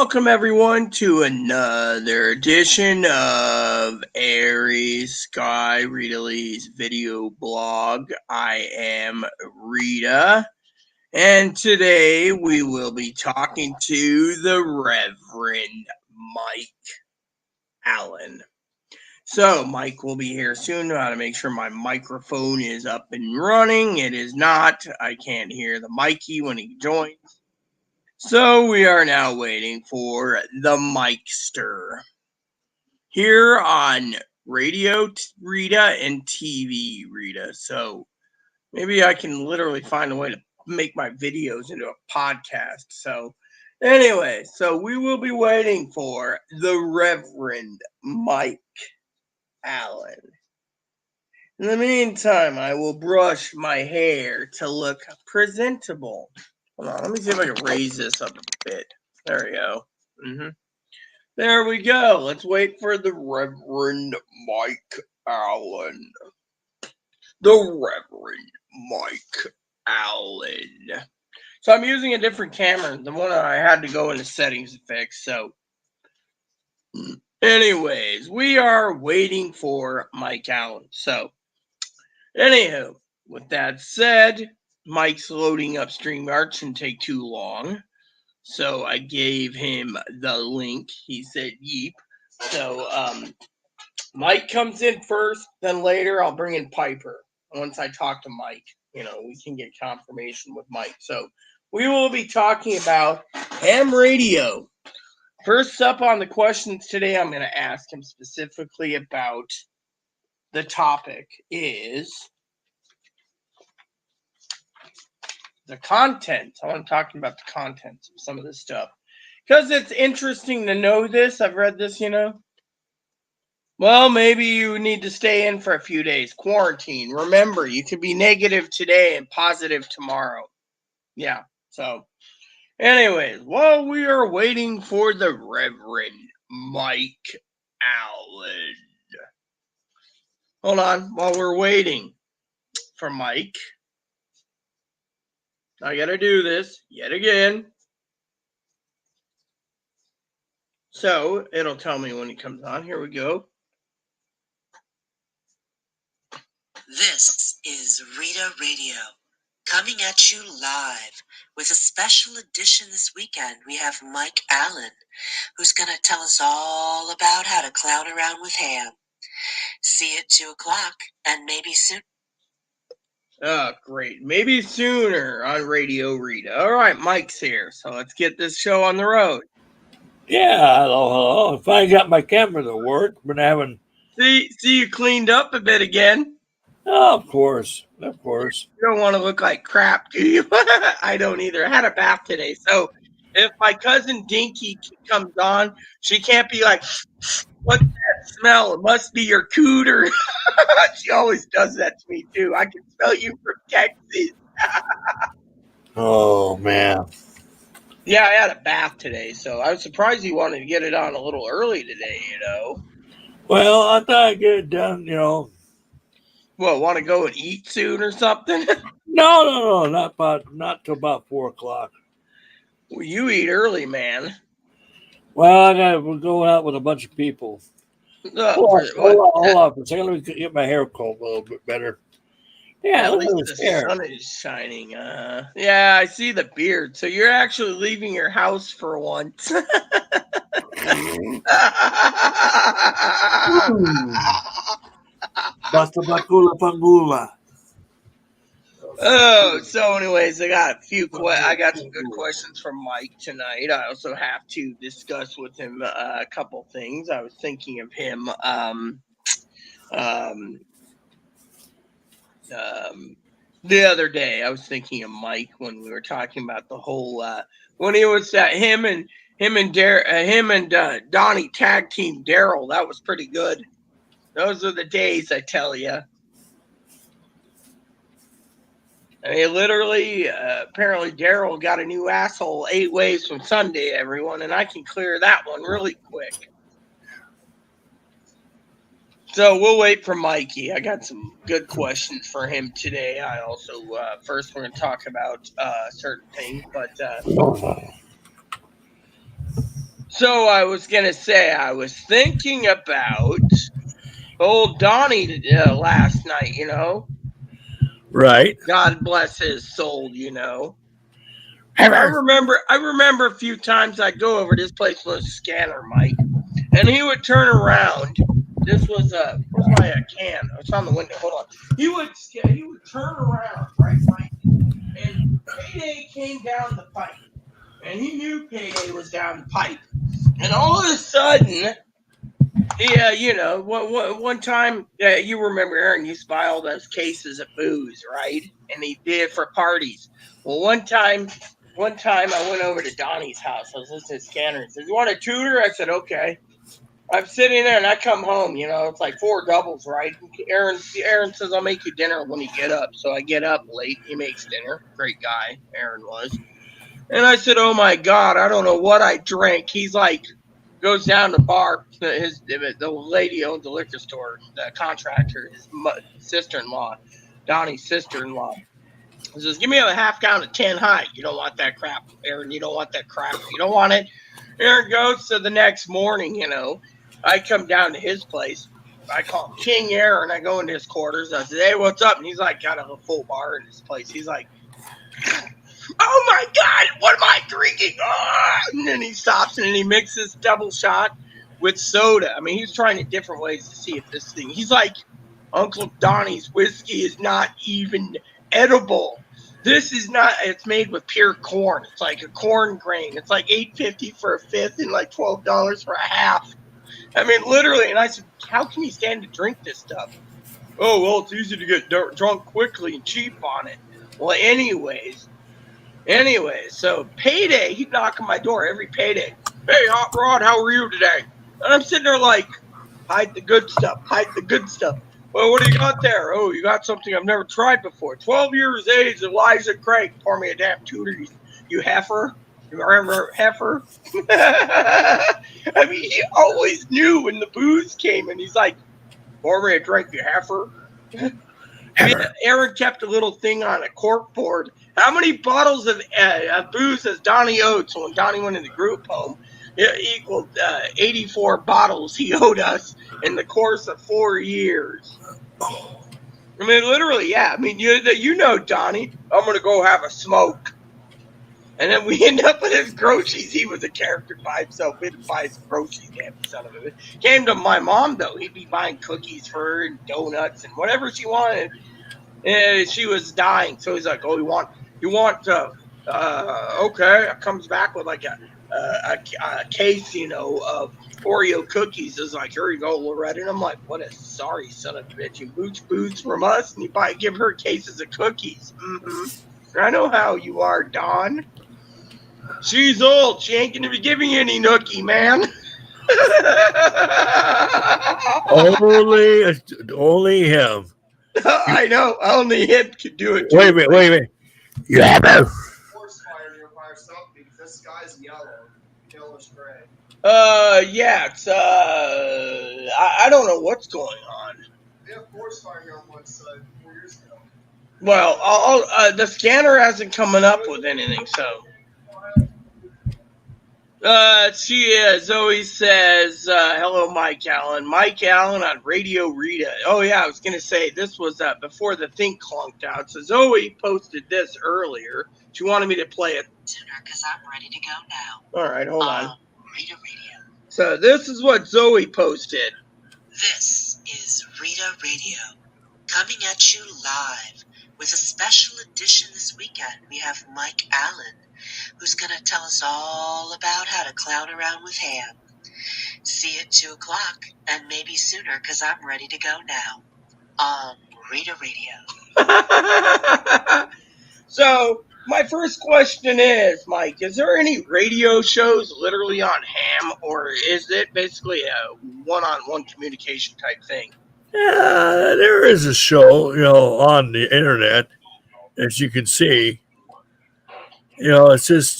Welcome everyone to another edition of Aries Sky Rita Lee's video blog. I am Rita, and today we will be talking to the Reverend Mike Allan. So Mike will be here soon. I got to make sure my microphone is up and running. It is not. I can't hear the Mikey when he joins. So we are now waiting for the Mikester here on Radio Rita and TV Rita. So maybe I can literally find a way to make my videos into a podcast. So anyway, so we will be waiting for the Reverend Mike Allan. In the meantime, I will brush my hair to look presentable. Hold on, let me see if I can raise this up a bit. There we go. There we go. Let's wait for the Reverend Mike Allan. The Reverend Mike Allan. So I'm using a different camera. The one I had to go into settings to fix. So anyways, we are waiting for Mike Allan. So anywho, with that said, Mike's loading up StreamYard shouldn't take too long. So I gave him the link. He said yeep. So Mike comes in first, then later I'll bring in Piper. Once I talk to Mike, we can get confirmation with Mike. So we will be talking about ham radio. First up on the questions today, I'm going to ask him specifically about the topic is the content. I want to talk about the content of some of this stuff because it's interesting to know this. I've read this, Well, maybe you need to stay in for a few days. Quarantine. Remember, you could be negative today and positive tomorrow. Yeah. So, anyways, while we are waiting for the Reverend Mike Allan. Hold on. While we're waiting for Mike, I gotta do this yet again. So it'll tell me when he comes on. Here we go. This is Rita Radio, coming at you live with a special edition this weekend. We have Mike Allan, who's going to tell us all about how to clown around with ham. See you at 2 o'clock, and maybe soon. Oh, great. Maybe sooner on Radio Rita. All right, Mike's here, so let's get this show on the road. Yeah, hello. Finally got my camera to work. Been having... See you cleaned up a bit again. Oh, of course. You don't want to look like crap, do you? I don't either. I had a bath today, so if my cousin Dinky comes on, she can't be like, what's that smell? It must be your cooter. She always does that to me, too. I can smell you from Texas. Oh, man. Yeah, I had a bath today, so I was surprised you wanted to get it on a little early today, Well, I thought I'd get it done, Well, want to go and eat soon or something? No, not till about 4 o'clock. Well, you eat early, man. Well, we're going out with a bunch of people. Hold on for a second. Let me get my hair combed a little bit better. Yeah, at least the sun is shining. Yeah, I see the beard. So you're actually leaving your house for once. Basta bakula pangula. Oh, so anyways, I got some good questions from Mike tonight. I also have to discuss with him a couple things. I was thinking of him the other day. I was thinking of Mike when we were talking about the whole when he was him and Donnie tag team Daryl. That was pretty good. Those are the days, I tell you. I mean, literally, apparently Daryl got a new asshole 8 ways from Sunday, everyone, and I can clear that one really quick. So we'll wait for Mikey. I got some good questions for him today. I also, first we're going to talk about certain things, but So I was gonna say I was thinking about old Donnie last night. Right. God bless his soul. I remember a few times I'd go over this place was a scanner, Mike, and he would turn around. This was where's my can? It's on the window. Hold on. He would turn around, right, Mike, and payday came down the pipe, and he knew payday was down the pipe, and all of a sudden. Yeah, one time, you remember Aaron used to buy all those cases of booze, right? And he did it for parties. Well, one time I went over to Donnie's house. I was listening to Scanner and said, "You want a tutor?" I said, "Okay." I'm sitting there and I come home. It's like four doubles, right? Aaron says, "I'll make you dinner when you get up." So I get up late. He makes dinner. Great guy, Aaron was. And I said, "Oh my God, I don't know what I drank." He's like, goes down to the bar. The lady owns the liquor store. The contractor, his sister-in-law, Donnie's sister-in-law, says, "Give me a half gallon of 10 high." You don't want that crap, Aaron. You don't want that crap. You don't want it. Aaron goes. So the next morning, I come down to his place. I call him King Aaron. I go into his quarters. I said, "Hey, what's up?" And he's like, got a full bar in his place. He's like, "Oh my God, what am I drinking?" And then he stops and he mixes double shot with soda. I mean, he's trying different ways to see if this thing. He's like, "Uncle Donnie's whiskey is not even edible. This is not. It's made with pure corn. It's like a corn grain. It's like $8.50 for a fifth and like $12 for a half. I mean, literally." And I said, "How can you stand to drink this stuff?" "Oh, well, it's easy to get drunk quickly and cheap on it." Well, Anyway, so payday, he'd knock on my door every payday. "Hey, Hot Rod, how are you today?" And I'm sitting there like, hide the good stuff, hide the good stuff. "Well, what do you got there?" "Oh, you got something I've never tried before. 12 years age, Eliza Craig." "Pour me a damn tutor, you heifer." "You remember heifer?" I mean, he always knew when the booze came, and he's like, "Pour me a drink, you heifer." Aaron kept a little thing on a cork board. How many bottles of booze has Donnie owed? So when Donnie went in the group home, it equaled 84 bottles he owed us in the course of 4 years. I mean, literally, yeah. I mean, Donnie, "I'm going to go have a smoke." And then we end up with his groceries. He was a character by himself. We had to buy his groceries, damn son of a bitch. Came to my mom, though. He'd be buying cookies for her and donuts and whatever she wanted. And she was dying. So he's like, "Oh, you want, okay." It comes back with like a case, of Oreo cookies. It's like, "Here you go, Loretta." And I'm like, "What a sorry son of a bitch. You mooch booze from us and you give her cases of cookies." I know how you are, Don. She's old. She ain't going to be giving you any nookie, man. Only him. I know. Only him can do it. Wait a minute. You have a forest fire nearby or something because this sky's yellowish gray. Yeah, it's I don't know what's going on. They have forest fire here on one side 4 years ago. Well, the scanner hasn't coming up with anything, so. Zoe says, "Hello, Mike Allan. Mike Allan on Radio Rita." Oh, yeah, I was going to say, this was before the thing clunked out. So Zoe posted this earlier. She wanted me to play it sooner because I'm ready to go now. All right, hold on. Rita Radio. So this is what Zoe posted. This is Rita Radio, coming at you live with a special edition this weekend. We have Mike Allan, who's going to tell us all about how to clown around with ham. See you at 2 o'clock, and maybe sooner, because I'm ready to go now. On Rita Radio. So, my first question is, Mike, is there any radio shows literally on ham, or is it basically a one-on-one communication type thing? Yeah, there is a show, on the internet, as you can see. It's just,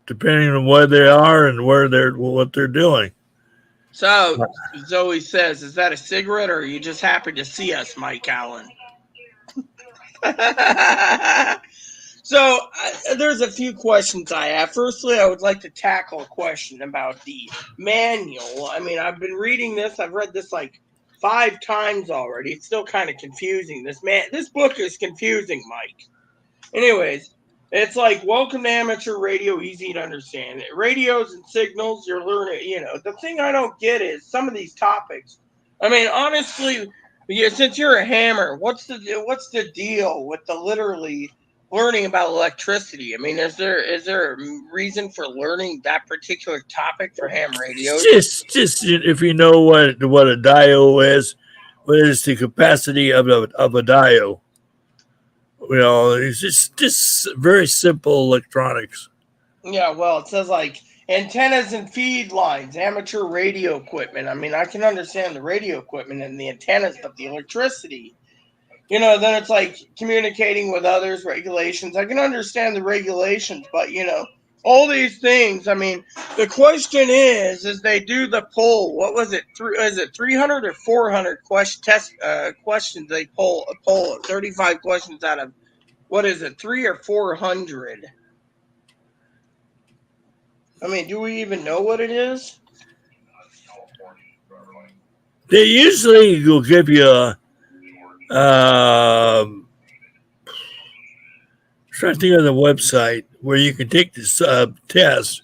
depending on where they are and what they're doing. So, Zoe says, "Is that a cigarette, or are you just happy to see us, Mike Allan?" So there's a few questions I have. Firstly, I would like to tackle a question about the manual. I mean, I've been reading this. I've read this like 5 times already. It's still kind of confusing. This book is confusing, Mike. Anyways, it's like welcome to amateur radio, easy to understand. Radios and signals, you're learning. The thing I don't get is some of these topics. I mean, honestly, since you're a hammer, what's the deal with the literally learning about electricity? I mean, is there a reason for learning that particular topic for ham radios? Just if you know what a diode is, what is the capacity of a diode? It's just very simple electronics. Yeah, well, it says like antennas and feed lines, amateur radio equipment. I mean, I can understand the radio equipment and the antennas, but the electricity, then it's like communicating with others, regulations. I can understand the regulations, but all these things. I mean, the question is they do the poll. What was it? Is it 300 or 400 questions? They poll 35 questions out of what is it? 300 or 400? I mean, do we even know what it is? They usually will give you trying to think of the website where you can take this test,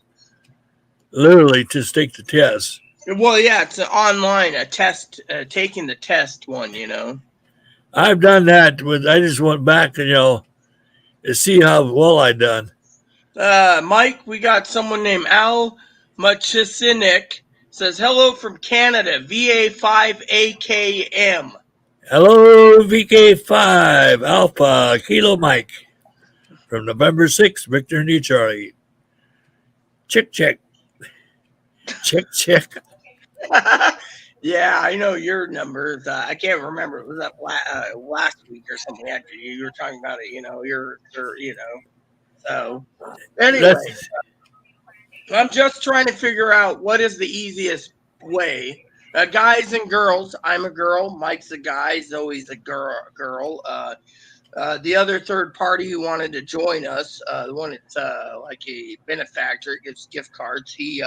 literally just take the test. Well, yeah, it's online, a test, taking the test one. I've done that. I just went back and to see how well I done. Mike, we got someone named Al Machisinik says hello from Canada, VA5AKM. Hello, VK5 Alpha Kilo Mike from November 6th, Victor New Charlie. Check, check, check, check. Yeah, I know your numbers. I can't remember. It was that last week or something. After you were talking about it. So anyway, That's I'm just trying to figure out what is the easiest way. Guys and girls. I'm a girl. Mike's a guy. Zoe's a girl. The other third party who wanted to join us, the one that's like a benefactor, gives gift cards. He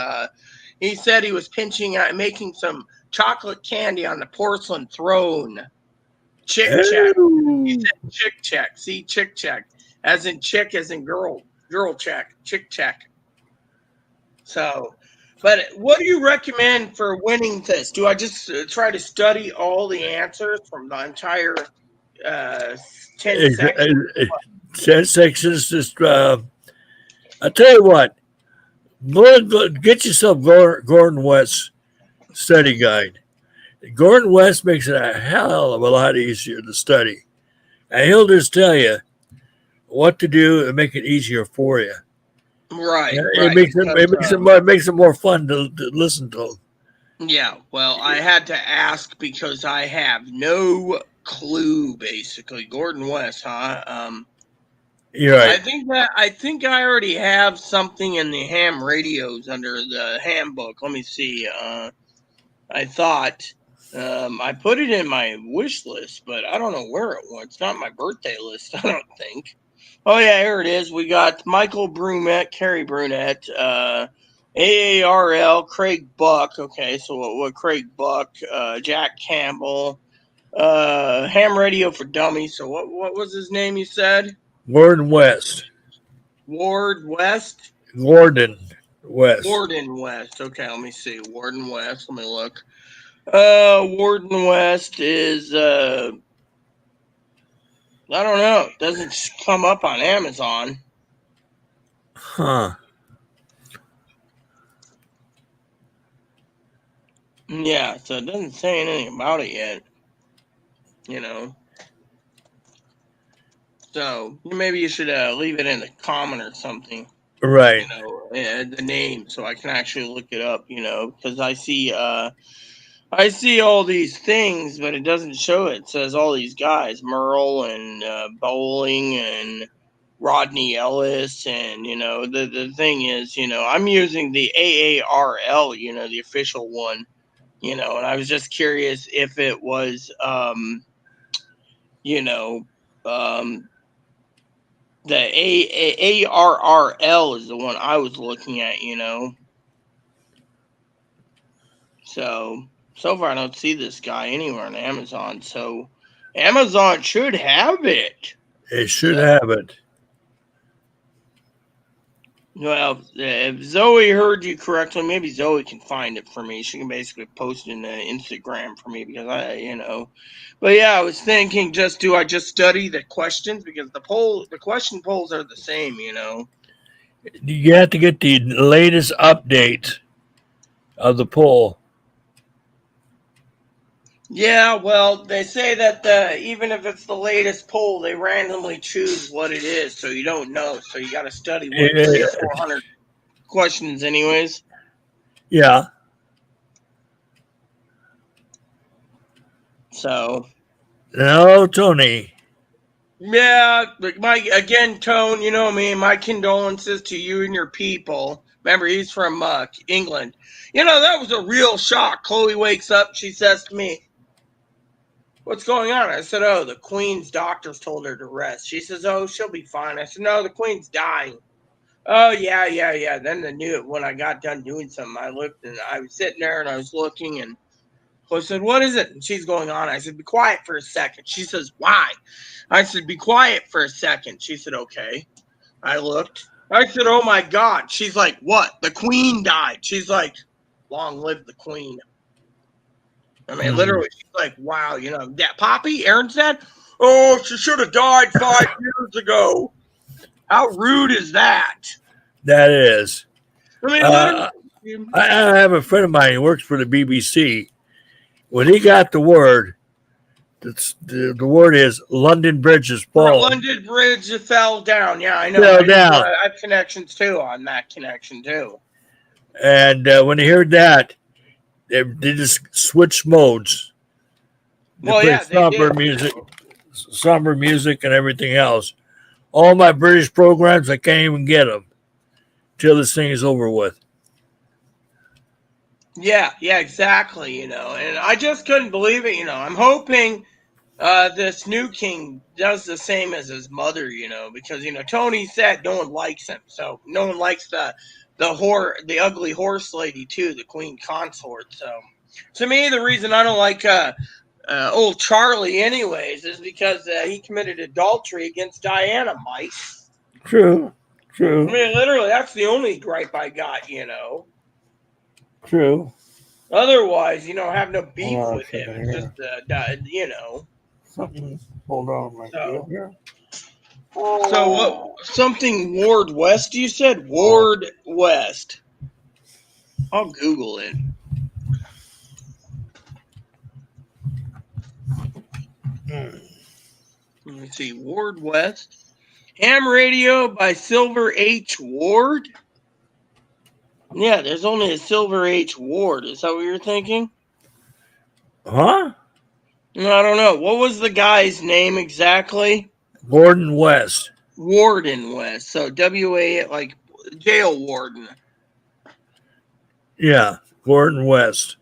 said he was pinching out, making some chocolate candy on the porcelain throne. Chick check. He oh, said chick check. See, chick check, as in chick, as in girl. Girl check. Chick check. So, but what do you recommend for winning this? Do I just try to study all the answers from the entire uh, 10 sections? 10 sections. Just I tell you what, get yourself Gordon West study guide. Gordon West makes it a hell of a lot easier to study, and he'll just tell you what to do and make it easier for you. Right, It right. makes it makes it more fun to listen to. Yeah, well, I had to ask because I have no clue. Basically, Gordon West, huh? You're right. I think I already have something in the ham radios under the ham book. Let me see. I thought I put it in my wish list, but I don't know where it went. It's not my birthday list. I don't think. Oh yeah, here it is. We got Michael Brunette, Carrie Brunette, AARL, Craig Buck. Okay, so what Craig Buck, Jack Campbell, Ham Radio for Dummies. So what was his name? You said Gordon West. Ward West. Gordon West. Warden West. Okay, let me see. Warden West. Let me look. Warden West is I don't know. It doesn't come up on Amazon. Huh. Yeah, so it doesn't say anything about it yet. You know. So maybe you should leave it in the comment or something. Right. The name, so I can actually look it up. Because I see all these things, but it doesn't show it. It says all these guys, Merle and Bowling and Rodney Ellis, and the thing is, I'm using the AARL, the official one, and I was just curious if it was, you know, um, The ARRL is the one I was looking at, So far I don't see this guy anywhere on Amazon. So Amazon should have it. It should have it. Well, if Zoe heard you correctly, maybe Zoe can find it for me. She can basically post it in Instagram for me because But yeah, I was thinking, do I just study the questions because the question polls are the same, You have to get the latest update of the poll. Yeah, well, they say that even if it's the latest poll, they randomly choose what it is, so you don't know. So you got to study what 300-400 questions, anyways. Yeah. So. No, Tony. Yeah, but Tone, you know me. My condolences to you and your people. Remember, he's from England. That was a real shock. Chloe wakes up. She says to me, "What's going on?" I said, "Oh, the Queen's doctors told her to rest." She says, "Oh, she'll be fine." I said, "No, the Queen's dying." Oh, yeah. Then I knew it when I got done doing something. I looked and I was sitting there and I was looking and I said, "What is it?" And she's going on. I said, "Be quiet for a second." She says, "Why?" I said, "Be quiet for a second." She said, "Okay." I looked. I said, "Oh my God." She's like, "What? The Queen died." She's like, "Long live the Queen." I mean, literally, she's like, "Wow, that Poppy," Aaron said, "Oh, she should have died 5 years ago." How rude is that? That is. I mean, literally. I have a friend of mine who works for the BBC. When he got the word, the word is London Bridge has fallen. London Bridge fell down. Yeah, I know. Fell down. I have connections too on that connection too. And when he heard that, they just switched modes. They play somber music, and everything else. All my British programs, I can't even get them till this thing is over with. Yeah, exactly. And I just couldn't believe it. I'm hoping this new king does the same as his mother. Because Tony said no one likes him, so no one likes the ugly horse lady too, the queen consort. So to me, the reason I don't like old Charlie, anyways, is because he committed adultery against Diana, Mike. True. I mean, literally, that's the only gripe I got. True. Otherwise, have no beef with him. It's just, Something. Hold on, my deal here. So what? Something Ward West? You said Ward West. I'll Google it. Let me see. Ward West. Ham Radio by Silver H. Ward. Yeah, there's only a Silver H. Ward. Is that what you're thinking? Huh? No, I don't know. What was the guy's name exactly? Gordon West. Warden West. So W-A, like jail warden. Yeah, Gordon West.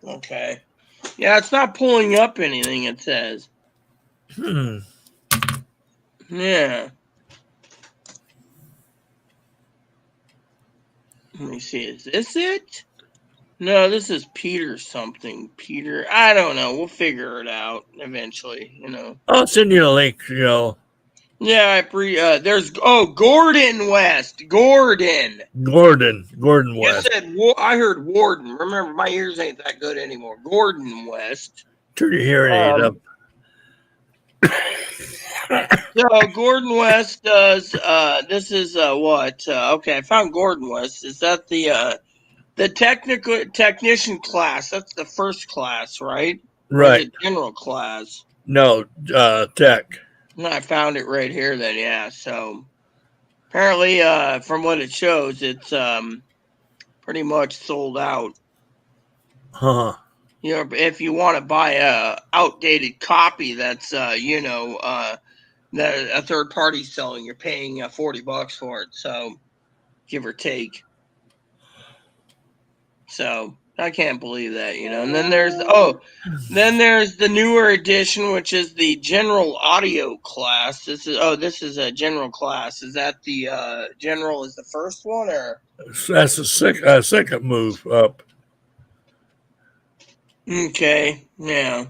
Okay. Yeah, it's not pulling up anything, it says. Yeah. Let me see. Is this it? No, this is Peter something. Peter, I don't know. We'll figure it out eventually, I'll send you a link, Yeah, there's Gordon West. Gordon West. You said I heard Warden. Remember, my ears ain't that good anymore. Gordon West. Turn your hearing aid up. So Gordon West does. This is what? Okay, I found Gordon West. Is that the technician class? That's the first class, right? Right. Or is it general class? No, tech. No, I found it right here. Then yeah. So apparently, from what it shows, it's pretty much sold out. Huh. If you want to buy a outdated copy, that's that a third party selling, you're paying $40 for it, so give or take. So I can't believe that, And then then there's the newer edition, which is the general audio class. This is a general class. Is that the general is the first one, or? That's the second move up. Okay, yeah.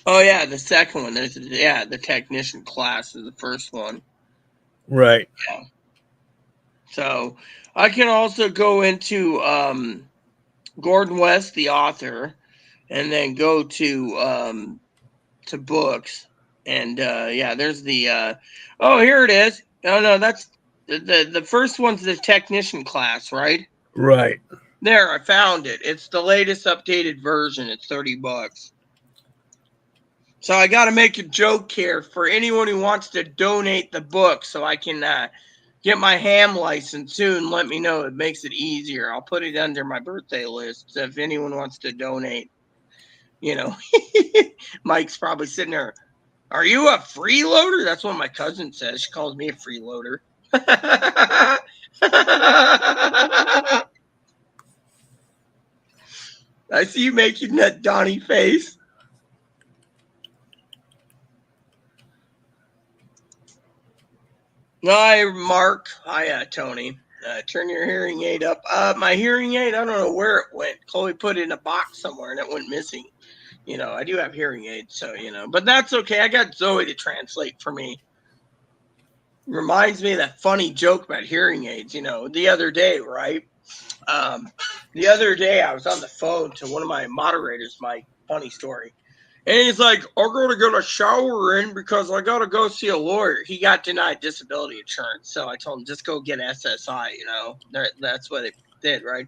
Oh yeah, the second one. There's the technician class is the first one. Right. Yeah. So I can also go into Gordon West, the author, and then go to books, and there's the here it is. Oh no, that's the first one's the technician class, right? Right. There, I found it. It's the latest updated version. It's $30. So I got to make a joke here for anyone who wants to donate the book, so I can get my ham license soon. Let me know. It makes it easier. I'll put it under my birthday list if anyone wants to donate. Mike's probably sitting there. Are you a freeloader? That's what my cousin says. She calls me a freeloader. I see you making that Donnie face. Hi, Mark. Hi, Tony. Turn your hearing aid up. My hearing aid, I don't know where it went. Chloe put it in a box somewhere and it went missing. I do have hearing aids, so, but that's okay. I got Zoe to translate for me. Reminds me of that funny joke about hearing aids, the other day, right? The other day I was on the phone to one of my moderators, Mike, funny story. And he's like, I'm going to get a shower in because I got to go see a lawyer. He got denied disability insurance. So I told him, just go get SSI, That's what it did, right?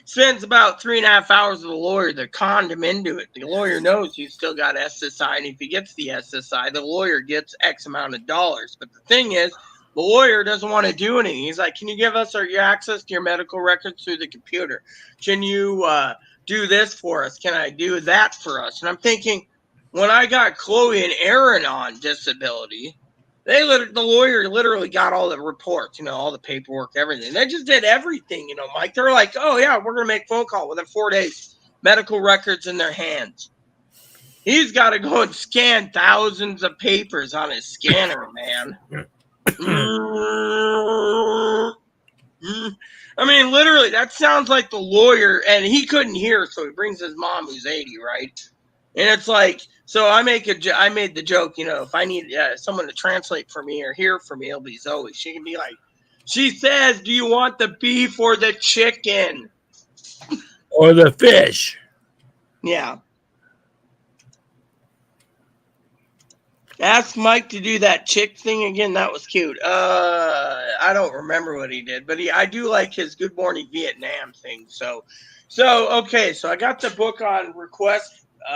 Spends about 3.5 hours with the lawyer. They conned him into it. The lawyer knows he's still got SSI, and if he gets the SSI, the lawyer gets X amount of dollars. But the thing is, the lawyer doesn't want to do anything. He's like, can you give us your access to your medical records through the computer? Can you do this for us? Can I do that for us? And I'm thinking, when I got Chloe and Aaron on disability, the lawyer literally got all the reports, all the paperwork, everything. They just did everything, Mike. They're like, oh, yeah, we're going to make phone call within 4 days. Medical records in their hands. He's got to go and scan thousands of papers on his scanner, man. I mean, literally, that sounds like the lawyer, and he couldn't hear, so he brings his mom, who's 80, right? And it's like, so I made the joke, if I need someone to translate for me or hear for me, it'll be Zoe. She can be like, she says, do you want the beef or the chicken? Or the fish. Yeah. Ask Mike to do that chick thing again. That was cute. I don't remember what he did, but I do like his Good Morning Vietnam thing. So okay. So I got the book on request. So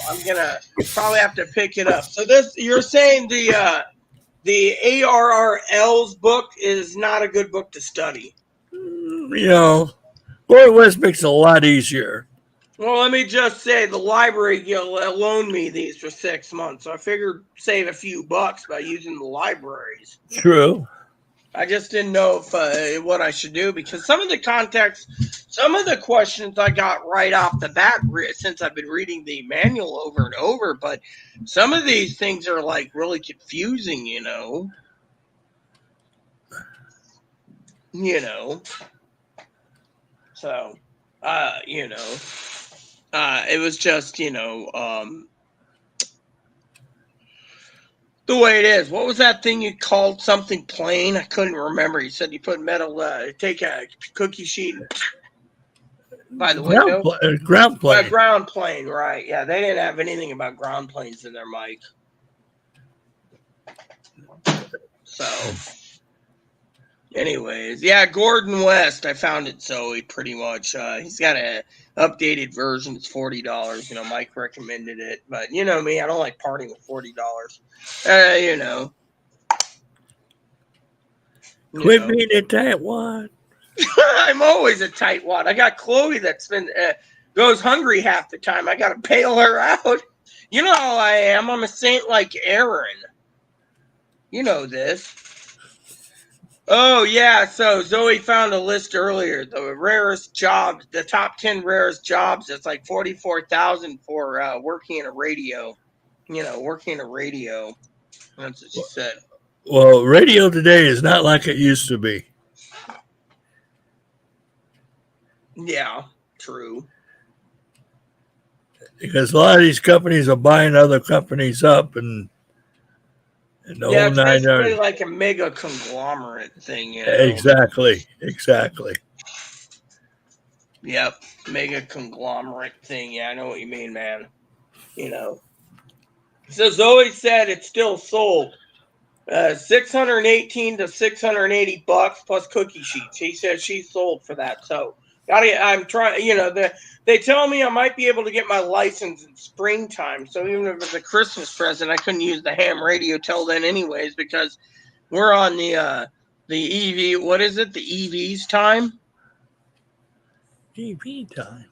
I'm gonna probably have to pick it up. So you're saying the ARRL's book is not a good book to study. Gordon West makes it a lot easier. Well, let me just say the library loaned me these for 6 months, so I figured save a few bucks by using the libraries. True. I just didn't know if what I should do, because some of the context, some of the questions I got right off the bat since I've been reading the manual over and over, but some of these things are like really confusing, So, it was just, the way it is. What was that thing you called something plain? I couldn't remember. You said you put metal, take a cookie sheet by the window. Ground plane. Ground plane, right. Yeah, they didn't have anything about ground planes in their mic. So, anyways, yeah, Gordon West, I found it, Zoe, pretty much. He's got a updated version. It's $40. Mike recommended it. But you know me, I don't like partying with $40. Quit being a tightwad. I'm always a tightwad. I got Chloe that's been goes hungry half the time. I got to bail her out. You know how I am. I'm a saint like Aaron. You know this. Oh yeah, so Zoe found a list earlier. The rarest jobs, the top 10 rarest jobs. It's like 44,000 for working in a radio. Working in a radio. That's what she said. Well, radio today is not like it used to be Yeah, true. because a lot of these companies are buying other companies up and the Yeah, whole it's nine basically yards. like a mega conglomerate thing. Exactly, exactly. Yep, mega conglomerate thing. Yeah, I know what you mean, man. You know. So Zoe said it's still sold. 618 to 680 bucks plus cookie sheets. He said she's sold for that. So I'm trying, they tell me I might be able to get my license in springtime. So even if it's a Christmas present, I couldn't use the ham radio till then anyways, because we're on the EV, what is it? The EV's time? TV time.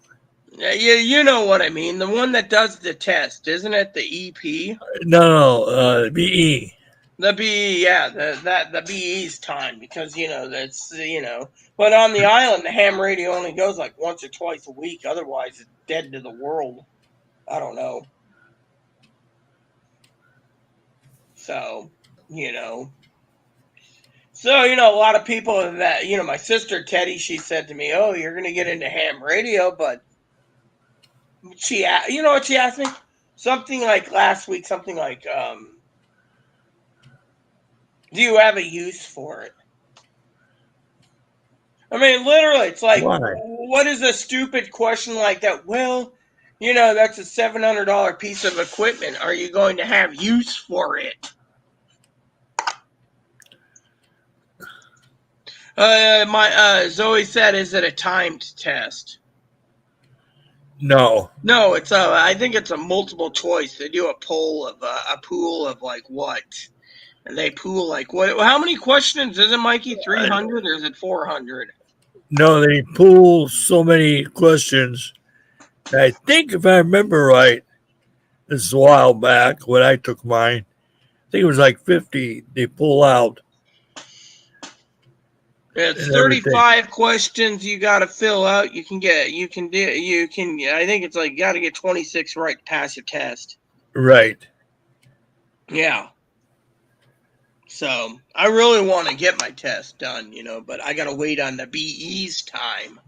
Yeah, you know what I mean. The one that does the test, isn't it? The EP? No, BE. The BE, yeah, the BE's time because that's But on the island, the ham radio only goes like once or twice a week. Otherwise, it's dead to the world. I don't know. So you know, a lot of people that my sister Teddy, she said to me, "Oh, you're gonna get into ham radio," but you know what she asked me? Something like last week, something like, "Do you have a use for it?" I mean, literally, it's like, Why? what is a stupid question like that? Well, that's a $700 piece of equipment. Are you going to have use for it? My Zoe said, "Is it a timed test?" No, No, it's a. I think it's a multiple choice. They do a poll of a pool of like what, and they pool like what? How many questions is it, Mikey? 300 or is it 400? no, they pull so many questions. I think if I remember right, this is a while back when I took mine. I think it was like 50 they pull out It's and everything. 35 questions you got to fill out. I think it's like you got to get 26 right to pass your test. Right. Yeah. So I really want to get my test done, but I got to wait on the BE's time.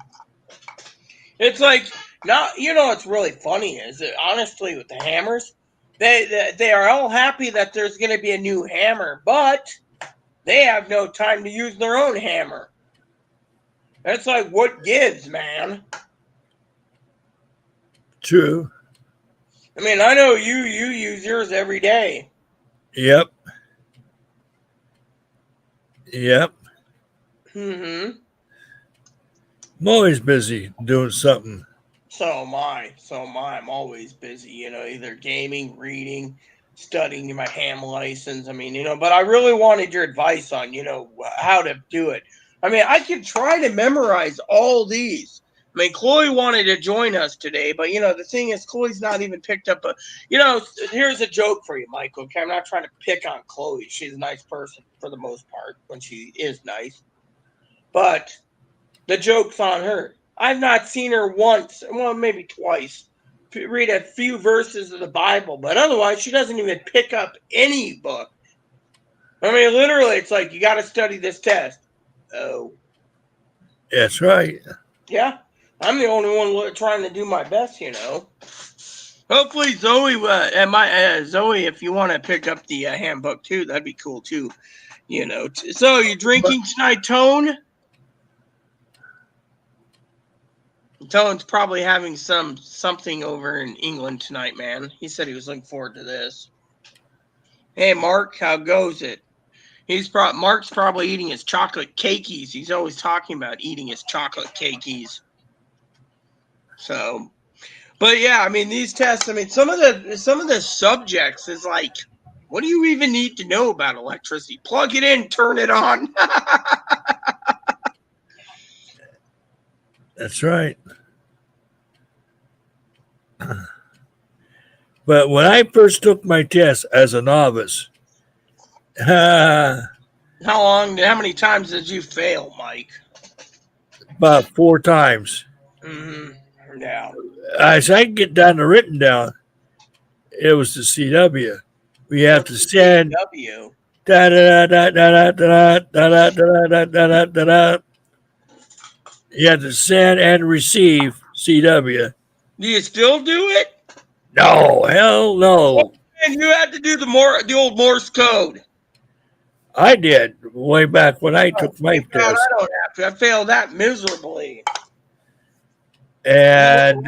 It's like, not, what's really funny is that honestly with the hammers, they are all happy that there's going to be a new hammer, but they have no time to use their own hammer. That's like, what gives, man? True. I mean, I know you use yours every day. Yep. Yep. Mm-hmm. I'm always busy doing something. So am I. I'm always busy, either gaming, reading, studying my ham license. I mean, but I really wanted your advice on, how to do it. I mean, I could try to memorize all these. I mean, Chloe wanted to join us today, but the thing is, Chloe's not even picked up here's a joke for you, Michael. Okay, I'm not trying to pick on Chloe. She's a nice person for the most part when she is nice, but the joke's on her. I've not seen her once, well, maybe twice, read a few verses of the Bible, but otherwise, she doesn't even pick up any book. I mean, literally, it's like, you got to study this test. Oh, That's right. yeah. I'm the only one trying to do my best, Hopefully, Zoe, Zoe, if you want to pick up the handbook too, that'd be cool too. So you drinking tonight, Tone? Tone's probably having something over in England tonight, man. He said he was looking forward to this. Hey, Mark, how goes it? Mark's probably eating his chocolate cakeys. He's always talking about eating his chocolate cakeys. So, but yeah, I mean these tests. I mean some of the subjects is like, what do you even need to know about electricity? Plug it in, turn it on. That's right. But when I first took my test as a novice, How many times did you fail, Mike? About 4 times. Yeah. As I can get down the written down, it was the CW. We have What's to the send CW? da da da da da da da da da da da da da da. You have to send and receive CW. Do you still do it? No, hell Well, no. man, you had to do the old Morse code. I did way back when I Oh, took my thank God test. I don't have to. I failed that miserably. You And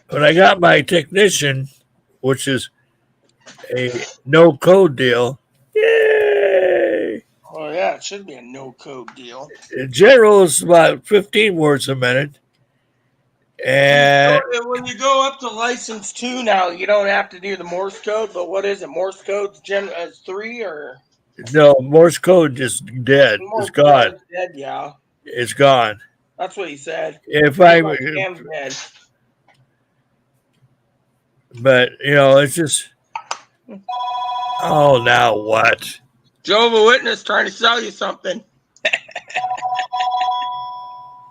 when I got my technician, which is a no code deal, yay! Oh yeah, it should be a no code deal. In general, it's about 15 words a minute. And When you go up to license 2 now, you don't have to do the Morse code. But what is it? Morse code's as 3 or no, Morse code just dead. It's Morse gone. code's dead? Yeah, It's gone. that's what he said. If He's I, like, Cam's dead. but it's just, oh, now what? Jehovah Witness trying to sell you something.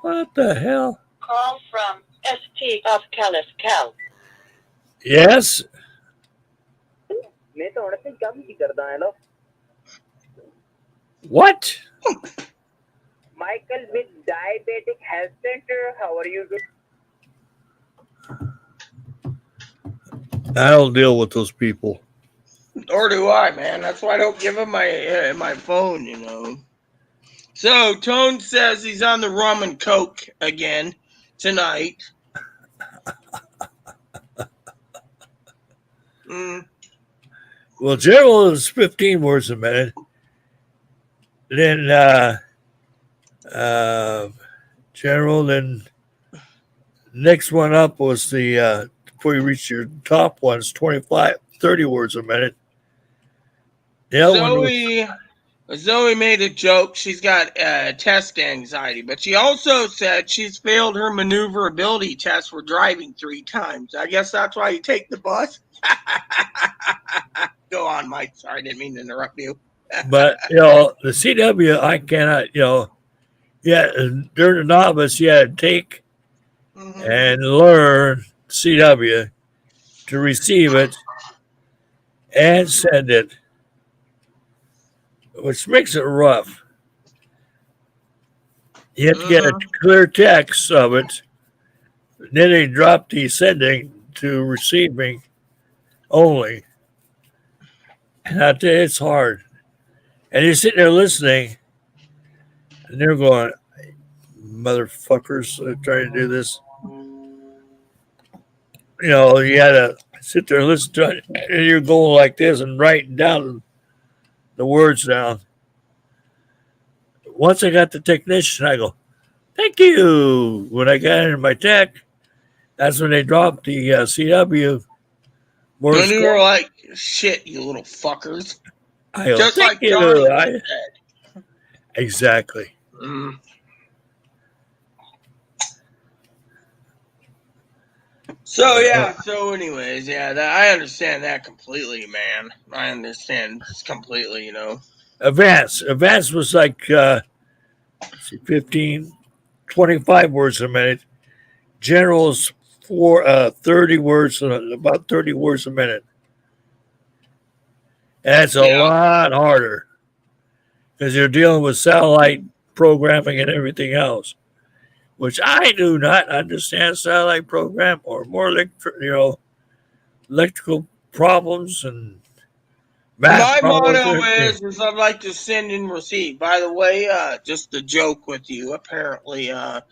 What the hell? Call from ST of Cal. Yes? What? Michael with Diabetic Health Center. How are you doing? I don't deal with those people. Or do I, man? That's why I don't give him my phone. So Tone says he's on the rum and coke again tonight. Well, Gerald is 15 words a minute. Then Gerald, then next one up was the before you reach your top ones, 25, 30 words a minute. The other one was Zoe made a joke. She's got test anxiety, but she also said she's failed her maneuverability test for driving 3 times. I guess that's why you take the bus. Go on, Mike. Sorry, I didn't mean to interrupt you. but the CW I cannot yeah, during the novice you had to take and learn CW to receive it and send it, which makes it rough. You have to get a clear text of it. Then they drop the sending to receiving only. And I tell you, it's hard. And you're sitting there listening, and they're going, motherfuckers, trying to do this. You got to sit there and listen to it, and you're going like this and writing down the words down. Once I got the technician, I go, thank you. When I got into my tech, that's when they dropped the CW. And you were like, shit, you little fuckers. I go, Just thank like you. Johnny said. Exactly. So anyways, I understand that completely, man. I understand completely, Advance was like 15, 25 words a minute. General's 30 words, about 30 words a minute. That's a lot harder because you're dealing with satellite programming and everything else, which I do not understand satellite program or more electrical problems and math My problems. motto is I'd like to send and receive. By the way, just a joke with you. Apparently, the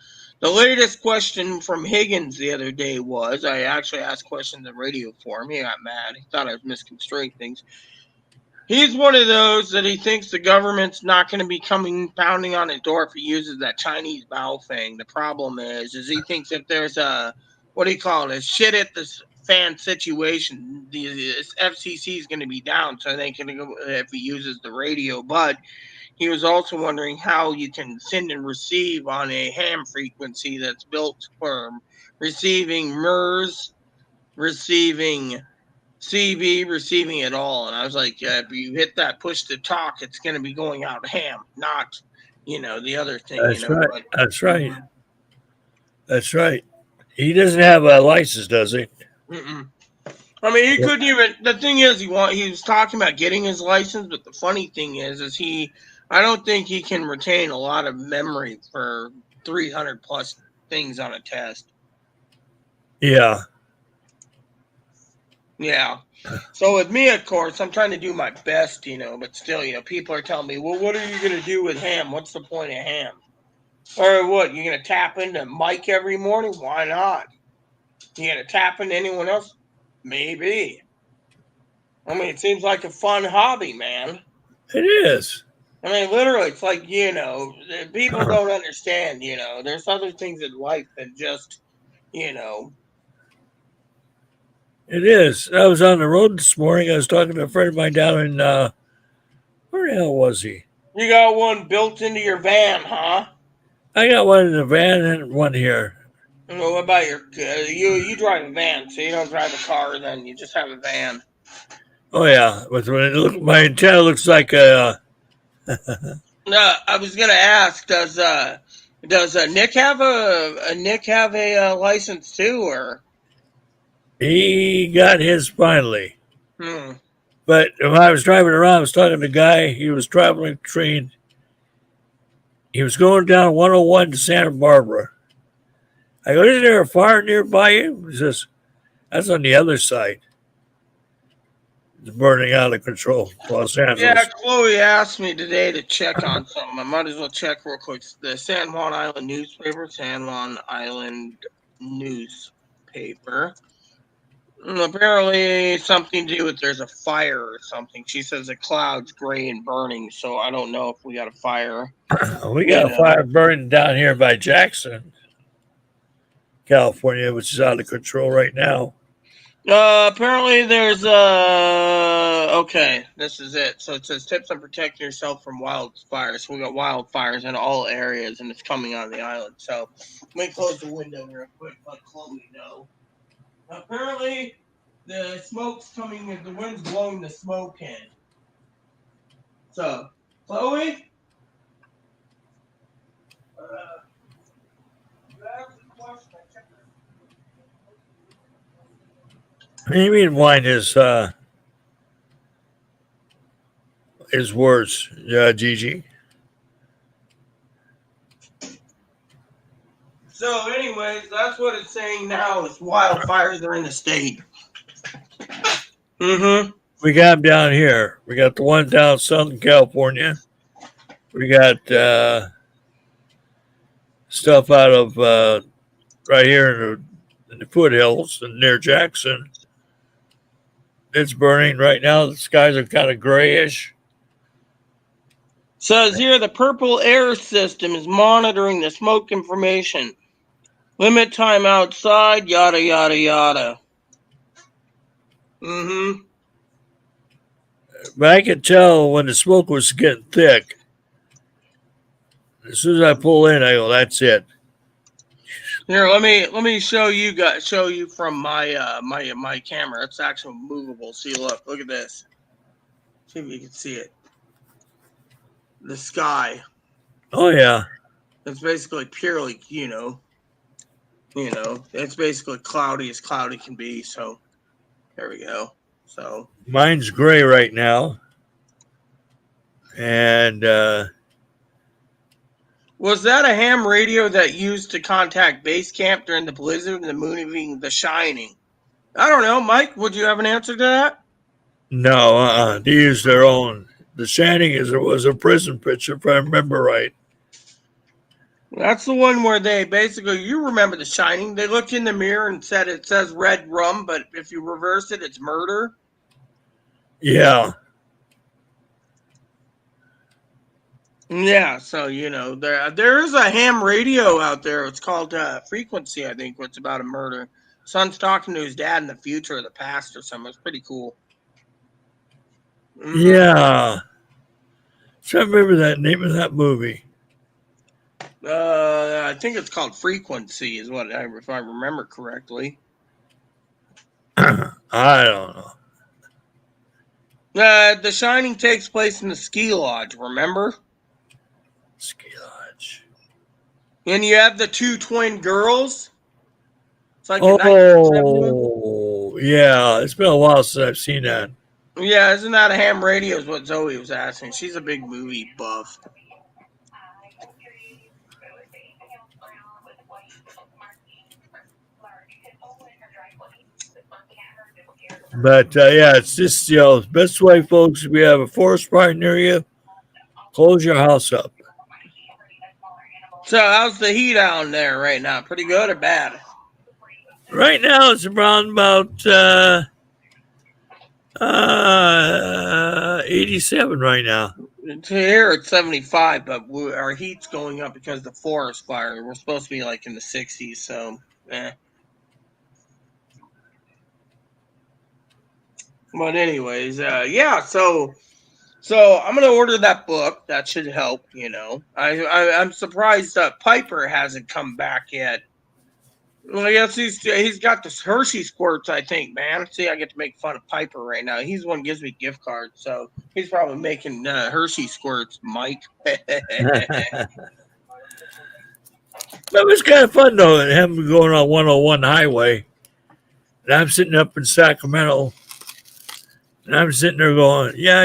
latest question from Higgins the other day was I actually asked questions on the radio for him. He got mad. He thought I was misconstruing things. He's one of those that he thinks the government's not going to be coming pounding on his door if he uses that Chinese bow thing. The problem is he thinks if there's a what do you call it, a shit at this fan situation, the FCC is going to be down, so they can go if he uses the radio. But he was also wondering how you can send and receive on a ham frequency that's built for receiving MIRS, receiving CB receiving it all. And I was like, if you hit that push to talk, it's going to be going out ham, not, the other thing, That's right. But That's right. That's right. He doesn't have a license, does he? mm-mm. I mean, he couldn't even. The thing is, he was talking about getting his license, but the funny thing is I don't think he can retain a lot of memory for 300 plus things on a test. Yeah. Yeah. So with me, of course, I'm trying to do my best, but still, people are telling me, well, what are you going to do with ham? What's the point of ham? Or what? You're going to tap into Mike every morning? Why not? You going to tap into anyone else? Maybe. I mean, it seems like a fun hobby, man. It is. I mean, literally, it's like, people don't understand, there's other things in life than just, you know. It is. I was on the road this morning. I was talking to a friend of mine down in, where the hell was he? You got one built into your van, huh? I got one in the van and one here. Well, what about you drive a van, so you don't drive a car, then you just have a van. Oh, yeah. But when my antenna looks like a. No, I was gonna ask, does Nick have a license too, or? He got his finally. Hmm. But when I was driving around, I was talking to a guy. He was traveling a train. He was going down 101 to Santa Barbara. I go, isn't there a fire nearby you? He says, that's on the other side. It's burning out of control, Los Yeah, Angeles. Chloe asked me today to check on something. I might as well check real quick. The San Juan Island newspaper, San Juan Island newspaper. Apparently, something to do with there's a fire or something. She says the cloud's gray and burning, so I don't know if we got a fire. We got a fire burning down here by Jackson, California, which is out of control right now. Apparently there's okay, this is it. So it says tips on protecting yourself from wildfires. So we got wildfires in all areas, and it's coming on the island. So let me close the window real quick, let Chloe know. Apparently, the smoke's coming. The wind's blowing the smoke in. So, Chloe, you asked a question. I checked her. What do you mean wine is worse, Gigi? So, anyways, that's what it's saying now. Is wildfires are in the state. Mm-hmm. We got them down here. We got the one down Southern California. We got stuff out of right here in the foothills and near Jackson. It's burning right now. The skies are kind of grayish. Says here the purple air system is monitoring the smoke information. Limit time outside, yada yada yada. Mm-hmm. But I could tell when the smoke was getting thick. As soon as I pull in, I go, "That's it." Here, let me show you from my camera. It's actually movable. See, look at this. See if you can see it. The sky. Oh yeah. It's basically purely, it's basically cloudy as cloudy can be. So there we go. So Mine's gray right now, and was that a ham radio that used to contact base camp during the blizzard and the movie The Shining? I don't know, Mike. Would you have an answer to that? no, they use their own. The Shining was a prison picture, if I remember right. That's the one where they basically, you remember The Shining. They looked in the mirror and said it says red rum, but if you reverse it, it's murder. Yeah. Yeah, so there is a ham radio out there. It's called Frequency, I think. It's about a murder. Son's talking to his dad in the future or the past or something. It's pretty cool. Mm-hmm. Yeah. So I remember that name of that movie. I think it's called Frequency, if I remember correctly. I don't know. The Shining takes place in the ski lodge, remember? Ski Lodge. And you have the two twin girls. It's like a 1970. Oh, yeah. It's been a while since I've seen that. Yeah, isn't that a ham radio? Is what Zoe was asking. She's a big movie buff. But yeah, it's just, the best way, folks, if you have a forest fire near you, close your house up. So how's the heat down there right now? Pretty good or bad? Right now, it's around about 87 right now. Here it's 75, but our heat's going up because of the forest fire. We're supposed to be like in the 60s, so But anyways, yeah. So I'm gonna order that book. That should help. I'm surprised that Piper hasn't come back yet. Well, I guess he's got the Hershey squirts. I think, man. See, I get to make fun of Piper right now. He's the one who gives me gift cards, so he's probably making Hershey squirts, Mike. That was kind of fun, though, him going on 101 highway. And I'm sitting up in Sacramento. And I'm sitting there going, yeah.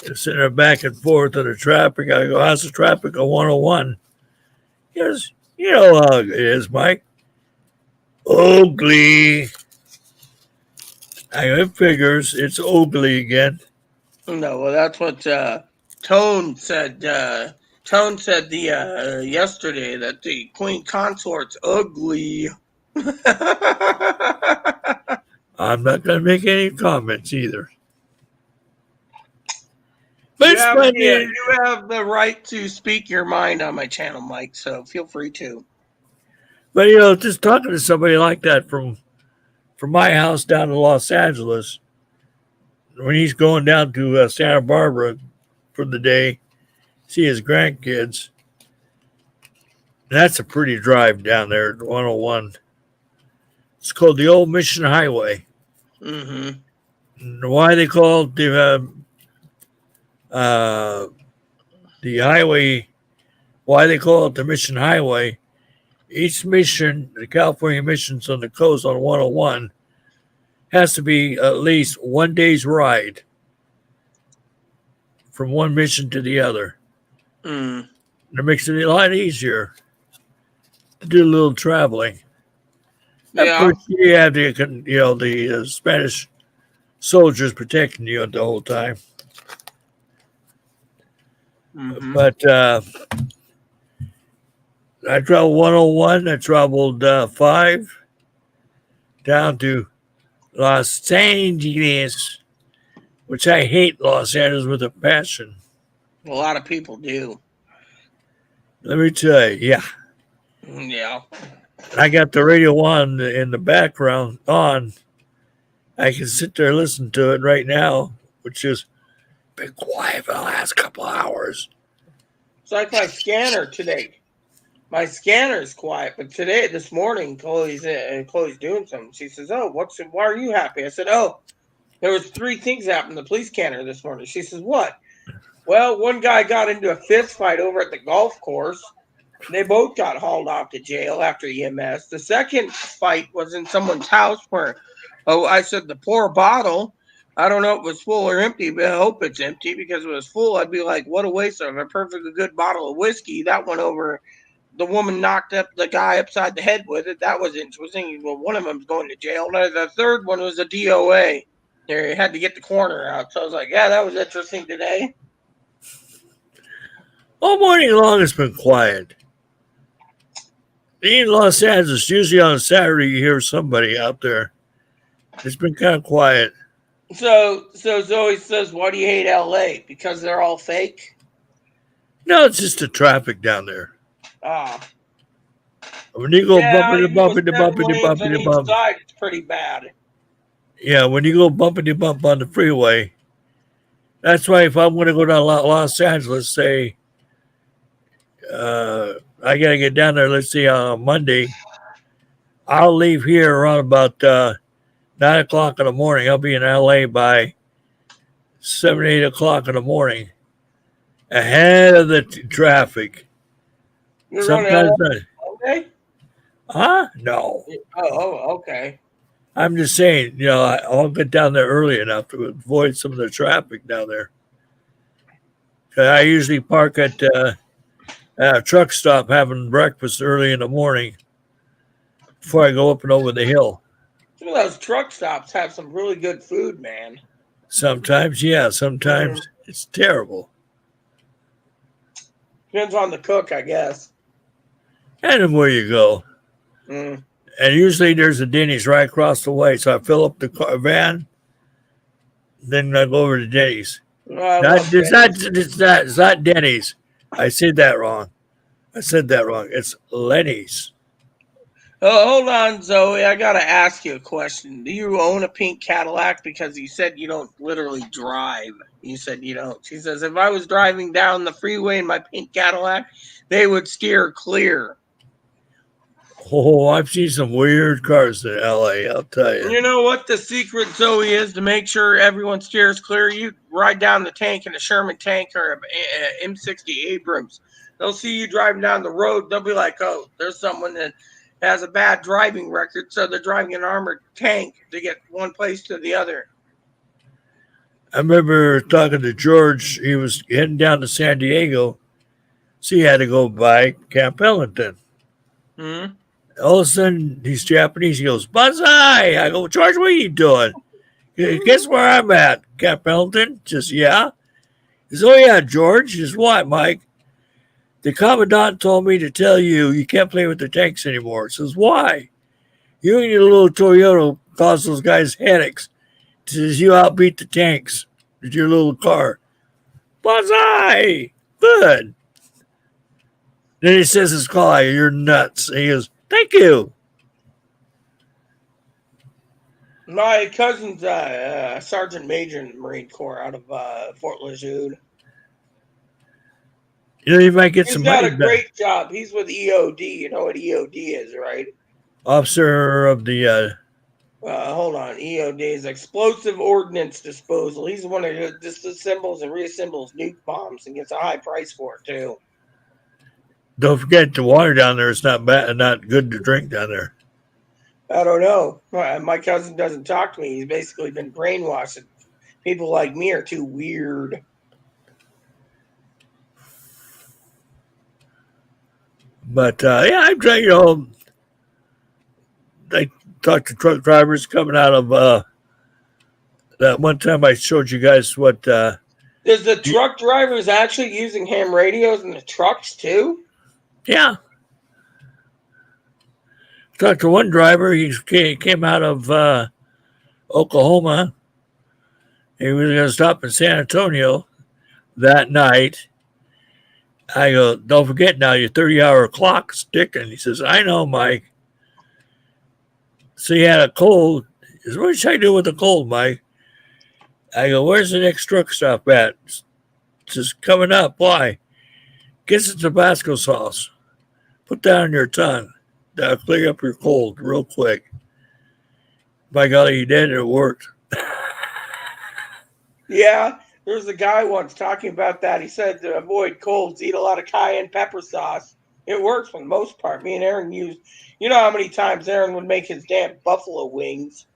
I'm sitting there back and forth in the traffic. I go, how's the traffic on 101? He goes, you know how it is, Mike. Ugly. I go, it figures. It's ugly again. No, well, that's what Tone said. Tone said yesterday that the Queen Consort's ugly. I'm not going to make any comments either. But you have the right to speak your mind on my channel, Mike, so feel free to. But, just talking to somebody like that from my house down to Los Angeles, when he's going down to Santa Barbara for the day, see his grandkids, that's a pretty drive down there at 101. It's called the Old Mission Highway. Mm-hmm. Why they call it the highway, why they call it the Mission Highway, each mission, the California missions on the coast on 101, has to be at least 1 day's ride from one mission to the other. Mm. It makes it a lot easier to do a little traveling. Yeah. Of course, you have the Spanish soldiers protecting you the whole time. Mm-hmm. But I traveled 101. I traveled 5 down to Los Angeles, which I hate Los Angeles with a passion. A lot of people do. Let me tell you, yeah. Yeah. I got the radio on in the background on. I can sit there and listen to it right now, which has been quiet for the last couple hours. It's like my scanner today. My scanner is quiet, but this morning, Chloe's doing something. She says, "Oh, why are you happy?" I said, "Oh, there was 3 things happened in the police scanner this morning." She says, "What?" Well, one guy got into a fist fight over at the golf course. They both got hauled off to jail after EMS. The second fight was in someone's house where, I said, the poor bottle, I don't know if it was full or empty, but I hope it's empty, because if it was full, I'd be like, what a waste of a perfectly good bottle of whiskey. That went over, the woman knocked up the guy upside the head with it. That was interesting. Well, one of them's going to jail. Now, the third one was a DOA. They had to get the coroner out. So I was like, yeah, that was interesting today. All morning long, it's been quiet. In Los Angeles, usually on a Saturday, you hear somebody out there. It's been kind of quiet. So Zoe says, why do you hate LA? Because they're all fake? No, it's just the traffic down there. Ah. When you go bumpity, it's pretty bad. Yeah, when you go bumpity bump on the freeway, that's why if I'm going to go down Los Angeles, say, I got to get down there, let's see, on Monday, I'll leave here around about 9 o'clock in the morning. I'll be in LA by 7, 8 o'clock in the morning, ahead of the traffic. You're going to Sometimes LA? no. Okay. I'm just saying, I'll get down there early enough to avoid some of the traffic down there. I usually park at a truck stop having breakfast early in the morning before I go up and over the hill. Some of those truck stops have some really good food, man. Sometimes, yeah. Sometimes it's terrible. Depends on the cook, I guess. And then where you go. Mm. And usually there's a Denny's right across the way. So I fill up the van, then I go over to Denny's. It's not Denny's. I said that wrong. It's Lenny's. Oh, hold on, Zoe. I gotta ask you a question. Do you own a pink Cadillac? Because you said you don't literally drive. You said you don't. She says, if I was driving down the freeway in my pink Cadillac, they would steer clear. Oh, I've seen some weird cars in LA, I'll tell you. You know what the secret, Zoe, is to make sure everyone steers clear? You ride down the tank in a Sherman tank or a M60 Abrams. They'll see you driving down the road. They'll be like, oh, there's someone that has a bad driving record, so they're driving an armored tank to get one place to the other. I remember talking to George. He was heading down to San Diego, so he had to go by Camp Ellington. Hmm? All of a sudden, he's Japanese. He goes, "Banzai!" I go, "George, what are you doing?" Guess where I'm at? Camp Ellington? Just, yeah. He says, "Oh, yeah, George." He says, "What, Mike?" "The commandant told me to tell you you can't play with the tanks anymore." He says, "Why?" "You and your little Toyota cause those guys headaches." He says, "You outbeat the tanks with your little car." Banzai! Good. Then he says his call, "You're nuts." And he goes, "Thank you." My cousin's sergeant major in the Marine Corps out of Fort Lejeune. You might get He's some got money a back. great job. He's with EOD. You know what EOD is, right? Officer of the Hold on. EOD is Explosive Ordnance Disposal. He's the one who disassembles and reassembles nuke bombs and gets a high price for it, too. don't forget the water down there is not bad, not good to drink down there. I don't know. My cousin doesn't talk to me. He's basically been brainwashed. People like me are too weird. But yeah, I I talked to truck drivers coming out of that one time I showed you guys what. Is the truck drivers actually using ham radios in the trucks, too? Yeah. Talked to one driver. He came out of Oklahoma. He was going to stop in San Antonio that night. I go, "Don't forget now, your 30-hour clock's ticking." He says, "I know, Mike." So he had a cold. He says, "What should I do with the cold, Mike?" I go, "Where's the next truck stop at?" Just coming up. Why? Get some Tabasco sauce. Put that on your tongue. That'll clear up your cold real quick. By golly, he did. It worked. Yeah, there was a guy once talking about that. He said to avoid colds, eat a lot of cayenne pepper sauce. It works for the most part. Me and Aaron used, you know how many times Aaron would make his damn buffalo wings.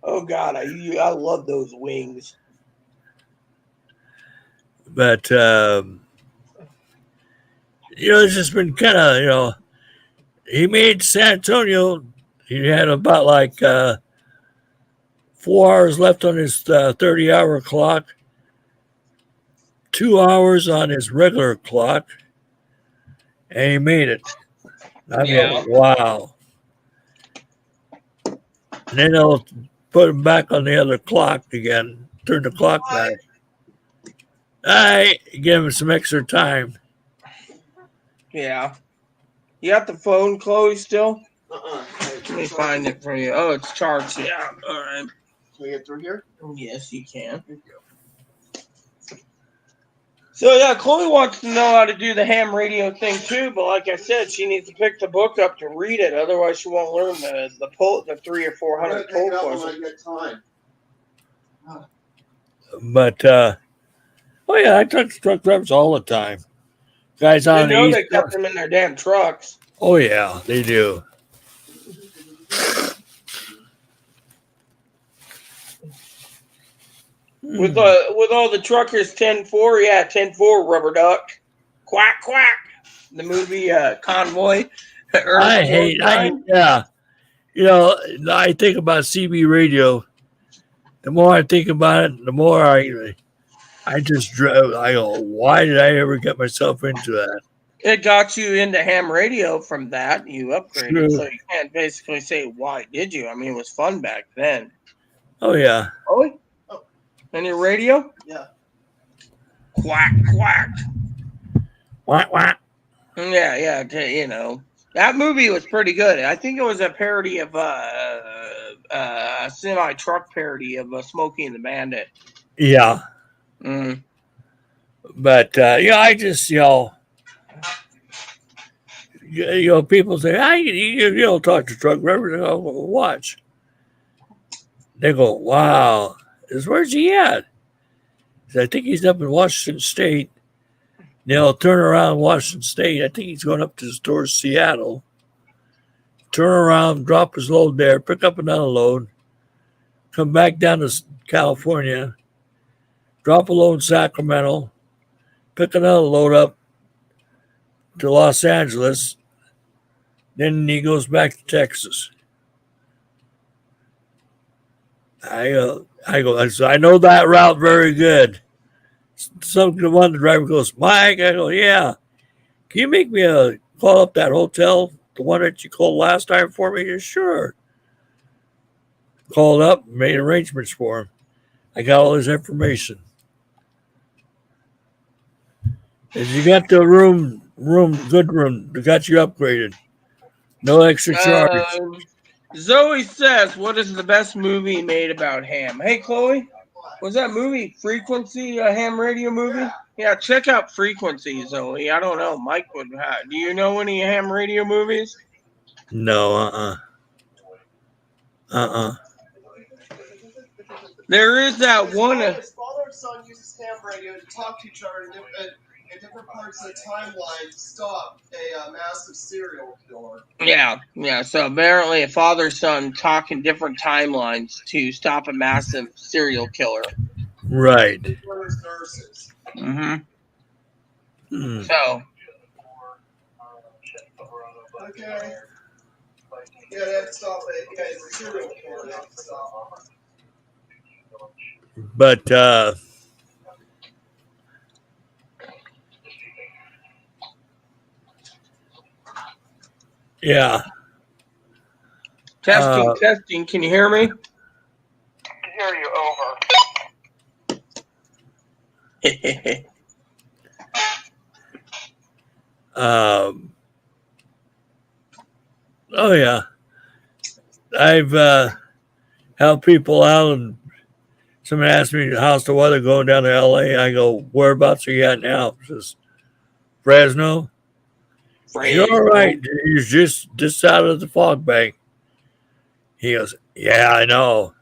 Oh God, I love those wings. But it's just been kind of he made San Antonio. He had about like 4 hours left on his 30-hour clock, 2 hours on his regular clock, and he made it. I go, wow. And then they'll put him back on the other clock again, turn the clock back. I give him some extra time. Yeah. You got the phone, Chloe, still? Uh-uh. Let me find it for you. Oh, it's charged. Yeah. All right. Can we get through here? Yes, you can. Thank you. So yeah, Chloe wants to know how to do the ham radio thing too, but like I said, she needs to pick the book up to read it. Otherwise, she won't learn the 300 or 400 poll questions. But oh yeah, I touch truck drivers all the time. Guys on Didn't the know East they kept Coast. them in their damn trucks. Oh yeah, they do. With all the truckers 10-4, yeah, 10-4, rubber duck, quack quack. The movie Convoy. I hate, yeah. You know, I think about CB radio. The more I think about it, the more I just drove. I go, why did I ever get myself into that? It got you into ham radio from that. You upgraded, True. so you can't basically say why did you. I mean, it was fun back then. Oh yeah. Oh, and your radio? Yeah. Quack quack. Whack whack. Yeah. You know, that movie was pretty good. I think it was a parody of a semi truck parody of Smokey and the Bandit. Yeah. Mm. But yeah, I just people say, "Hey, you don't talk to truck drivers." I go, well, watch. They go, "Wow, where's he at?" I think he's up in Washington State. They'll turn around Washington State. I think he's going up towards Seattle. Turn around, drop his load there, pick up another load, come back down to California, drop a load in Sacramento, pick another load up to Los Angeles. Then he goes back to Texas. I go. I know that route very good. One driver goes, Mike. I go, yeah. Can you make me call up that hotel, the one that you called last time for me? Yeah, sure. Called up, made arrangements for him. I got all his information. And you got the good room. They got you upgraded. No extra charge. Zoe says, "What is the best movie made about ham?" Hey, Chloe, was that movie Frequency a ham radio movie? Yeah, check out Frequency, Zoe. I don't know. Mike would. Do you know any ham radio movies? No, There is that one. His father and son uses ham radio to talk to each other in different parts of the timeline to stop a massive serial killer. Yeah. So apparently, a father-son talk in different timelines to stop a massive serial killer. right. Nurses. Mm-hmm. So. Okay. Yeah, they have to stop it. Yeah, it's a serial killer. They have to stop. But yeah. Testing. Can you hear me? I can hear you. Over. Oh yeah. I've helped people out, and someone asked me how's the weather going down to LA. I go, whereabouts are you at now? Says Fresno. You're all right. You're just out of the fog bank. He goes, yeah, I know.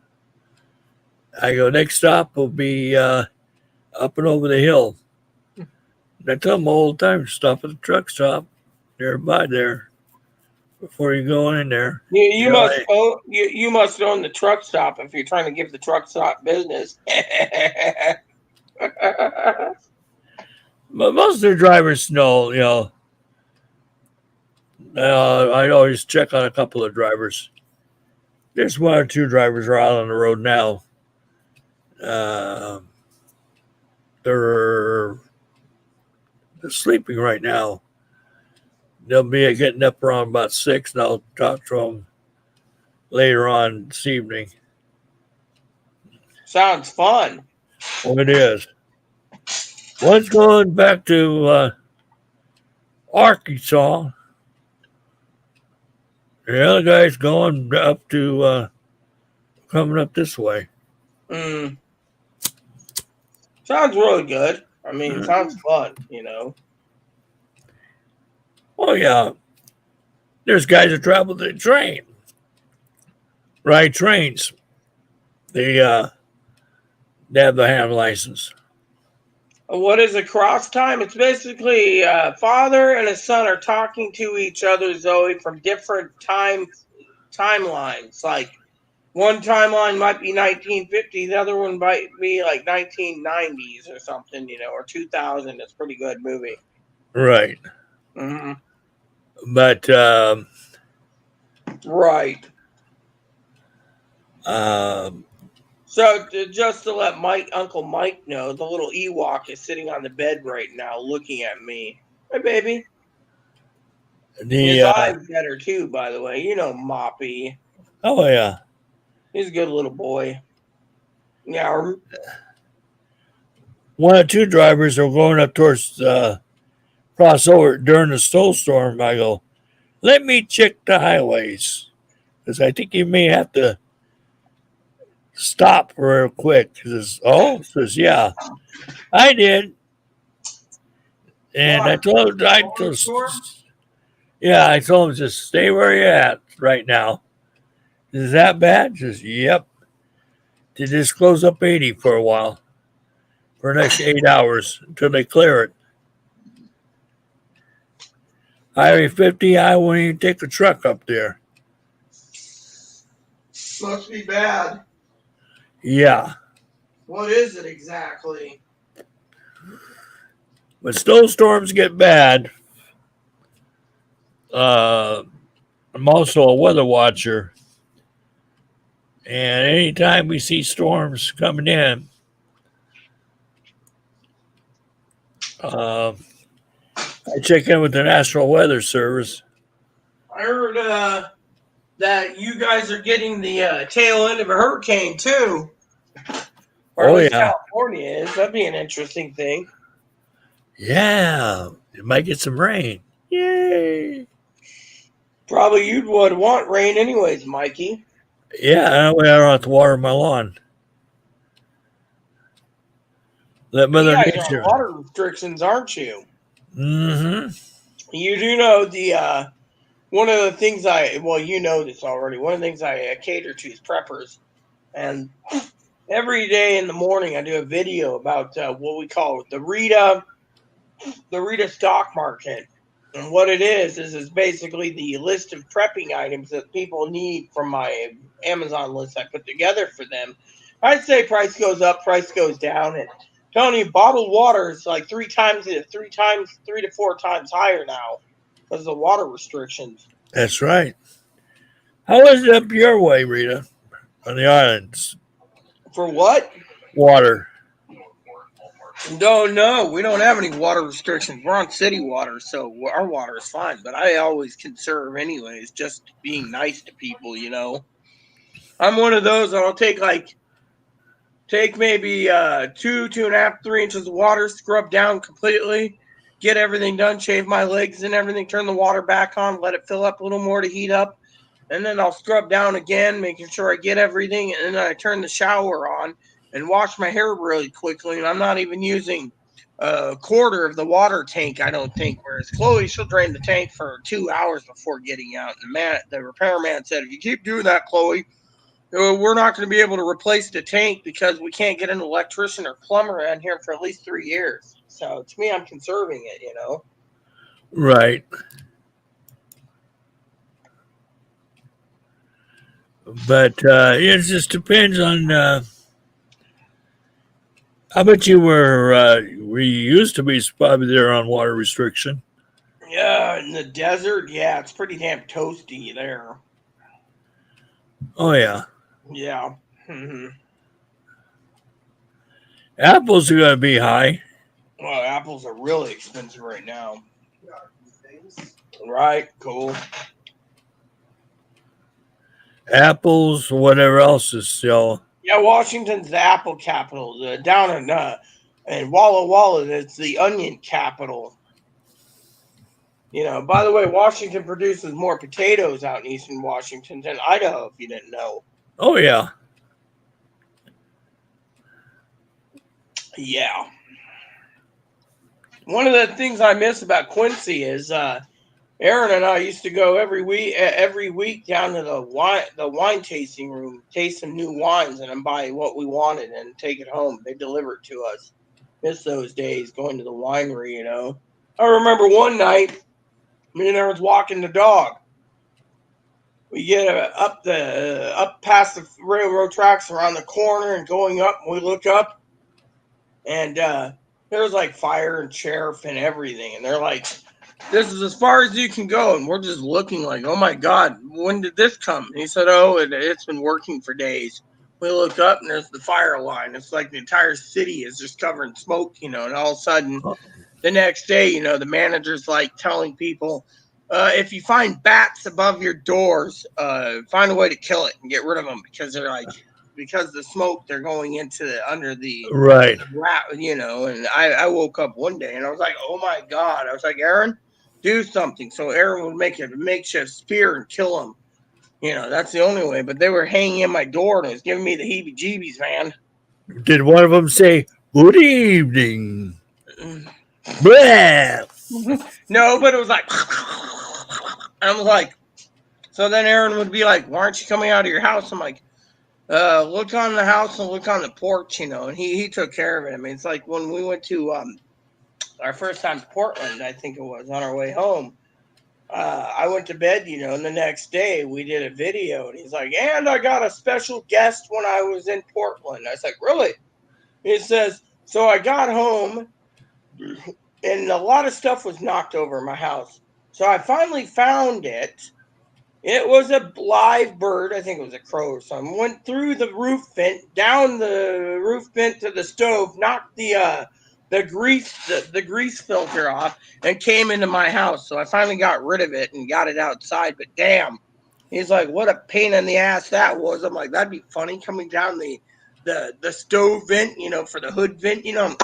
I go, next stop will be up and over the hill. And I tell them all the time, stop at the truck stop nearby there before you go in there. You must own the truck stop if you're trying to give the truck stop business. But most of their drivers know, I always check on a couple of drivers. There's one or two drivers are out on the road now. They're sleeping right now. They'll be getting up around about 6, and I'll talk to them later on this evening. Sounds fun. Oh, it is. One's going back to Arkansas. The other guy's going up to coming up this way. Sounds really good. I mean, it sounds fun, you know. Oh yeah, there's guys that travel the train, ride trains. They have the ham license. What is a cross time? It's basically a father and a son are talking to each other, Zoe, from different timelines. Like one timeline might be 1950, the other one might be like 1990s or something, you know, or 2000. It's a pretty good movie. Right. Mm-hmm. But Right. um, So just to let Uncle Mike know, the little Ewok is sitting on the bed right now, looking at me. Hey, baby. His the eyes better too, by the way. You know, Moppy. oh yeah, He's a good little boy. Yeah. one or two drivers are going up towards crossover during the snowstorm. I go, let me check the highways because I think you may have to stop real quick. Says yeah, I did, and What? I told him just stay where you're at right now. Is that bad? Just yep. To just close up 80 for a while, for the next 8 hours until they clear it. Highway 50, I won't even take a truck up there. Must be bad. Yeah. What is it exactly? When snowstorms get bad, I'm also a weather watcher. And anytime we see storms coming in, uh, I check in with the National Weather Service. I heard that you guys are getting the tail end of a hurricane too, or at Oh, least yeah. California is. That'd be an interesting thing. Yeah. It might get some rain. Yay. Probably you'd would want rain anyways, Mikey. Yeah. That way I don't have to water my lawn. Let You Mother guys are on Nature. water restrictions, aren't you? Mm-hmm. You do know the one of the things you know this already. One of the things I cater to is preppers, and every day in the morning I do a video about what we call the Rita stock market. And what it is basically the list of prepping items that people need from my Amazon list I put together for them. I'd say price goes up, price goes down, and telling you bottled water is like three to four times higher now because of the water restrictions. That's right. How is it up your way, Rita, on the islands? For what? Water. No, we don't have any water restrictions. We're on city water, so our water is fine. But I always conserve, anyways, just being nice to people, you know. I'm one of those that'll take maybe 2.5, 3 inches of water, scrub down completely, get everything done, shave my legs and everything, turn the water back on, let it fill up a little more to heat up, and then I'll scrub down again, making sure I get everything, and then I turn the shower on and wash my hair really quickly, and I'm not even using a quarter of the water tank, I don't think. Whereas Chloe, she'll drain the tank for 2 hours before getting out. And the repairman said, if you keep doing that, Chloe, we're not going to be able to replace the tank because we can't get an electrician or plumber around here for at least 3 years. So to me, I'm conserving it, you know. Right. But it just depends on. I bet you we used to be probably there on water restriction. Yeah, in the desert, yeah, it's pretty damn toasty there. Oh yeah, Yeah. Mm-hmm. apples are gonna be high. Well, apples are really expensive right now. Right, cool. Apples, whatever else is still. Yeah, Washington's the apple capital. Down in Walla Walla, it's the onion capital. You know, by the way, Washington produces more potatoes out in eastern Washington than Idaho, if you didn't know. Oh yeah, Yeah. One of the things I miss about Quincy is Aaron and I used to go every week down to the wine tasting room, taste some new wines, and then buy what we wanted and take it home. They deliver it to us. Miss those days going to the winery, you know. I remember one night, me and Aaron's walking the dog. We get up past the railroad tracks around the corner and going up. And we look up, and there's like fire and sheriff and everything, and they're like, "This is as far as you can go," and we're just looking like, "Oh my god, when did this come?" And he said, "Oh, it's been working for days." We look up, and there's the fire line. It's like the entire city is just covered in smoke, you know. And all of a sudden, the next day, you know, the manager's like telling people, if you find bats above your doors, find a way to kill it and get rid of them because they're like, because the smoke they're going into under the Right. rat, you know. And I woke up one day and I was like, oh my god! I was like, Aaron, do something. So Aaron would make a makeshift spear and kill him. You know, that's the only way. But they were hanging in my door and it was giving me the heebie-jeebies, man. Did one of them say, "Good evening"? Blah. No, but it was like, I was like, so then Aaron would be like, "Why aren't you coming out of your house?" I'm like, look on the house and look on the porch, you know." And he took care of it. I mean, it's like when we went to our first time to Portland, I think it was on our way home. I went to bed, you know, and the next day we did a video, and he's like, "And I got a special guest when I was in Portland." I was like, "Really?" He says, "So I got home, and a lot of stuff was knocked over in my house. So I finally found it. It was a live bird. I think it was a crow or something. Went through the roof vent, down the roof vent to the stove, knocked the grease filter off, and came into my house. So I finally got rid of it and got it outside. But damn, he's like, what a pain in the ass that was. I'm like, that'd be funny coming down the stove vent, you know, for the hood vent, you know.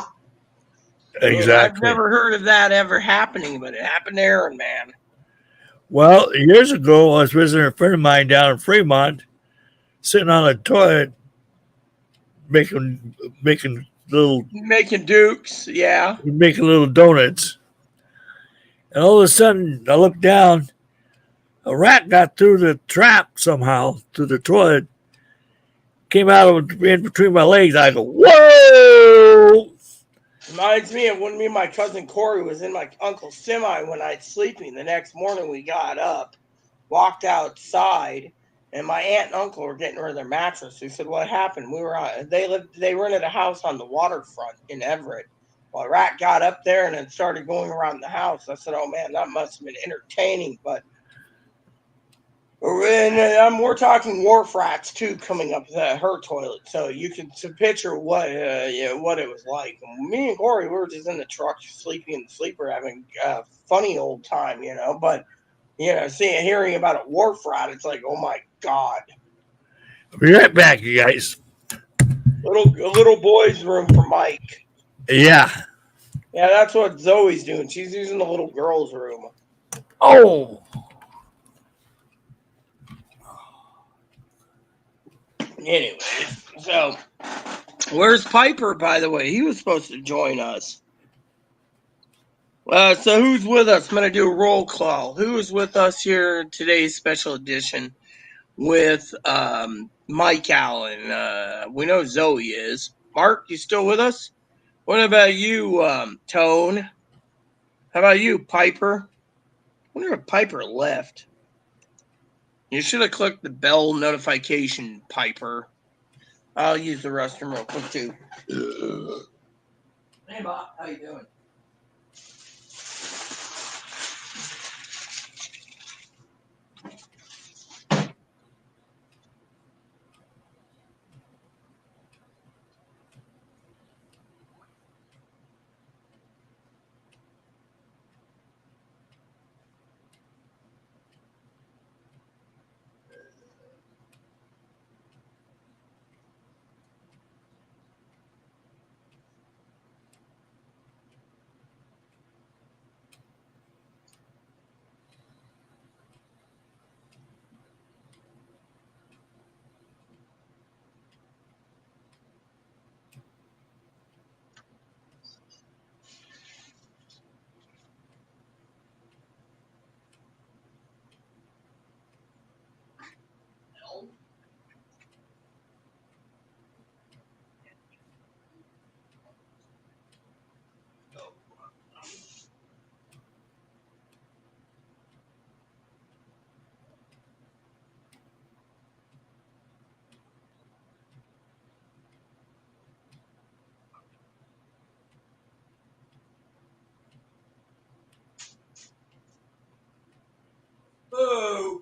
I've Exactly. never heard of that ever happening, but it happened to Aaron, man. Well, years ago, I was visiting a friend of mine down in Fremont, sitting on a toilet, making little Making dukes, yeah. making little donuts, and all of a sudden, I looked down. A rat got through the trap somehow through the toilet, came out of in between my legs. I go, "Whoa!" Reminds me of when me and my cousin Corey was in my uncle's semi one night sleeping. The next morning we got up, walked outside, and my aunt and uncle were getting rid of their mattress. We said, "What happened?" They rented a house on the waterfront in Everett. Well, a rat got up there and then started going around the house. I said, "Oh man, that must have been entertaining." But we're talking wharf rats too coming up her toilet, so you can picture what it was like. Me and Corey, we were just in the truck, sleeping in the sleeper, having a funny old time, you know. But you know, hearing about a wharf rat, it's like, oh my god, I'll be right back, you guys. little boy's room for Mike. Yeah. Yeah, that's what Zoe's doing. She's using the little girl's room. Oh, Anyways, so where's Piper? By the way, he was supposed to join us. So who's with us? I'm gonna do a roll call. Who is with us here in today's special edition with Mike Allan? We know Zoe is. Mark, you still with us? What about you, Tone? How about you, Piper? I wonder if Piper left. You should have clicked the bell notification, Piper. I'll use the restroom real quick too. Hey, Bob, how you doing?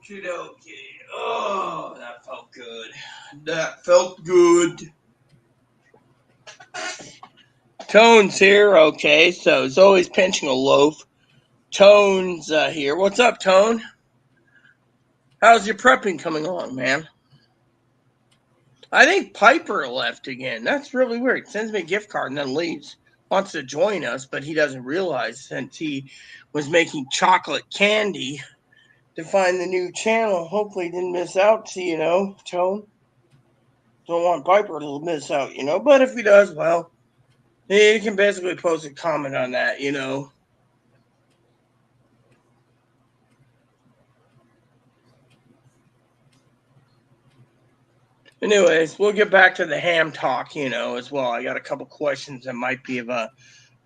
Okie dokie. Oh, that felt good. That felt good. Tone's here. Okay, so Zoe's pinching a loaf. Tone's here. What's up, Tone? How's your prepping coming along, man? I think Piper left again. That's really weird. Sends me a gift card and then leaves. Wants to join us, but he doesn't realize since he was making chocolate candy to find the new channel. Hopefully he didn't miss out, Tone. Don't want Piper to miss out, But if he does, well, he can basically post a comment on that, Anyways, we'll get back to the ham talk, as well. I got a couple questions that might be of an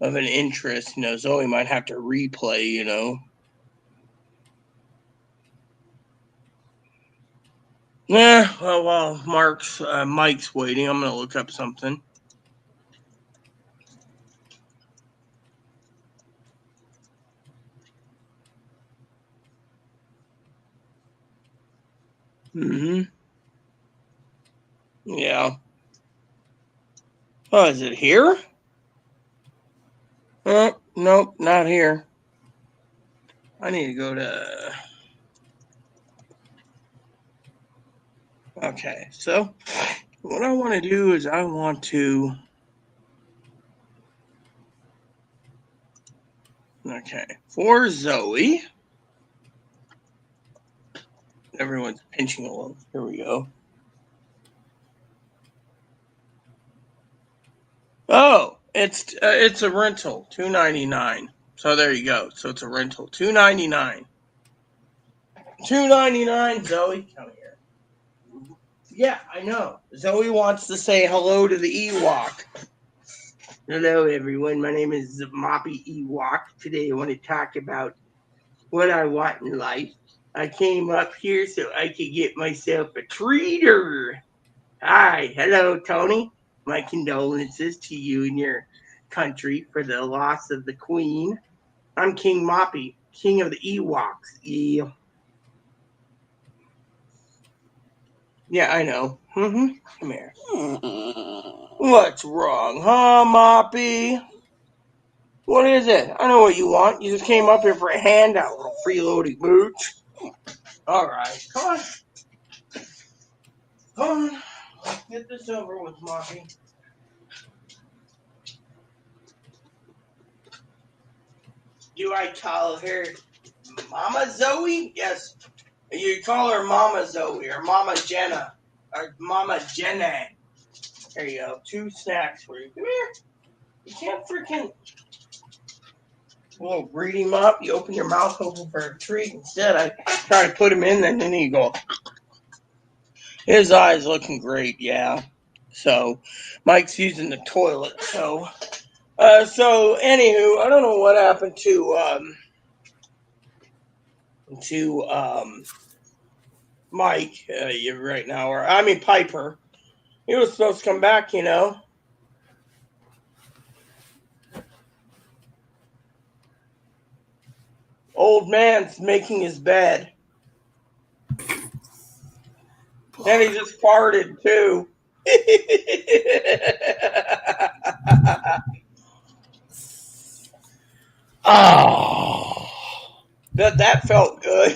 interest. Zoe might have to replay, Yeah, well, while Mike's waiting, I'm gonna look up something. Yeah. Oh, is it here? Oh, nope, not here. I need to go to... Okay, so what I want to do is I want to... Okay, for Zoe... Everyone's pinching a little. Here we go. Oh, it's a rental, $2.99. So there you go. So it's a rental, $2.99. $2.99. Zoe, come here. Yeah, I know. Zoe wants to say hello to the Ewok. Hello, everyone. My name is Moppy Ewok. Today I want to talk about what I want in life. I came up here so I could get myself a treater. Hi, hello, Tony. My condolences to you and your country for the loss of the Queen. I'm King Moppy, King of the Ewoks. Yeah. Yeah, I know. Come here. What's wrong, huh, Moppy? What is it? I know what you want. You just came up here for a handout, little freeloading mooch. All right, come on. Come on. Let's get this over with, Moppy. Do I call her Mama Zoe? Yes. You call her Mama Zoe or Mama Jenna or Mama Jenna. There you go. 2 snacks for you. Come here. You can't freaking... We'll breed him up. You open your mouth hoping for a treat. Instead, I try to put him in, and then you go. His eyes looking great, yeah. So, Mike's using the toilet. So anywho, I don't know what happened to Mike right now, or I mean Piper. He was supposed to come back, Old man's making his bed. And he just farted too. Oh. That felt good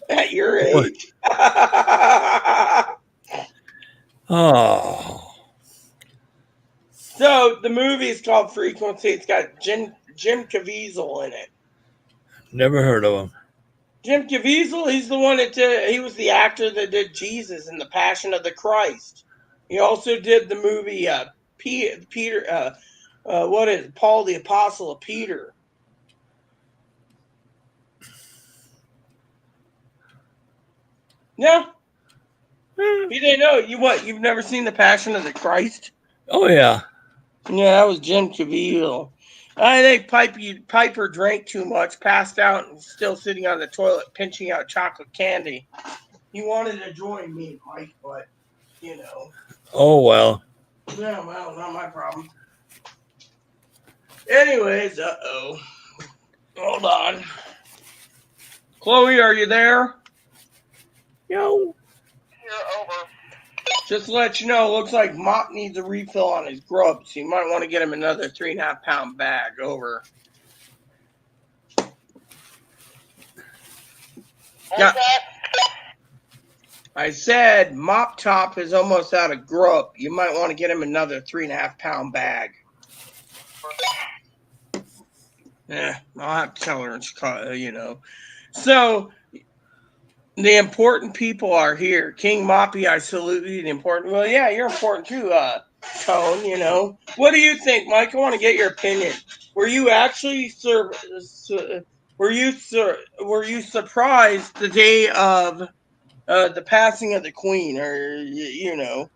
at your age. Oh. So the movie is called Frequency. It's got Jim Caviezel in it. Never heard of him. Jim Caviezel, he's the one that he was the actor that did Jesus in The Passion of the Christ. He also did the movie Peter. What is it? Paul the Apostle of Peter? Yeah. You didn't know? You've never seen The Passion of the Christ? Oh, yeah. Yeah, that was Jim Caviezel. I think Piper drank too much, passed out, and still sitting on the toilet pinching out chocolate candy. He wanted to join me, Mike, but, Oh, well. Yeah, well, not my problem. Anyways, hold on. Chloe, are you there? Yo. Here, over. Just to let you know, it looks like Mop needs a refill on his grub, so you might want to get him another 3.5 pound bag. Over. What's that? I said Mop Top is almost out of grub. You might want to get him another 3.5 pound bag. Yeah, I'll have to tell her in Chicago, you know. So the important people are here. King Moppy, I salute you. The important. Well, yeah, you're important too, Tone. You know. What do you think, Mike? I want to get your opinion. Were you actually were you surprised the day of the passing of the Queen, or you know?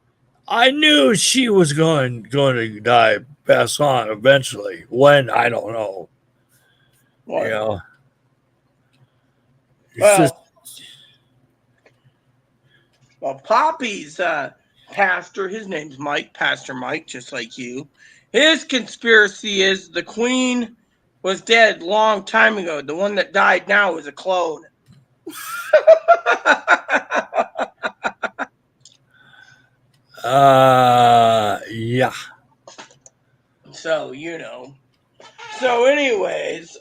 I knew she was going to die, pass on eventually. When, I don't know. What? You know, it's just Well, Poppy's pastor, his name's Mike, Pastor Mike, just like you. His conspiracy is the Queen was dead long time ago. The one that died now is a clone. yeah. So, you know. So, anyways,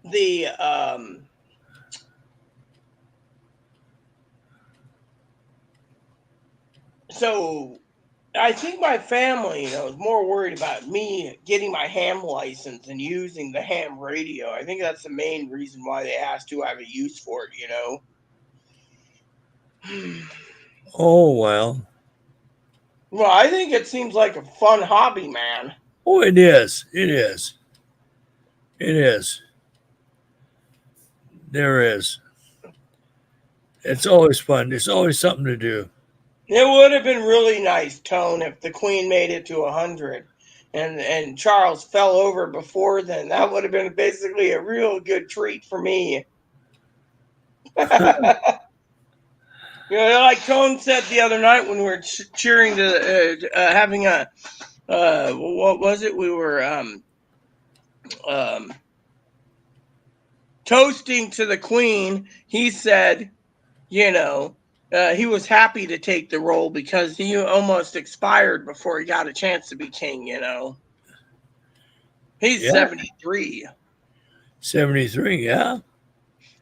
the so I think my family, you know, is more worried about me getting my ham license and using the ham radio. I think that's the main reason why they asked who I have a use for it, you know. Oh, well. Well, I think it seems like a fun hobby, man. Oh, it is. It is. It is. There is. It's always fun. There's always something to do. It would have been really nice, Tone, if the Queen made it to 100 and Charles fell over before then. That would have been basically a real good treat for me. You know, like Tone said the other night when we were cheering to having a what was it? We were um, toasting to the Queen. He said, you know, he was happy to take the role because he almost expired before he got a chance to be king. You know, he's Yeah. 73. 73, yeah.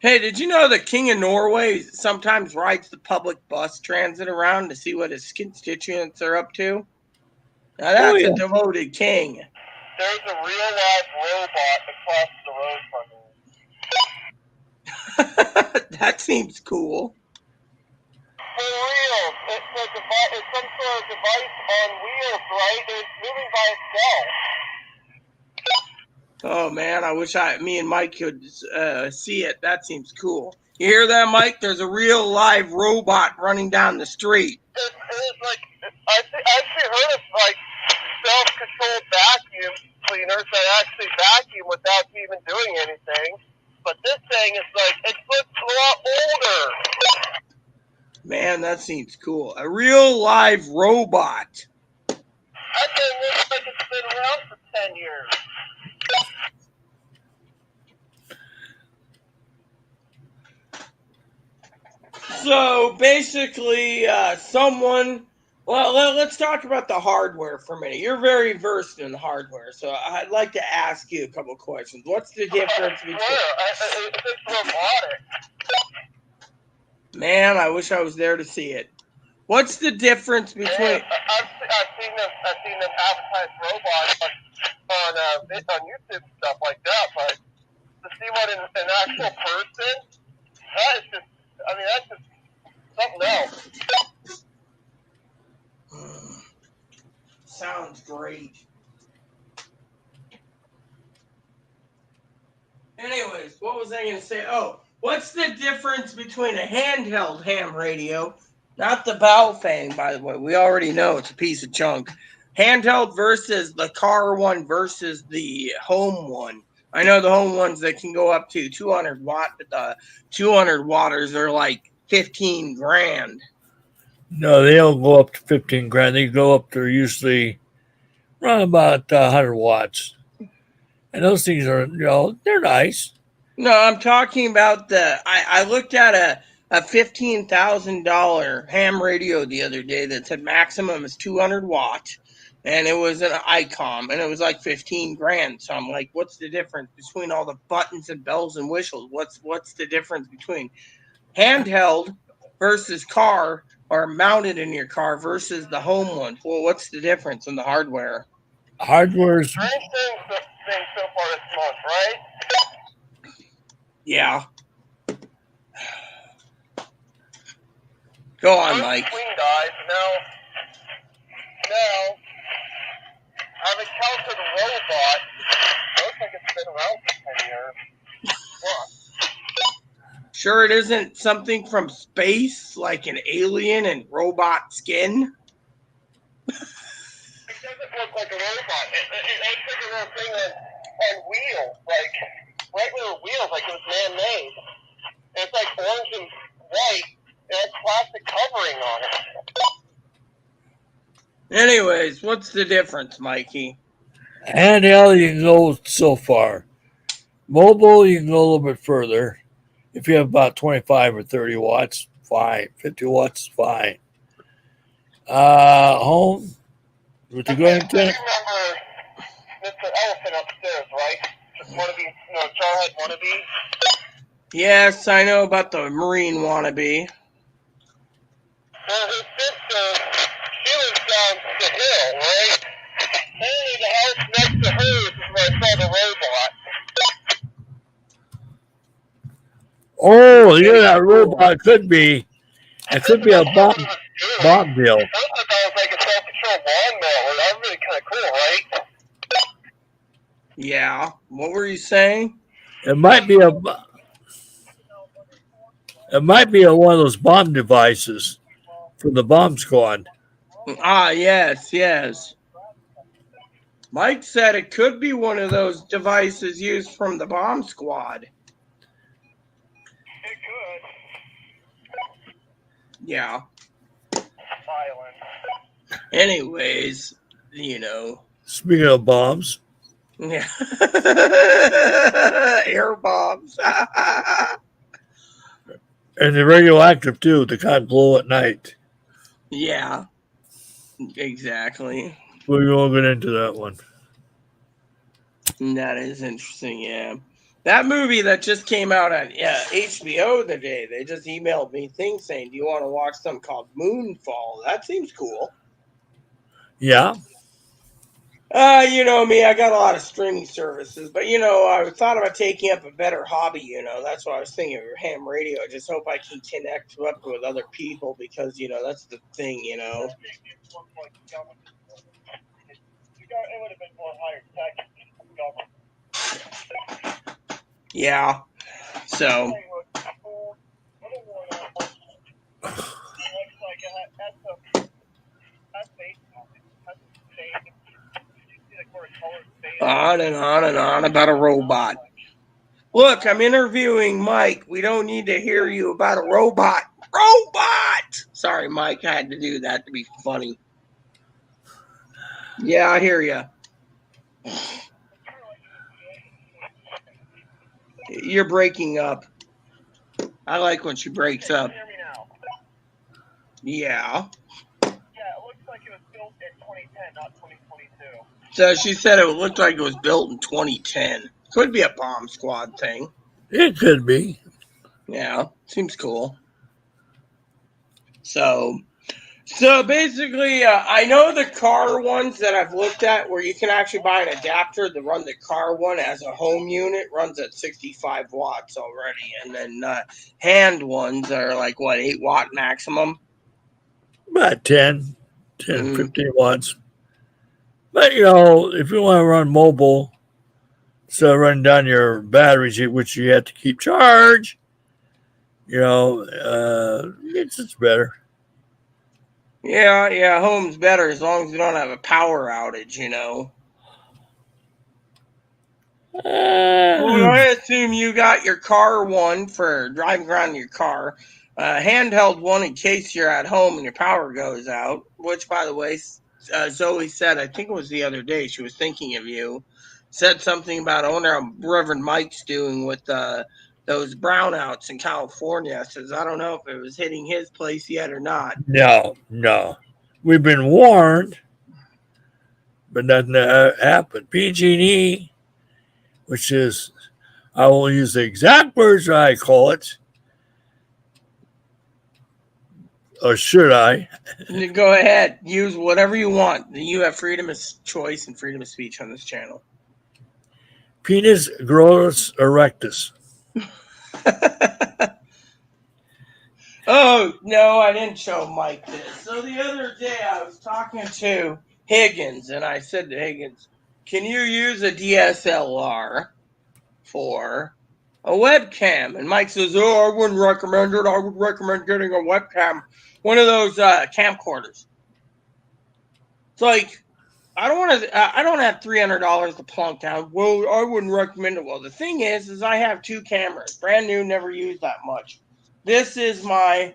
Hey, did you know the King of Norway sometimes rides the public bus transit around to see what his constituents are up to? Now Oh, that's yeah. a devoted king. There's a real live robot across the road from me. That seems cool. For real, it's some sort of device on wheels, right? It's moving by itself. Oh man, I wish me and Mike could see it. That seems cool. You hear that, Mike? There's a real live robot running down the street. It's like I've actually heard of like self-controlled vacuum cleaners that actually vacuum without even doing anything. But this thing is like it looks a lot older. Man, that seems cool. A real live robot. That thing looks like it's been around for 10 years. So basically, someone. Well, let's talk about the hardware for a minute. You're very versed in the hardware, so I'd like to ask you a couple questions. What's the difference between? It's robotic. Man, I wish I was there to see it. What's the difference between? I've seen them advertise robots on YouTube and stuff like that, but to see what an actual person, that is just, I mean, that's just something else. Sounds great. Anyways, what was I going to say? Oh, what's the difference between a handheld ham radio, not the Baofeng, by the way? We already know it's a piece of junk. Handheld versus the car one versus the home one. I know the home ones that can go up to 200 watt, but the 200 watters are like 15 grand. No, they don't go up to 15 grand. They go up to usually around about 100 watts. And those things are, they're nice. No, I'm talking about I looked at a $15,000 ham radio the other day that said maximum is 200 watts, and it was an ICOM, and it was like 15 grand. So I'm like, what's the difference between all the buttons and bells and whistles? What's the difference between handheld versus car or mounted in your car versus the home one? Well, what's the difference in the hardware? Hardware's Strange thing so far this month, right? Yeah. Go on, First Mike. Queen dies. Now, I've encountered a robot. Looks like it's been around for 10 years. What? Sure, it isn't something from space like an alien and robot skin. It doesn't look like a robot. It looks like a little thing on wheels, like regular wheels, like it was man-made. And it's like orange and white, and it has plastic covering on it. Anyways, what's the difference, Mikey? handheld, you can go so far. Mobile, you can go a little bit further. If you have about 25 or 30 watts, fine. 50 watts, fine. Home, with the good You antenna. remember Mr. Elephant upstairs, right? Wannabe, Jarhead wannabe? Yes, I know about the Marine wannabe. Well, his sister, she lives down the hill, right? Apparently the house next to hers is where I saw the robot. Oh, yeah, that robot could be. It could be a bomb deal. Sounds like I was like a self-control lawnmower. That was really kind of cool, right? Yeah. What were you saying? It might be a. It might be one of those bomb devices for the bomb squad. Ah, yes. Mike said it could be one of those devices used from the bomb squad. It could. Yeah. Violent. Anyways, Speaking of bombs, Yeah. Air bombs. and the radioactive too, the kind of glow at night. Yeah. Exactly. We won't get into that one. That is interesting, yeah. That movie that just came out on HBO today, they just emailed me things saying, do you want to watch something called Moonfall? That seems cool. Yeah. You know me, I got a lot of streaming services, but I thought about taking up a better hobby, that's why I was thinking of your ham radio. I just hope I can connect up with other people because, that's the thing, It would have been more higher tech. Yeah. So. On and on and on about a robot. Look, I'm interviewing Mike. We don't need to hear you about a robot. Robot! Sorry, Mike. I had to do that to be funny. Yeah, I hear you. You're breaking up. I like when she breaks up. Yeah. Yeah, it looks like it was built in 2010, not 2022. So she said it looked like it was built in 2010. Could be a bomb squad thing. It could be. Yeah, seems cool. So basically, I know the car ones that I've looked at where you can actually buy an adapter to run the car one as a home unit runs at 65 watts already. And then hand ones are like, 8-watt maximum? About 10, 15 watts. But, if you want to run mobile, so running down your batteries, which you have to keep charged, it's just better. Yeah, home's better as long as you don't have a power outage, Well, I assume you got your car one for driving around in your car, handheld one in case you're at home and your power goes out, which, by the way, Zoe said, I think it was the other day, she was thinking of you. said something about, I wonder how Reverend Mike's doing with those brownouts in California. I says, I don't know if it was hitting his place yet or not. No. We've been warned, but nothing happened. PG&E, which is, I will use the exact words I call it, or should I? Go ahead, use whatever you want. You have freedom of choice and freedom of speech on this channel. Penis gross erectus. Oh, no, I didn't show Mike this. So the other day I was talking to Higgins, and I said to Higgins, can you use a DSLR for a webcam? And Mike says, oh, I wouldn't recommend it. I would recommend getting a webcam, one of those camcorders. It's like, I don't have $300 to plunk down. Well, I wouldn't recommend it. Well, the thing is I have two cameras, brand new, never used that much. This is my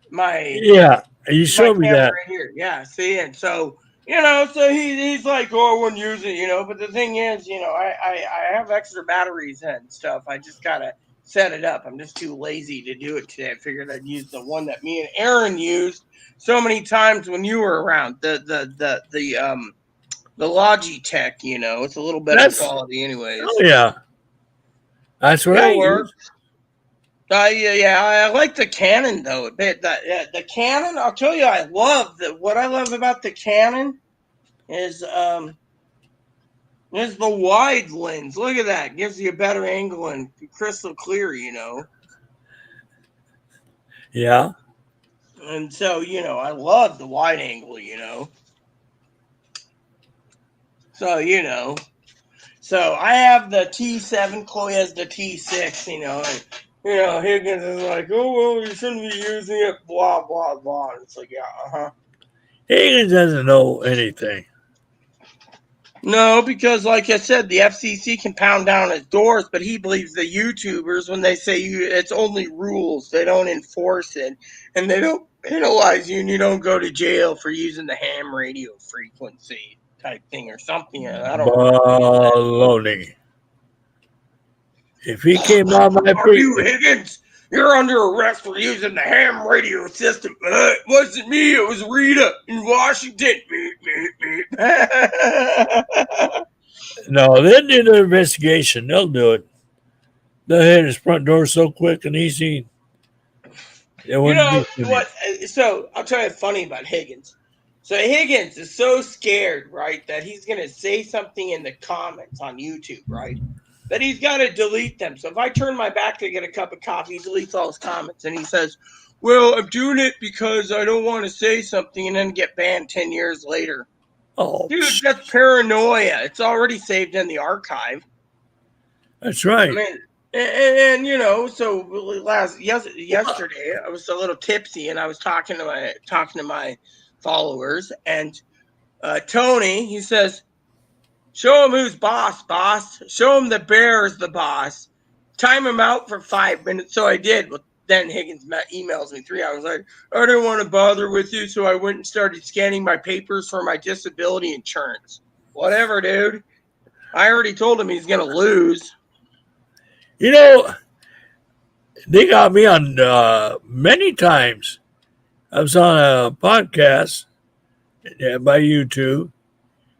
Yeah, you showed me camera that. right here. Yeah, see, and so so he's like, oh, I wouldn't use it, but the thing is, I have extra batteries and stuff. I just gotta set it up. I'm just too lazy to do it today. I figured I'd use the one that me and Aaron used so many times when you were around. The Logitech, it's a little better quality anyways. Oh yeah. That's what I use. I like the Canon though a bit. The Canon, I'll tell you, what I love about the Canon is the wide lens. Look at that, gives you a better angle and crystal clear. Yeah. And so I love the wide angle. So I have the T7. Chloe has the T6. And Higgins is like, oh, well, you shouldn't be using it, blah, blah, blah. And it's like, yeah, Higgins doesn't know anything. No, because like I said, the FCC can pound down his doors, but he believes the YouTubers when they say it's only rules. They don't enforce it, and they don't penalize you, and you don't go to jail for using the ham radio frequency type thing or something. I don't Baloney. If he came on my Are you Higgins? You're under arrest for using the ham radio system. It wasn't me. It was Rita in Washington. No, they do the investigation. They'll do it. They'll hit his front door so quick and easy. It wouldn't be what? So I'll tell you funny about Higgins. So Higgins is so scared, right, that he's going to say something in the comments on YouTube, right, that he's got to delete them. So if I turn my back to get a cup of coffee, he deletes all his comments and he says, well, I'm doing it because I don't want to say something and then get banned 10 years later. Oh, dude, that's paranoia. It's already saved in the archive. That's right. I mean, and so yesterday I was a little tipsy and I was talking to my followers, and Tony, he says, show him who's boss. Show him the bear is the boss. Time him out for 5 minutes. So I did. Well, then Higgins emails me 3 hours later. I didn't want to bother with you, so I went and started scanning my papers for my disability insurance. Whatever, dude. I already told him he's going to lose. They got me on many times. I was on a podcast by YouTube.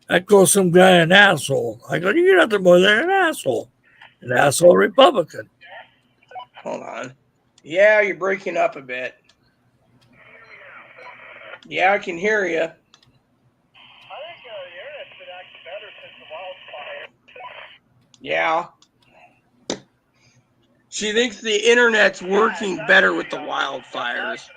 I call some guy an asshole. I go, you're nothing more than an asshole Republican. Hold on. Yeah, you're breaking up a bit. Yeah, I can hear you. I think the internet's been acting better since the wildfire. Yeah. She thinks the internet's working better with the wildfires.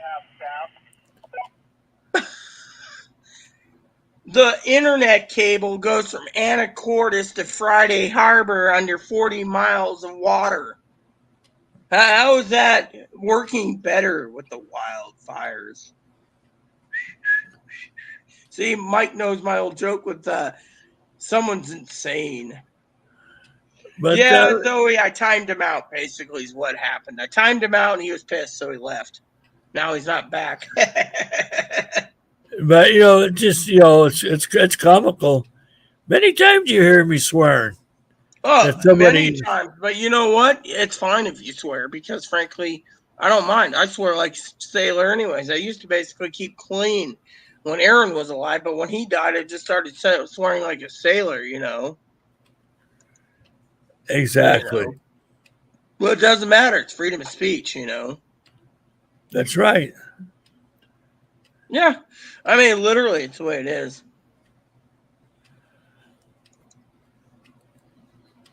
The internet cable goes from Anacortes to Friday Harbor under 40 miles of water. How is that working better with the wildfires? See, Mike knows my old joke with someone's insane. But Zoe, I timed him out, basically, is what happened. I timed him out, and he was pissed, so he left. Now he's not back. But it's comical Many times you hear me swearing. Oh, That many somebody times. But you know what? It's fine if you swear because, frankly, I don't mind. I swear like a sailor, anyways. I used to basically keep clean when Aaron was alive, but when he died, I just started swearing like a sailor. You exactly. know. Well, it doesn't matter. It's freedom of speech. That's right. Yeah. I mean, literally, it's the way it is.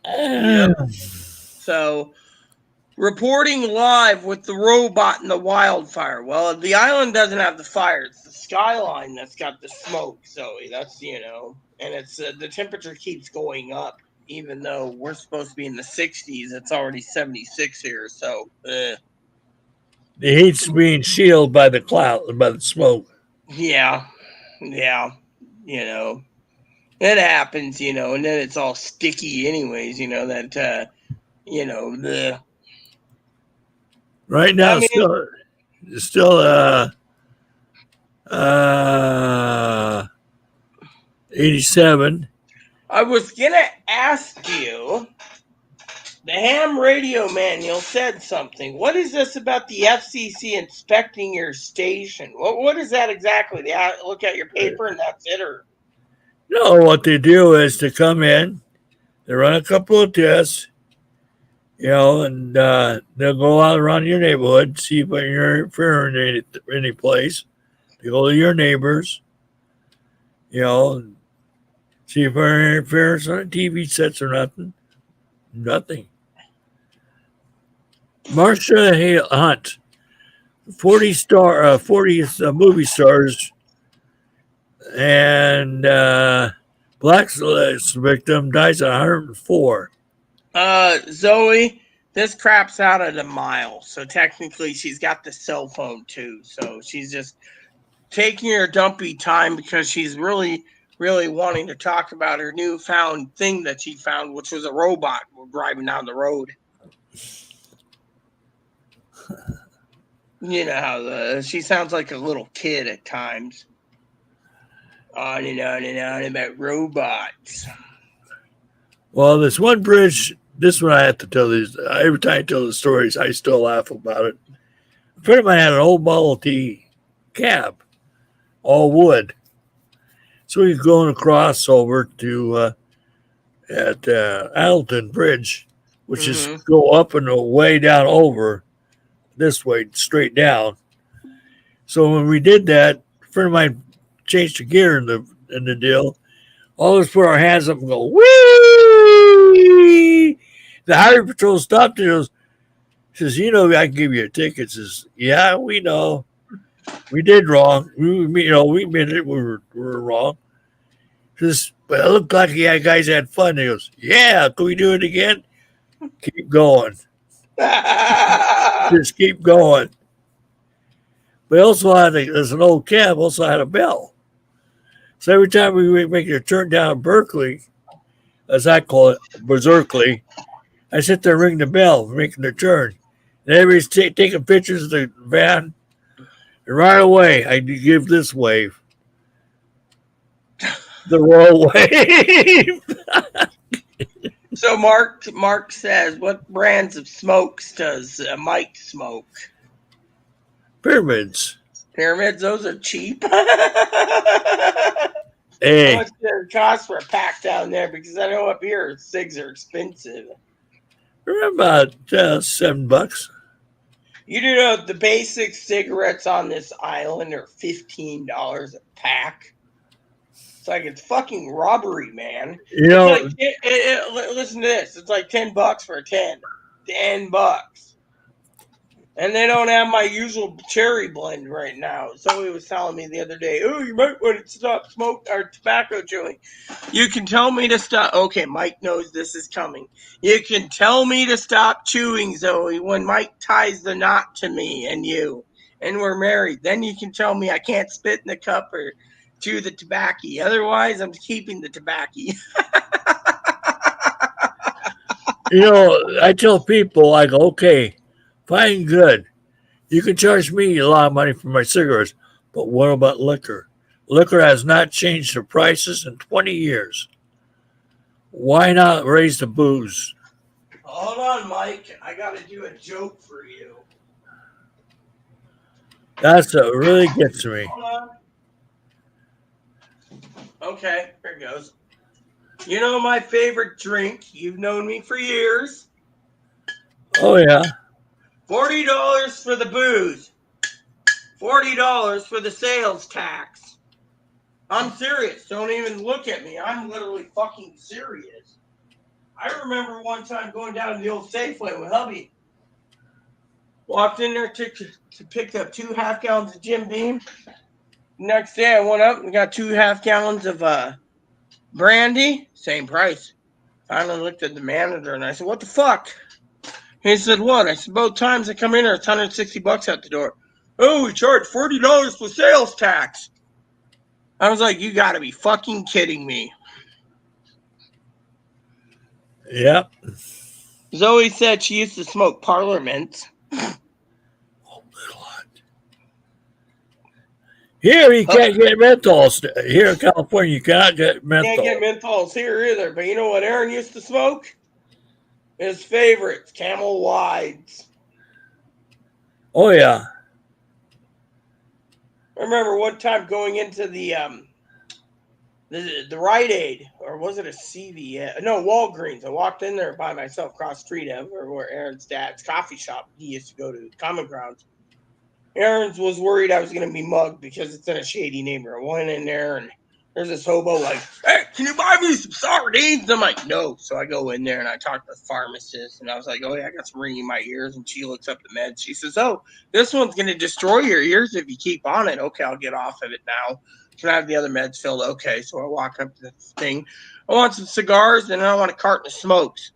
Yep. So, reporting live with the robot and the wildfire. Well, the island doesn't have the fire. It's the skyline that's got the smoke, Zoe. And it's the temperature keeps going up, even though we're supposed to be in the 60s. It's already 76 here. So, The heat's being shielded by the cloud, by the smoke. yeah, yeah, it happens, and then it's all sticky, anyways. The Right I now, mean, still, uh, 87. I was gonna ask you. The ham radio manual said something. What is this about the FCC inspecting your station? What is that exactly? They look at your paper and that's it, or No, what they do is to come in, they run a couple of tests, and they'll go out around your neighborhood, see if you're interfering in any place. They go to your neighbors, and see if there interference on TV sets or nothing. Nothing. Marsha Hunt, 40 movie stars, and black victim dies at 104. Zoe, this crap's out at a mile, so technically she's got the cell phone too. So she's just taking her dumpy time because she's really, really wanting to talk about her newfound thing that she found, which was a robot driving down the road. You know how she sounds like a little kid at times. On and on and on about robots. Well, this one bridge, this one I have to tell these. Every time I tell the stories, I still laugh about it. A friend of mine had an old Model T cab, all wood. So he's going across over to at Alton Bridge, which is Mm-hmm. go up and way down over this way, straight down. So when we did that, a friend of mine changed the gear in the deal. All of us put our hands up and go, wee! The highway patrol stopped and goes, says, I can give you a ticket. Says, yeah, we know. We did wrong. We admitted we were wrong. Says, but it looked like guys had fun. He goes, yeah, can we do it again? Keep going. Just keep going. But also there's an old cab, also had a bell. So every time we make a turn down Berkeley, as I call it, berserkly, I sit there and ring the bell, making the turn. And everybody's taking pictures of the van. And right away, I give this wave. The royal wave. So Mark says, what brands of smokes does Mike smoke? Pyramids. Pyramids, those are cheap. How Hey, much does it cost for a pack down there? Because I know up here cigs are expensive. they're about $7. You do know the basic cigarettes on this island are $15 a pack. It's like it's fucking robbery, man. You It's know, like listen to this. It's like $10 for a 10. $10. And they don't have my usual cherry blend right now. Somebody was telling me the other day, oh, you might want to stop smoke or tobacco chewing. You can tell me to stop. Okay, Mike knows this is coming. You can tell me to stop chewing, Zoe, when Mike ties the knot to me and you, and we're married. Then you can tell me I can't spit in the cup or chew the tobacco. Otherwise, I'm keeping the tobacco. I tell people, I go, okay, fine, good. You can charge me a lot of money for my cigarettes, but what about liquor? Liquor has not changed the prices in 20 years. Why not raise the booze? Hold on, Mike. I got to do a joke for you. That's what really gets me. Hold on. Okay, here it goes. You know my favorite drink? You've known me for years. Oh yeah. $40 for the booze. $40 for the sales tax. I'm serious. Don't even look at me. I'm literally fucking serious. I remember one time going down to the old Safeway with hubby. Walked in there to pick up 2 half gallons of Jim Beam. Next day I went up and got 2 half gallons of brandy. Same price. Finally looked at the manager and I said, "What the fuck?" He said, "What?" I said, "Both times I come in here, it's $160 at the door." "Oh, we charge $40 for sales tax." I was like, "You gotta be fucking kidding me." Yep. Zoe said she used to smoke parlor mints. Here you can't get menthols. Here in California, you cannot get menthol. Can't get menthols here either. But you know what Aaron used to smoke? His favorites, Camel Wides. Oh yeah. I remember one time going into the Rite Aid, or was it a CVS? No, Walgreens. I walked in there by myself across the street over where Aaron's dad's coffee shop. He used to go to Common Grounds. Aaron's was worried I was going to be mugged because it's in a shady neighborhood. I went in there and there's this hobo like, "Hey, can you buy me some sardines?" I'm like, "No." So I go in there and I talk to the pharmacist and I was like, "Oh yeah, I got some ringing in my ears." And she looks up the meds. She says, "Oh, this one's going to destroy your ears if you keep on it." "Okay, I'll get off of it now. Can I have the other meds filled?" "Okay." So I walk up to the thing. "I want some cigars and I want a carton of smokes."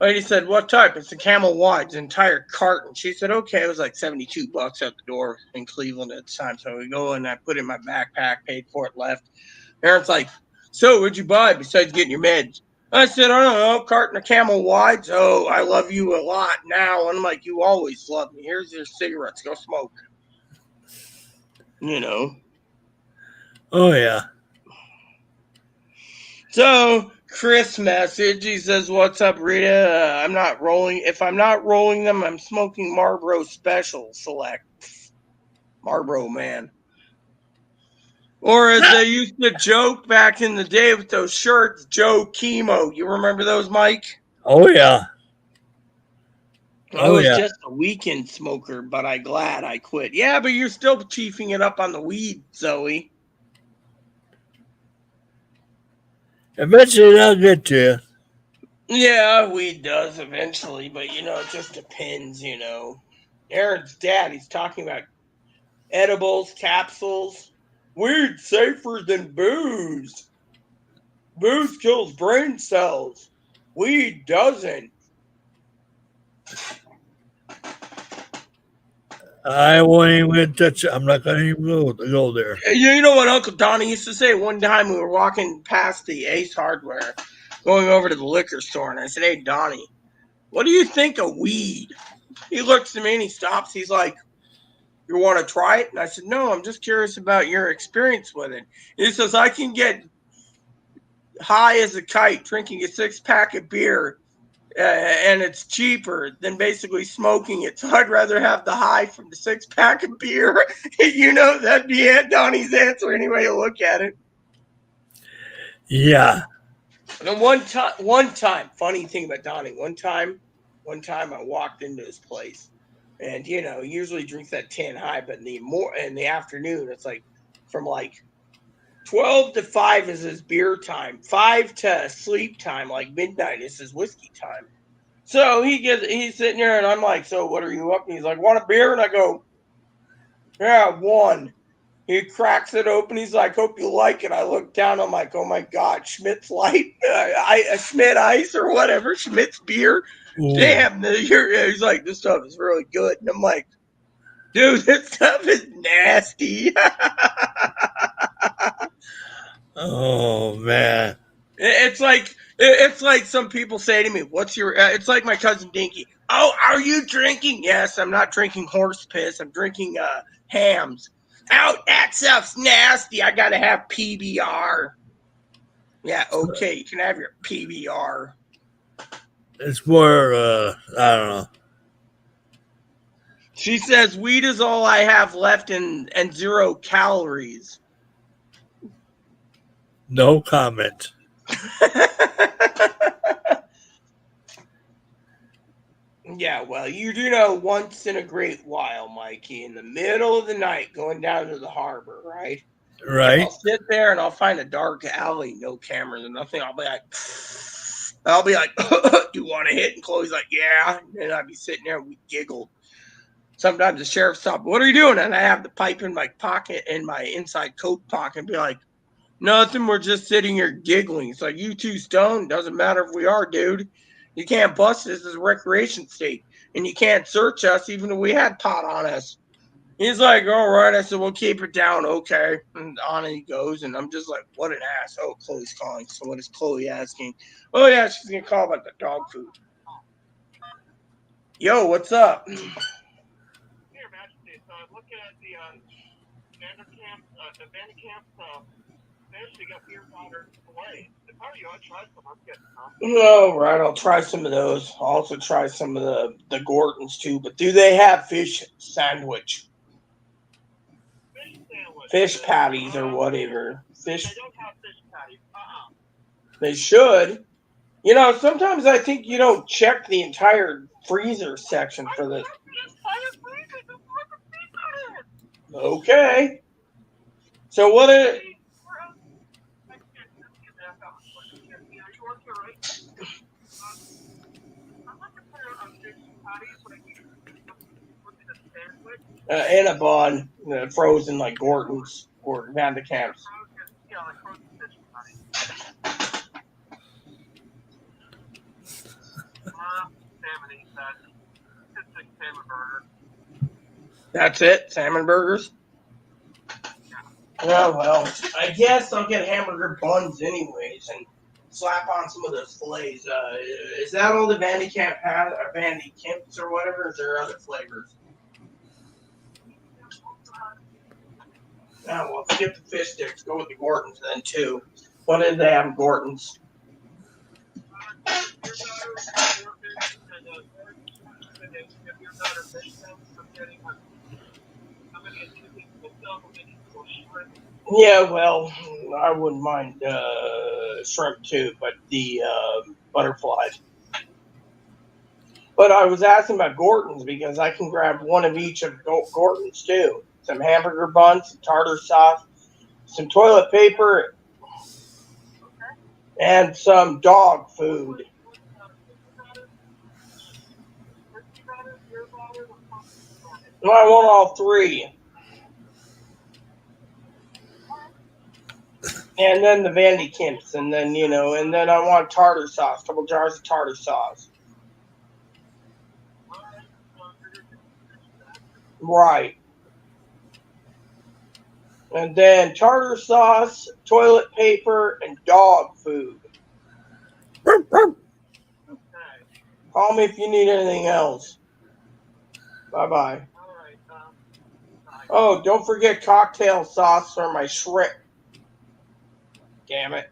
Lady said, "What type?" "It's a Camel Wide's entire carton." She said, "Okay." It was like $72 at the door in Cleveland at the time. So we go and I put it in my backpack, paid for it, left. Aaron's like, "So what'd you buy besides getting your meds?" I said, "I don't know, carton of Camel Wide's." "Oh, I love you a lot now." And I'm like, "You always love me. Here's your cigarettes. Go smoke." You know. Oh yeah. So Chris message. He says, "What's up, Rita? I'm not rolling. If I'm not rolling them, I'm smoking Marlboro Special Select. Marlboro man." Or as they used to joke back in the day with those shirts, Joe Chemo. You remember those, Mike? Oh yeah. I Oh was yeah. just a weekend smoker, but I'm glad I quit. Yeah, but you're still chiefing it up on the weed, Zoe. Eventually they'll get to you. Yeah, weed does eventually, but it just depends, Aaron's dad, he's talking about edibles, capsules. Weed safer than booze. Booze kills brain cells. Weed doesn't. I won't even touch it. I'm not gonna even go there. You know what Uncle Donnie used to say? One time we were walking past the Ace Hardware, going over to the liquor store, and I said, "Hey, Donnie, what do you think of weed?" He looks at me and he stops. He's like, "You want to try it?" And I said, "No, I'm just curious about your experience with it." He says, "I can get high as a kite drinking a 6-pack of beer, and it's cheaper than basically smoking it. So I'd rather have the high from the 6-pack of beer." That'd be Aunt Donnie's answer any way you look at it. Yeah. And one time, funny thing about Donnie, one time I walked into his place, and he usually drinks that 10 high, but in the afternoon, it's like from like 12 to 5 is his beer time, 5 to sleep time, like midnight is his whiskey time. So he's sitting there, and I'm like, "So what are you up?" And he's like, "Want a beer?" And I go, "Yeah, one." He cracks it open. He's like, "Hope you like it." I look down. I'm like, "Oh my God, Schmidt's Light, Schmidt Ice or whatever, Schmidt's beer." Ooh. Damn, he's like, "This stuff is really good." And I'm like, "Dude, this stuff is nasty." Oh man. It's like some people say to me, "What's your?" It's like my cousin Dinky. "Oh, are you drinking?" "Yes, I'm not drinking horse piss. I'm drinking hams." "Out, that stuff's nasty. I gotta have PBR." Yeah, okay, you can have your PBR. It's more, I don't know. She says weed is all I have left and 0 calories. No comment. Yeah, well, you do know once in a great while, Mikey, in the middle of the night going down to the harbor, right? Right? I'll sit there and I'll find a dark alley, no cameras and nothing. I'll be like, do you want to hit? And Chloe's like, yeah. And I'd be sitting there and we giggled. Sometimes the sheriff stopped, what are you doing? And I have the pipe in my pocket, in my inside coat pocket, and be like, nothing, we're just sitting here giggling. It's like, you two stoned, doesn't matter if we are, dude. You can't bust us. This is a recreation state. And you can't search us even if we had pot on us. He's like, all right. I said, we'll keep it down. Okay. And on he goes. And I'm just like, what an ass. Oh, Chloe's calling. So what is Chloe asking? Oh, yeah, she's going to call about the dog food. Yo, what's up? Here, Majesty. So I'm looking at the Vanderkamp fish. They got beer powder away. How are you? I tried some. I'm getting some. All right, I'll try some of those. I'll also try some of the Gortons too. But do they have fish sandwich? Fish sandwich. Fish patties or whatever. Fish. They don't have fish patties. They should. You know, sometimes I think you don't check the entire freezer section for this. Okay. So what is? Annabon, frozen like Gorton's or Vanderkamp's. That's it? Salmon burgers? Oh, well, I guess I'll get hamburger buns anyways and slap on some of those fillets. Is that all the Vanderkamp has, or Vanderkamps or whatever? Or is there other flavors? Oh, well, skip the fish sticks. Go with the Gortons then, too. What did they have in Gortons? Yeah, well, I wouldn't mind shrimp too, but the butterflies. But I was asking about Gorton's because I can grab one of each of Gorton's too. Some hamburger buns, some tartar sauce, some toilet paper, and some dog food. Well, I want all three. And then the Vanderkamps, and then, and then I want tartar sauce, couple jars of tartar sauce. Right. And then tartar sauce, toilet paper, and dog food. Call me if you need anything else. Bye-bye. Oh, don't forget cocktail sauce for my shrimp. Damn it.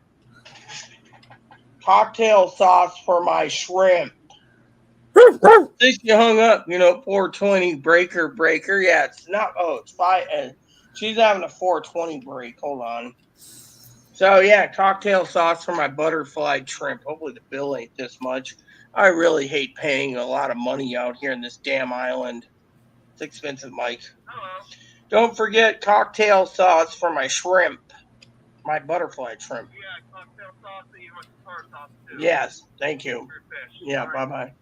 Cocktail sauce for my shrimp. Since you hung up, 420 breaker. Yeah, it's not. Oh, it's 5. She's having a 420 break. Hold on. So, yeah, cocktail sauce for my butterfly shrimp. Hopefully the bill ain't this much. I really hate paying a lot of money out here in this damn island. It's expensive, Mike. Hello. Don't forget cocktail sauce for my shrimp. My butterfly shrimp. Yeah, cocktail sauce, and you want tartar sauce too. Yes, thank you. Yeah, right. bye-bye.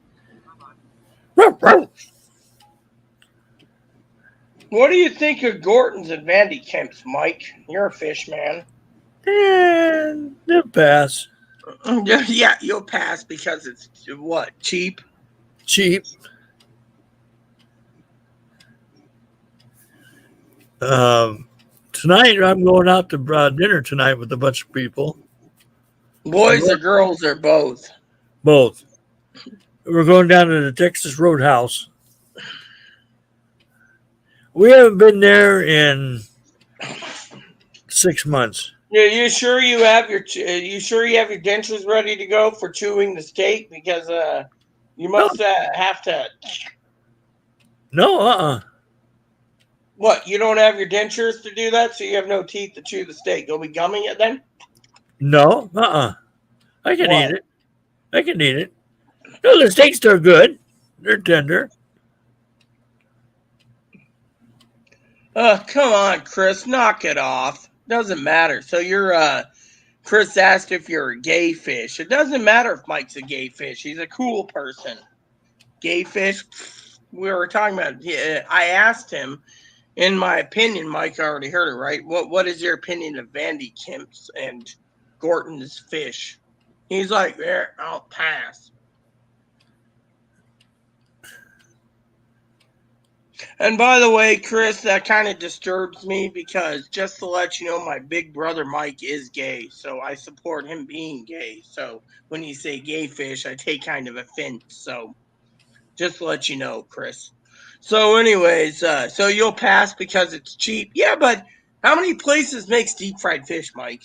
What do you think of Gorton's and Vanderkamp's, Mike? You're a fish man. And they'll pass. Yeah, you'll pass because it's what? Cheap? Cheap. Tonight I'm going out to dinner tonight with a bunch of people. Boys or girls or both? Both. We're going down to the Texas Roadhouse. We haven't been there in 6 months. You sure you have your dentures ready to go for chewing the steak? Because you No, must have to. no, What? You don't have your dentures to do that, so you have no teeth to chew the steak. You'll be gumming it then. no, I can eat What? it. I can eat it. No, the steaks are good. They're tender. Come on, Chris, knock it off. Doesn't matter. So you're Chris asked if you're a gay fish. It doesn't matter if Mike's a gay fish. He's a cool person. Gay fish. We were talking about. I asked him. In my opinion, Mike already heard it, right? What is your opinion of Vandy Kemp's and Gorton's fish? He's like, there, I'll pass. And by the way, Chris, that kind of disturbs me because just to let you know, my big brother Mike is gay, so I support him being gay. So when you say gay fish, I take kind of offense. So just to let you know, Chris. So, anyways, so you'll pass because it's cheap. Yeah, but how many places makes deep fried fish, Mike?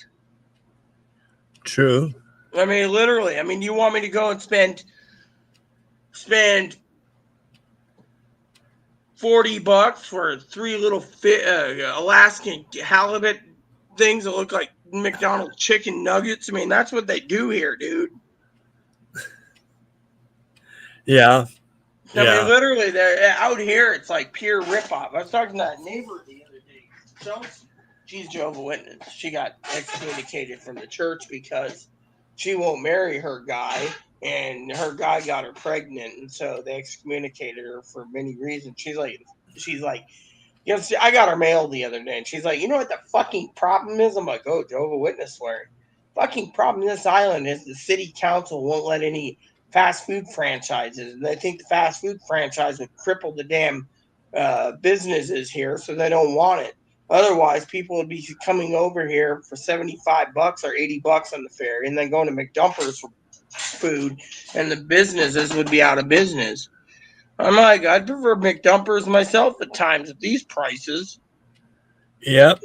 True. I mean, literally. I mean, you want me to go and spend $40 for three little Alaskan halibut things that look like McDonald's chicken nuggets? I mean, that's what they do here, dude. Yeah, I mean, yeah. literally, they're out here. It's like pure ripoff. I was talking to that neighbor the other day. Chelsea, she's Jehovah's Witness. She got excommunicated from the church because she won't marry her guy, and her guy got her pregnant, and so they excommunicated her for many reasons. She's like, you know, see, I got her mail the other day, and she's like, you know what the fucking problem is? I'm like, oh, Jehovah's Witness swearing. Fucking problem in this island is the city council won't let any fast food franchises, and they think the fast food franchise would cripple the damn businesses here, so they don't want it. Otherwise, people would be coming over here for $75 or $80 on the ferry, and then going to McDumpers for food, and the businesses would be out of business. I'm like, I'd prefer McDumpers myself at times at these prices. Yep.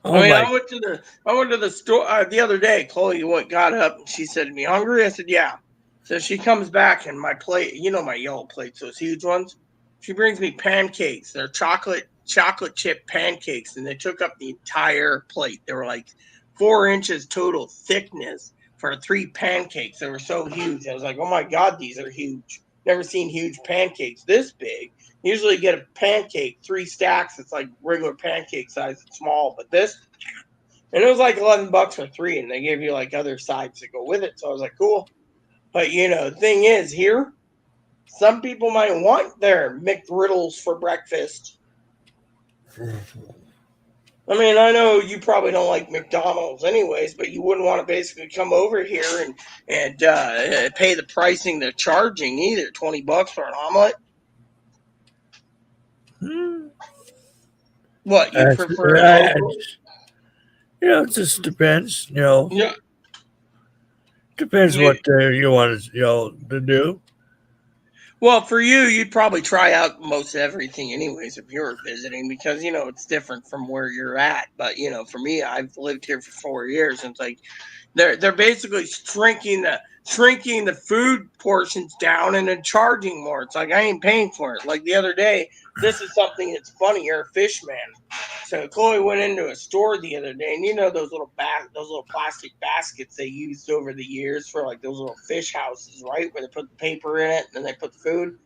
I Oh mean, my. I went to the store the other day. Chloe got up and she said to me, "Hungry?" I said, "Yeah." So she comes back and my plate, you know, my yellow plates, those huge ones. She brings me pancakes. They're chocolate chip pancakes, and they took up the entire plate. They were like 4 inches total thickness for three pancakes. They were so huge. I was like, "Oh my god, these are huge." Never seen huge pancakes this big. Usually get a pancake, three stacks. It's like regular pancake size. It's small, but this, and it was like $11 for three, and they gave you like other sides to go with it. So I was like, cool. But you know, the thing is, here, some people might want their McGriddles for breakfast. I mean, I know you probably don't like McDonald's anyways, but you wouldn't want to basically come over here and pay the pricing they're charging either. $20 for an omelet. Hmm. What you That's, prefer it local? it just depends. Yeah, Depends you, what you want to do. well, for you, you'd probably try out most everything, anyways, if you were visiting, because you know it's different from where you're at. But you know, for me, I've lived here for 4 years, and it's like they're basically shrinking the food portions down and then charging more. It's like I ain't paying for it. Like the other day, this is something that's funny. You're a fish man. So Chloe went into a store the other day, and you know those little plastic baskets they used over the years for like those little fish houses, right? Where they put the paper in it and then they put the food.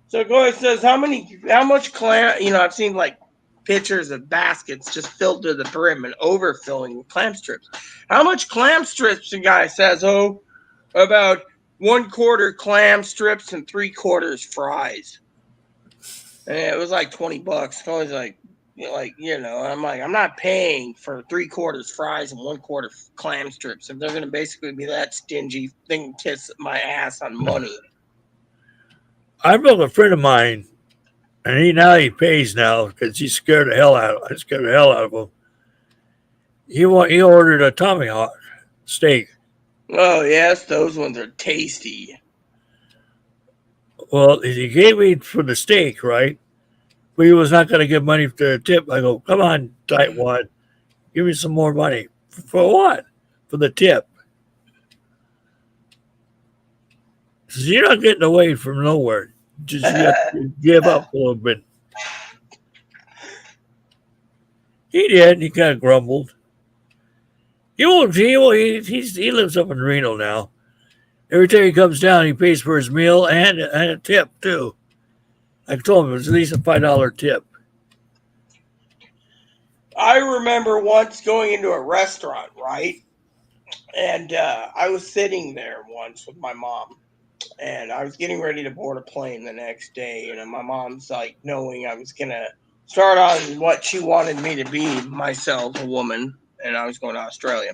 So Chloe says, how much clam? You know, I've seen like pictures of baskets just filled to the brim and overfilling with clam strips. How much clam strips? The guy says, oh, about 1/4 clam strips and 3/4 fries. And it was like $20. Chloe's like, I'm like, I'm not paying for 3/4 fries and 1/4 clam strips. If they're gonna basically be that stingy, they can kiss my ass on money. I know a friend of mine, and he pays now because he's scared the hell out. I scared the hell out of him. He ordered a tomahawk steak. Oh yes, those ones are tasty. Well, he gave me for the steak, right? But he was not going to give money to the tip. I go, come on, tight one. Give me some more money. For what? For the tip. So you're not getting away from nowhere. Just you have to give up a little bit. He did. He kind of grumbled. He lives up in Reno now. Every time he comes down, he pays for his meal and a tip too. I told him it was at least a $5 tip. I remember once going into a restaurant, right? And I was sitting there once with my mom, and I was getting ready to board a plane the next day. And my mom's like, knowing I was gonna start on what she wanted me to be myself, a woman, and I was going to Australia.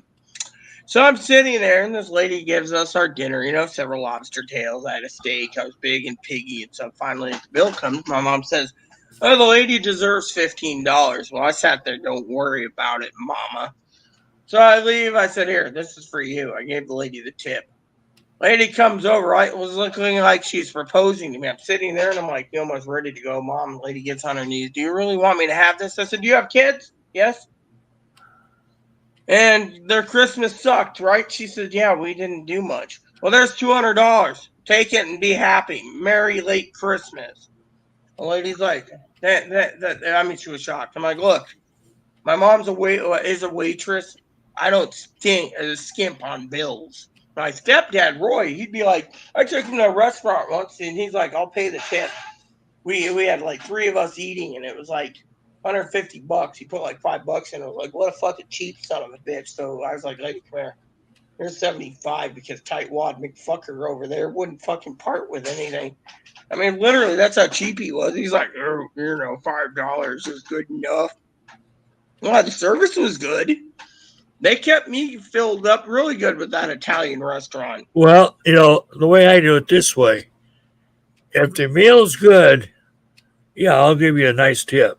So I'm sitting there, and this lady gives us our dinner. Several lobster tails. I had a steak. I was big and piggy, and so finally, the bill comes. My mom says, "Oh, the lady deserves $15." Well, I sat there. Don't worry about it, Mama. So I leave. I said, "Here, this is for you." I gave the lady the tip. Lady comes over, right? Was looking like she's proposing to me. I'm sitting there and I'm like, almost ready to go. Mom, lady gets on her knees. "Do you really want me to have this?" I said, "Do you have kids?" "Yes." "And their Christmas sucked, right?" She said, "Yeah, we didn't do much." "Well, there's $200. Take it and be happy. Merry late Christmas." The lady's like, I mean, she was shocked. I'm like, "Look, my mom's is a waitress. I don't skimp on bills." My stepdad, Roy, he'd be like, I took him to a restaurant once, and he's like, "I'll pay the tip." We had like three of us eating, and it was like $150. He put like $5 in. I was like, "What a fucking cheap son of a bitch." So I was like, "Lady, come here. Here's 75 because tightwad McFucker over there wouldn't fucking part with anything." I mean, literally, that's how cheap he was. He's like, "Oh, $5 is good enough." Well, the service was good. They kept me filled up really good with that Italian restaurant. Well, the way I do it this way: if the meal's good, yeah, I'll give you a nice tip.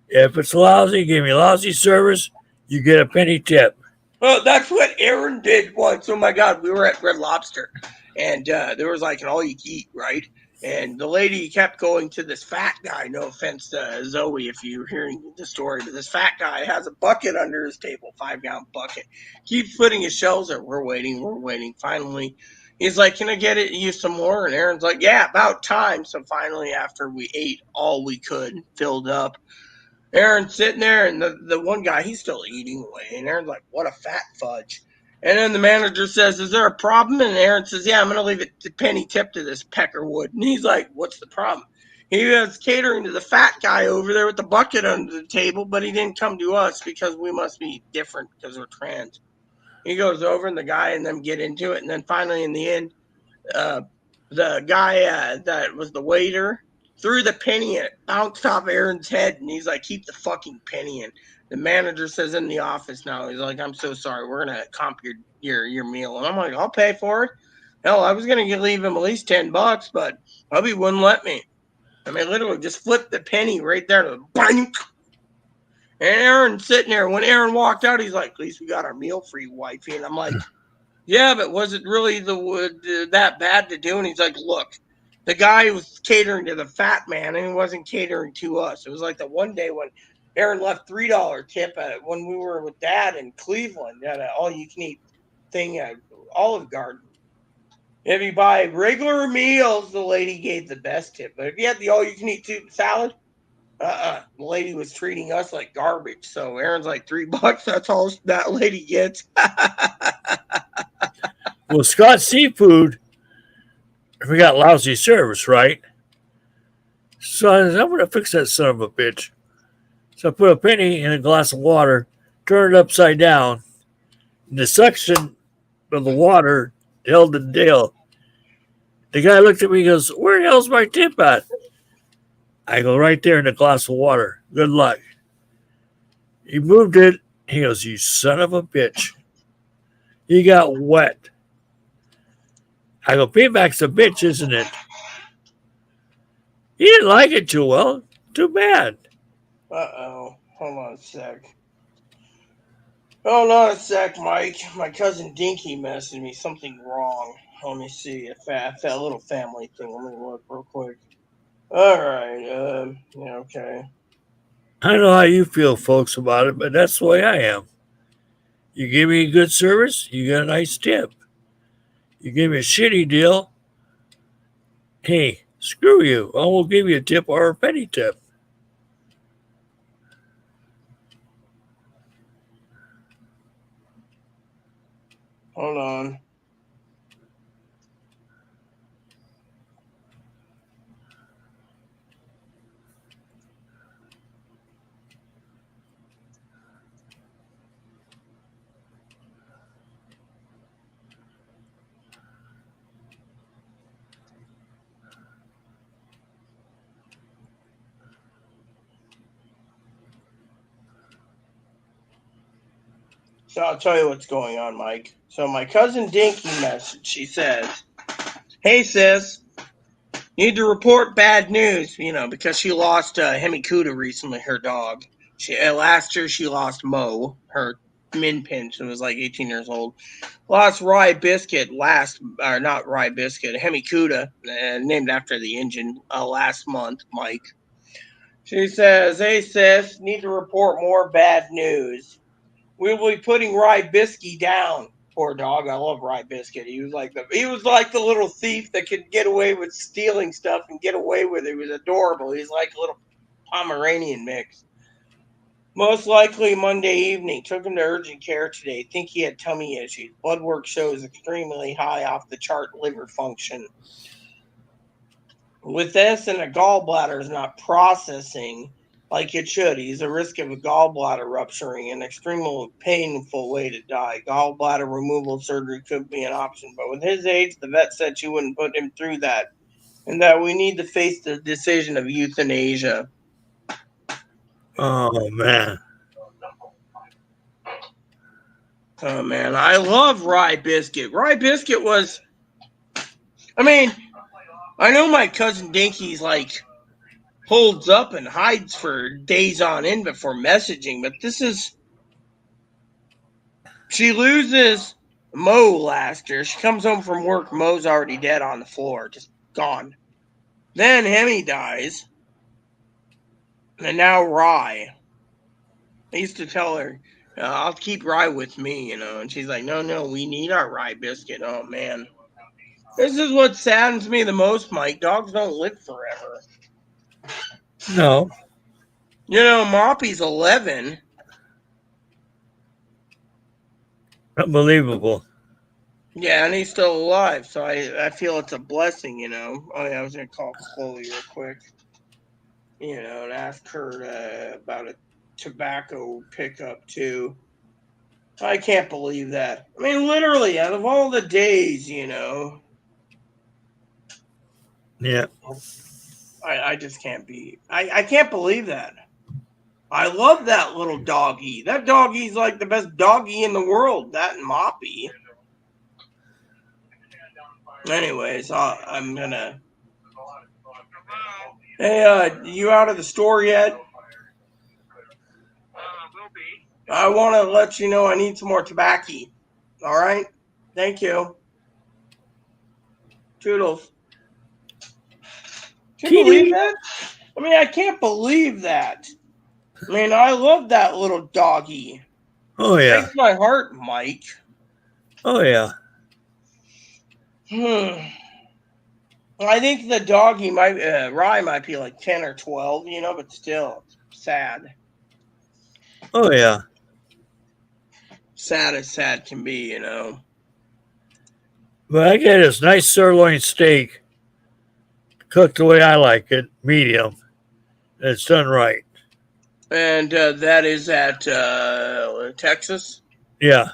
If it's lousy, give me lousy service, you get a penny tip. Well, that's what Aaron did once. Oh my God, we were at Red Lobster, and there was like an all-you-can-eat, right? And the lady kept going to this fat guy. No offense to Zoe if you're hearing the story, but this fat guy has a bucket under his table, 5-gallon bucket. Keeps putting his shelves there. We're waiting, we're waiting. Finally, he's like, "Can I get you some more?" And Aaron's like, "Yeah, about time." So finally, after we ate all we could, filled up, Aaron's sitting there, and the one guy, he's still eating away. And Aaron's like, "What a fat fudge." And then the manager says, "Is there a problem?" And Aaron says, "Yeah, I'm going to leave it to penny tip to this Peckerwood." And he's like, "What's the problem?" He was catering to the fat guy over there with the bucket under the table, but he didn't come to us because we must be different because we're trans. He goes over, and the guy and them get into it. And then finally, in the end, uh, the guy that was the waiter threw the penny in. It bounced off Aaron's head, and he's like, "Keep the fucking penny in." The manager says in the office now, he's like, "I'm so sorry, we're gonna comp your meal." And I'm like, "I'll pay for it." Hell, I was gonna leave him at least $10, but hubby wouldn't let me. I mean, literally just flipped the penny right there to bang. And Aaron sitting there. When Aaron walked out, he's like, "At least we got our meal for you, wifey." And I'm like, "Yeah, but was it really that bad to do?" And he's like, "Look, the guy was catering to the fat man, and he wasn't catering to us." It was like the one day when Aaron left $3 tip when we were with Dad in Cleveland at an all-you-can-eat thing at Olive Garden. If you buy regular meals, the lady gave the best tip. But if you had the all-you-can-eat salad, the lady was treating us like garbage. So Aaron's like, $3. That's all that lady gets. Well, Scott Seafood, we got lousy service, right? So I said, I'm going to fix that son of a bitch. So I put a penny in a glass of water, turned it upside down, and the suction of the water held the deal. The guy looked at me and goes, "Where the hell's my tip at?" I go, "Right there in a glass of water. Good luck." He moved it. He goes, "You son of a bitch. You got wet." I go, "Payback's a bitch, isn't it?" He didn't like it too well. Too bad. Uh-oh. Hold on a sec. Hold on a sec, Mike. My cousin Dinky messaged me something wrong. Let me see. A little family thing. Let me look real quick. All right. Yeah, okay. I don't know how you feel, folks, about it, but that's the way I am. You give me a good service, you get a nice tip. You give me a shitty deal, hey, screw you. I will give you a tip or a penny tip. Hold on. So I'll tell you what's going on, Mike. So my cousin Dinky messaged. She says, "Hey sis, need to report bad news. Because she lost Hemi Cuda recently, her dog. Last year she lost Mo, her min pinch, who was like 18 years old. Lost Rye Biscuit not Rye Biscuit, Hemi Cuda, named after the engine, last month, Mike. She says, hey sis, need to report more bad news. We will be putting Rye Biscuit down. Poor dog. I love Rye Biscuit. He was like the little thief that could get away with stealing stuff and get away with it. He was adorable. He's like a little Pomeranian mix. Most likely Monday evening. Took him to urgent care today. Think he had tummy issues. Blood work shows extremely high off the chart liver function. With this, and a gallbladder is not processing like it should. He's a risk of a gallbladder rupturing, an extremely painful way to die. Gallbladder removal surgery could be an option, but with his age, the vet said she wouldn't put him through that, and that we need to face the decision of euthanasia. Oh, man. Oh, man. I love Rye Biscuit. Rye Biscuit was... I know my cousin Dinky's holds up and hides for days on end before messaging, but this is... She loses Mo last year. She comes home from work. Mo's already dead on the floor, just gone. Then Hemi dies. And now Rye. I used to tell her, I'll keep Rye with me, And she's like, no, we need our Rye Biscuit. Oh, man. This is what saddens me the most, Mike. Dogs don't live forever. No. Moppy's 11. Unbelievable. Yeah, and he's still alive, so I feel it's a blessing, Oh, yeah, I was going to call Chloe real quick, and ask her about a tobacco pickup, too. I can't believe that. Literally, out of all the days, Yeah. I just can't be... I can't believe that. I love that little doggy. That doggy's like the best doggy in the world, that and Moppy. Anyways, I'm gonna... Hey, you out of the store yet? Will be. I want to let you know I need some more tobacco. All right? Thank you. Toodles. Can you believe that? I can't believe that. I love that little doggy. Oh, yeah. Breaks my heart, Mike. Oh, yeah. I think the doggy Rye might be like 10 or 12, but still, sad. Oh, yeah. Sad as sad can be, But I get this nice sirloin steak cooked the way I like it, medium. And it's done right. And that is at Texas? Yeah.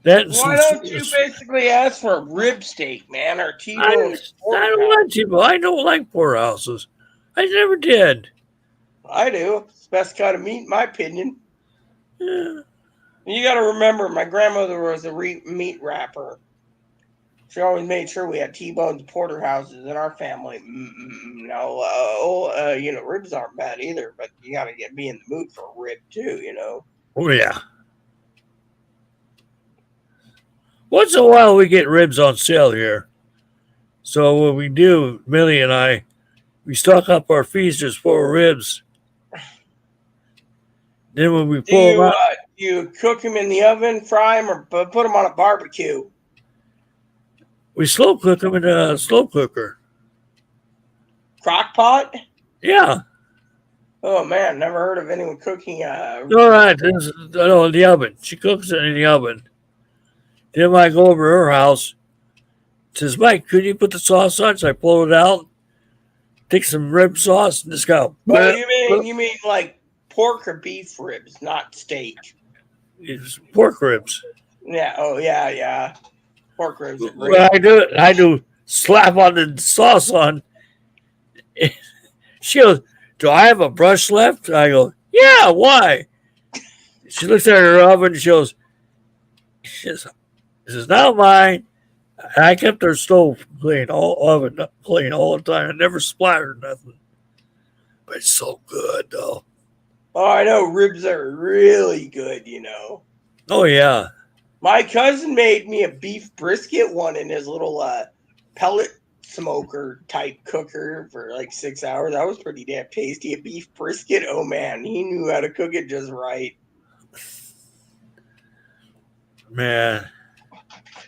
Why don't you basically ask for a rib steak, man, or T-bone? I don't like T-bone. I don't like porterhouses. I never did. I do. It's the best kind of meat, in my opinion. Yeah. You got to remember, my grandmother was a meat wrapper. She always made sure we had T-bones, porterhouses in our family. Ribs aren't bad either, but you got to be in the mood for a rib too, Oh, yeah. Once in a while, we get ribs on sale here. So what we do, Millie and I, we stock up our freezers full of ribs. Then when we Do pull them you out, do you cook them in the oven, fry them, or put them on a barbecue? we slow cook them in a slow cooker. Crock pot? Yeah. Oh man, never heard of anyone cooking. All right. No, in the oven. She cooks it in the oven. Then when I go over to her house, says, Mike, could you put the sauce on? So I pull it out, take some rib sauce, and just go. Oh, you mean like pork or beef ribs, not steak? It's pork ribs. Yeah. Oh yeah, yeah. Pork ribs are When great. I do slap on the sauce on. She goes, do I have a brush left? I go, yeah, why? She looks at her oven. She says, not mine. I kept her stove clean, oven clean all the time. I never splattered nothing. But it's so good, though. Oh, I know ribs are really good. You know, Oh, yeah. my cousin made me a beef brisket one in his little pellet smoker type cooker for like 6 hours. That was pretty damn tasty. A beef brisket. Oh man, he knew how to cook it just right. Man.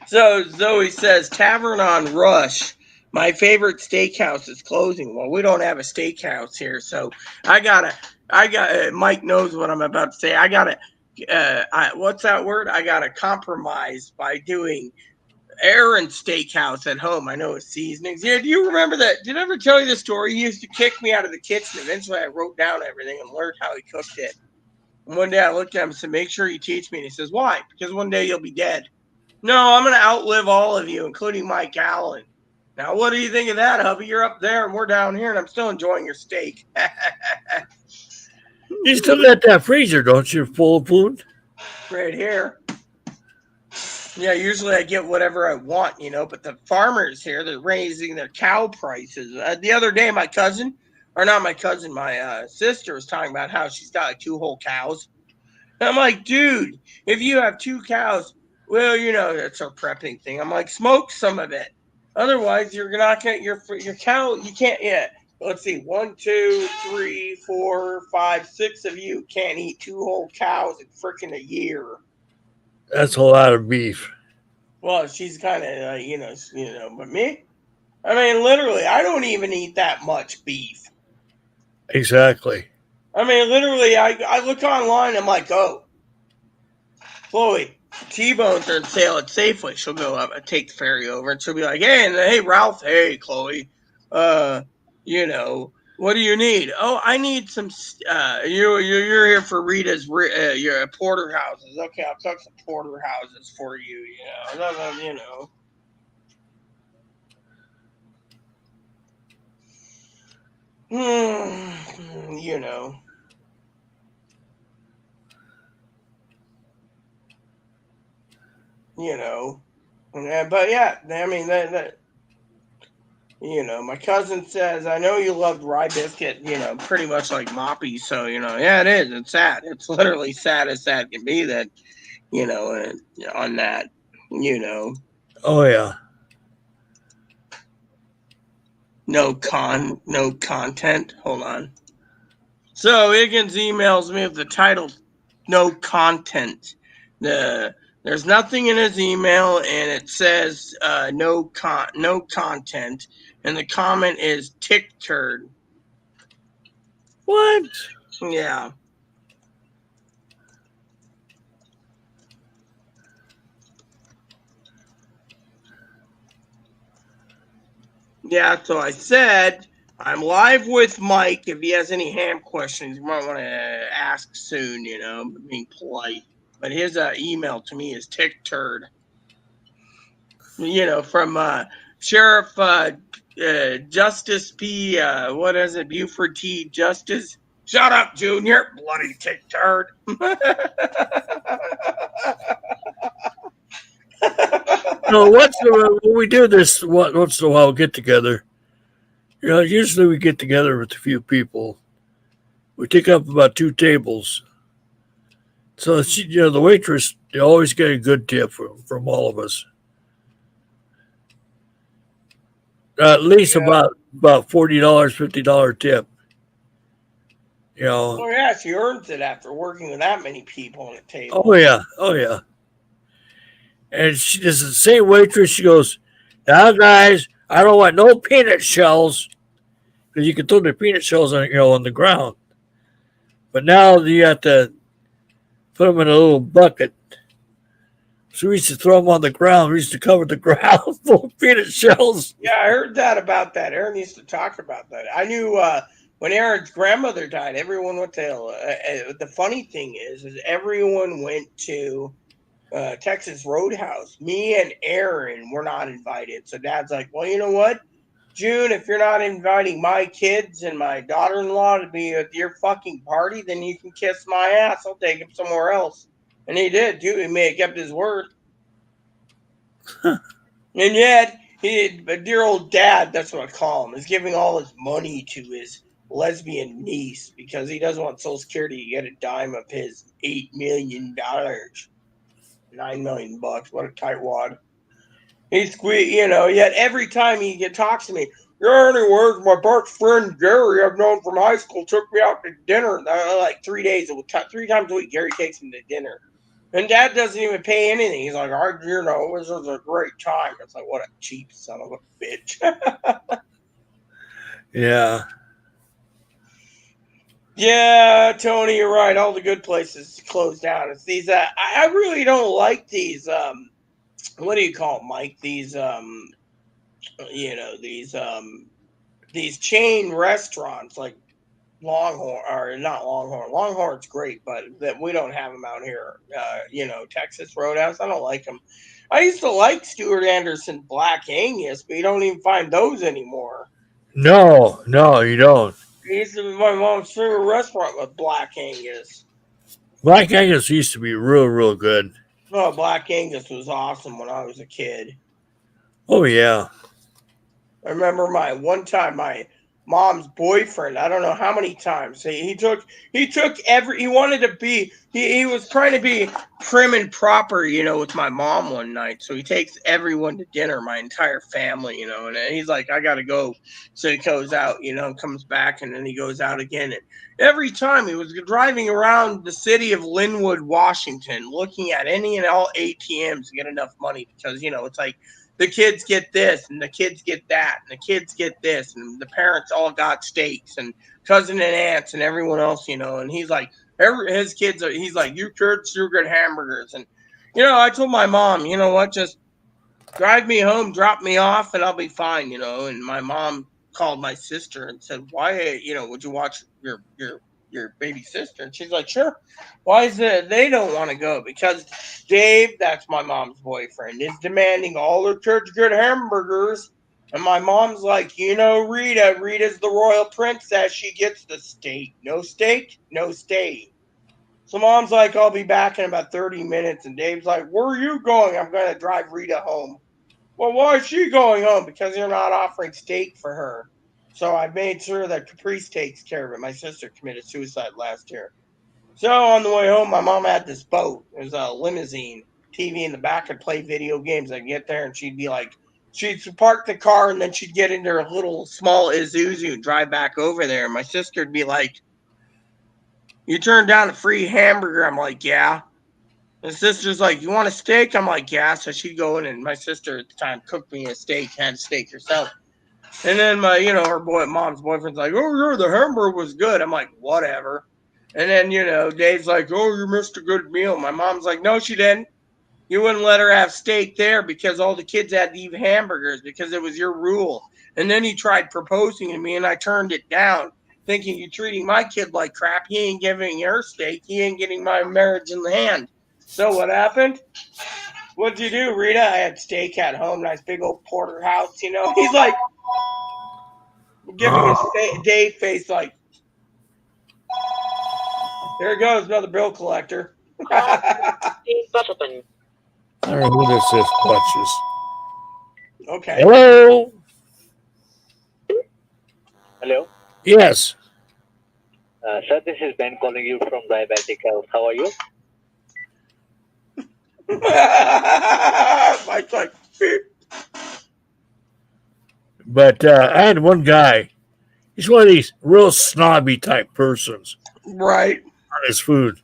So Zoe says Tavern on Rush. My favorite steakhouse is closing. Well, we don't have a steakhouse here, so I got. Mike knows what I'm about to say. I gotta. What's that word? I gotta compromise by doing Aaron Steakhouse at home. I know his seasonings. Yeah, do you remember that? Did I ever tell you the story? He used to kick me out of the kitchen. Eventually, I wrote down everything and learned how he cooked it. And one day I looked at him and said, "Make sure you teach me." And he says, "Why?" Because one day you'll be dead. No, I'm going to outlive all of you, including Mike Allan. Now, what do you think of that, hubby? You're up there and we're down here, and I'm still enjoying your steak. You still got that freezer, don't you, full of food? Right here. Yeah, usually I get whatever I want, you know, but the farmers here, they're raising their cow prices. The other day, my sister was talking about how she's got like 2 whole cows. I'm like, dude, if you have 2 cows, well, you know, that's our prepping thing. I'm like, smoke some of it. Otherwise, you're not going to, your cow, you can't, yeah. Let's see, 1, 2, 3, 4, 5, 6 of you can't eat 2 whole cows in freaking a year. That's a lot of beef. Well, she's kind of, but me, I mean, literally, I don't even eat that much beef. Exactly. I mean, literally, I look online, I'm like, oh, Chloe, T-bones are on sale at Safeway. She'll go up and take the ferry over, and she'll be like, "Hey, Ralph. Hey, Chloe. You know, what do you need? Oh, I need some. You're here for Rita's. Your porterhouses. Okay, I'll cook some porterhouses for you. You know. You know. You know. But yeah, I mean that. You know, my cousin says, I know you loved rye biscuit, you know, pretty much like Moppy. So, you know, yeah, it is. It's sad. It's literally sad as sad can be that, you know, on that, you know, Oh, yeah. no content. Hold on. So Higgins emails me with the title, no content. There's nothing in his email, and it says no content, and the comment is tick turd. What? Yeah. Yeah, so I said I'm live with Mike. If he has any ham questions, you might want to ask soon, you know, being polite. But his email to me is tick turd. You know, from Sheriff Justice P. What is it? Buford T. Justice. Shut up, Junior. Bloody tick turd. No, when we do this once in a while get together, you know, usually we get together with a few people. We take up about 2 tables. So, you know, the waitress, they always get a good tip from all of us. At least Yeah. about $40, $50 tip. You know. Oh yeah, she earns it after working with that many people on the Oh table. yeah. Oh yeah. And she does the same waitress. She goes, "Now, guys, I don't want no peanut shells because you can throw the peanut shells on on the ground. But now you have to put them in a little bucket. So we used to throw them on the ground. We used to cover the ground full of peanut shells. Yeah, I heard that about that. Aaron used to talk about that. I knew when Aaron's grandmother died, everyone went to. The funny thing is everyone went to Texas Roadhouse. Me and Aaron were not invited. So Dad's like, well, you know what, June, if you're not inviting my kids and my daughter-in-law to be at your fucking party, then you can kiss my ass. I'll take him somewhere else. And he did too. He may have kept his word. And yet, dear old dad, that's what I call him, is giving all his money to his lesbian niece because he doesn't want Social Security to get a dime of his $8 million, $9 million. What a tightwad! Yet every time he talks to me, yeah, anyways, my best friend Gary, I've known from high school, took me out to dinner. Like 3 days, 3 times a week, Gary takes me to dinner. And Dad doesn't even pay anything. He's like, this was a great time. It's like, what a cheap son of a bitch. Yeah. Yeah, Tony, you're right. All the good places closed down. It's these. I really don't like these. What do you call them, Mike? These chain restaurants like Longhorn, or not Longhorn. Longhorn's great, but that we don't have them out here. Texas Roadhouse. I don't like them. I used to like Stuart Anderson Black Angus, but you don't even find those anymore. No, no, you don't. It used to be my mom's favorite restaurant with Black Angus. Black Angus used to be real, real good. Oh, Black Angus was awesome when I was a kid. Oh yeah. I remember my mom's boyfriend. I don't know how many times he took every. He wanted to be. He was trying to be prim and proper, with my mom one night. So he takes everyone to dinner, my entire family, and he's like, I gotta go. So he goes out, comes back, and then he goes out again. And every time he was driving around the city of Linwood, Washington, looking at any and all ATMs to get enough money because it's like the kids get this and the kids get that and the kids get this and the parents all got steaks and cousin and aunts and everyone else, and he's like, his kids are, he's like, you kids, you get hamburgers. And, I told my mom, you know what, just drive me home, drop me off, and I'll be fine, and my mom called my sister and said, why, would you watch your baby sister? And she's like, sure. Why is it they don't want to go? Because Dave, that's my mom's boyfriend, is demanding all their church good hamburgers. And my mom's like, Rita's the royal princess. She gets the steak. No steak, no stay. So mom's like, I'll be back in about 30 minutes. And Dave's like, where are you going? I'm going to drive Rita home. Well, why is she going home? Because you're not offering steak for her. So I made sure that Caprice takes care of it. My sister committed suicide last year. So on the way home, my mom had this boat. It was a limousine, TV in the back, and play video games. I'd get there and she'd be like, she'd park the car and then she'd get into her little small Isuzu and drive back over there. And my sister'd be like, you turned down a free hamburger. I'm like, yeah. My sister's like, you want a steak? I'm like, yeah. So she'd go in and my sister at the time cooked me a steak, had a steak herself. And then mom's boyfriend's like, oh, yeah, the hamburger was good. I'm like, whatever. And then, Dave's like, oh, you missed a good meal. My mom's like, no, she didn't. You wouldn't let her have steak there because all the kids had to eat hamburgers because it was your rule. And then he tried proposing to me and I turned it down, thinking you're treating my kid like crap. He ain't giving her steak. He ain't getting my marriage in the hand. So what happened? What'd you do, Rita? I had steak at home, nice big old porterhouse, He's like giving his Dave face like, there it goes, another bill collector. I don't know who this is, Clutches. Okay. Hello? Hello? Yes. Sir, this is Ben calling you from Diabetic Health. How are you? Mike's like, But I had one guy. He's one of these real snobby type persons. Right. on his food.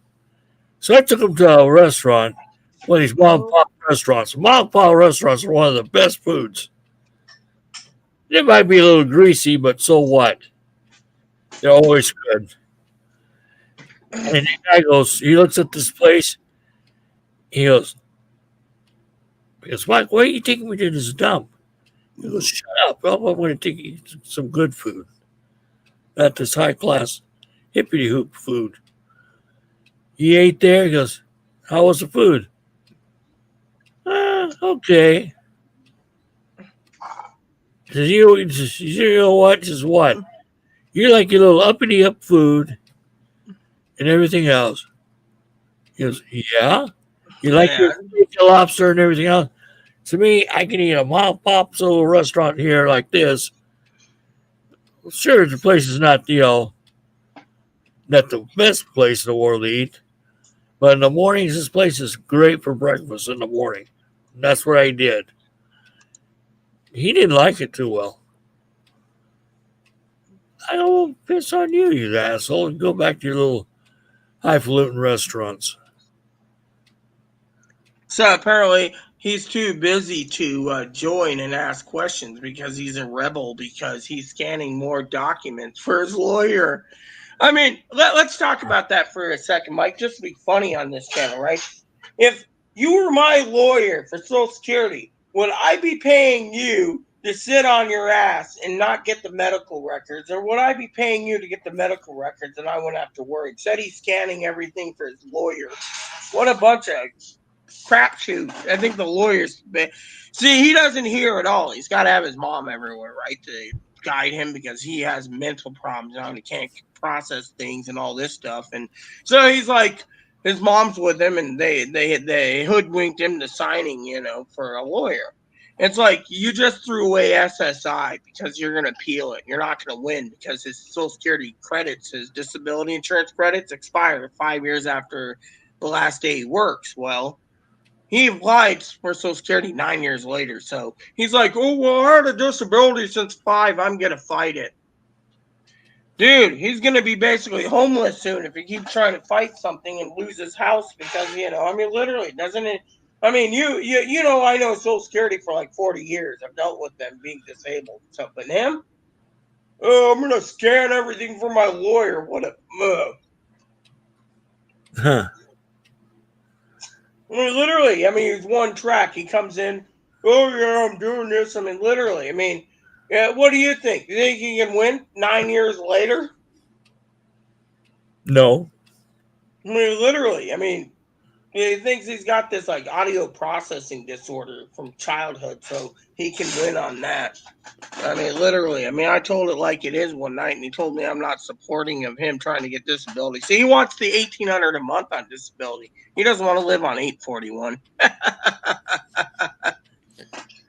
So I took him to a restaurant, one of these mom and Mhm. pop restaurants. Mom and pop restaurants are one of the best foods. They might be a little greasy, but so what? They're always good. And the guy goes, he looks at this place, he goes, Mike, why are you taking me to this dump? He goes, shut up. I'm going to take you to some good food, not this high class hippity hoop food. He ate there. He goes, how was the food? Okay. He says, you know what? He says, what? You like your little uppity up food and everything else. He goes, yeah. You like your Yeah. steak and lobster and everything else. To me, I can eat a mom and pop's little restaurant here like this. Sure, the place is not, not the best place in the world to eat. But in the mornings, this place is great for breakfast in the morning. And that's what I did. He didn't like it too well. I don't piss on you, you asshole, and go back to your little highfalutin restaurants. So apparently he's too busy to join and ask questions because he's a rebel because he's scanning more documents for his lawyer. I mean, let's talk about that for a second, Mike. Just to be funny on this channel, right? If you were my lawyer for Social Security, would I be paying you to sit on your ass and not get the medical records, or would I be paying you to get the medical records and I wouldn't have to worry? Said he's scanning everything for his lawyer. What a bunch of crapshoot. I think the lawyers see he doesn't hear at all. He's got to have his mom everywhere, right, to guide him because he has mental problems now and he can't process things and all this stuff. And so he's like, his mom's with him, and they hoodwinked him to signing, for a lawyer. It's like you just threw away SSI because you're going to appeal it. You're not going to win because his Social Security credits, his disability insurance credits, expire 5 years after the last day he works. Well, he applied for Social Security 9 years later. So he's like, oh, well, I had a disability since 5. I'm going to fight it. Dude, he's going to be basically homeless soon if he keeps trying to fight something and lose his house because, I mean, literally, doesn't it? I mean, I know Social Security for like 40 years. I've dealt with them being disabled. So, but him? Oh, I'm going to scan everything for my lawyer. What a move. Huh. I mean, literally, he's one track. He comes in, oh, yeah, I'm doing this. I mean, literally, yeah, what do you think? You think he can win 9 years later? No. I mean, literally, he thinks he's got this like audio processing disorder from childhood, so he can win on that. I mean, literally. I told it like it is one night, and he told me I'm not supporting of him trying to get disability. See, he wants the 1,800 a month on disability. He doesn't want to live on 841.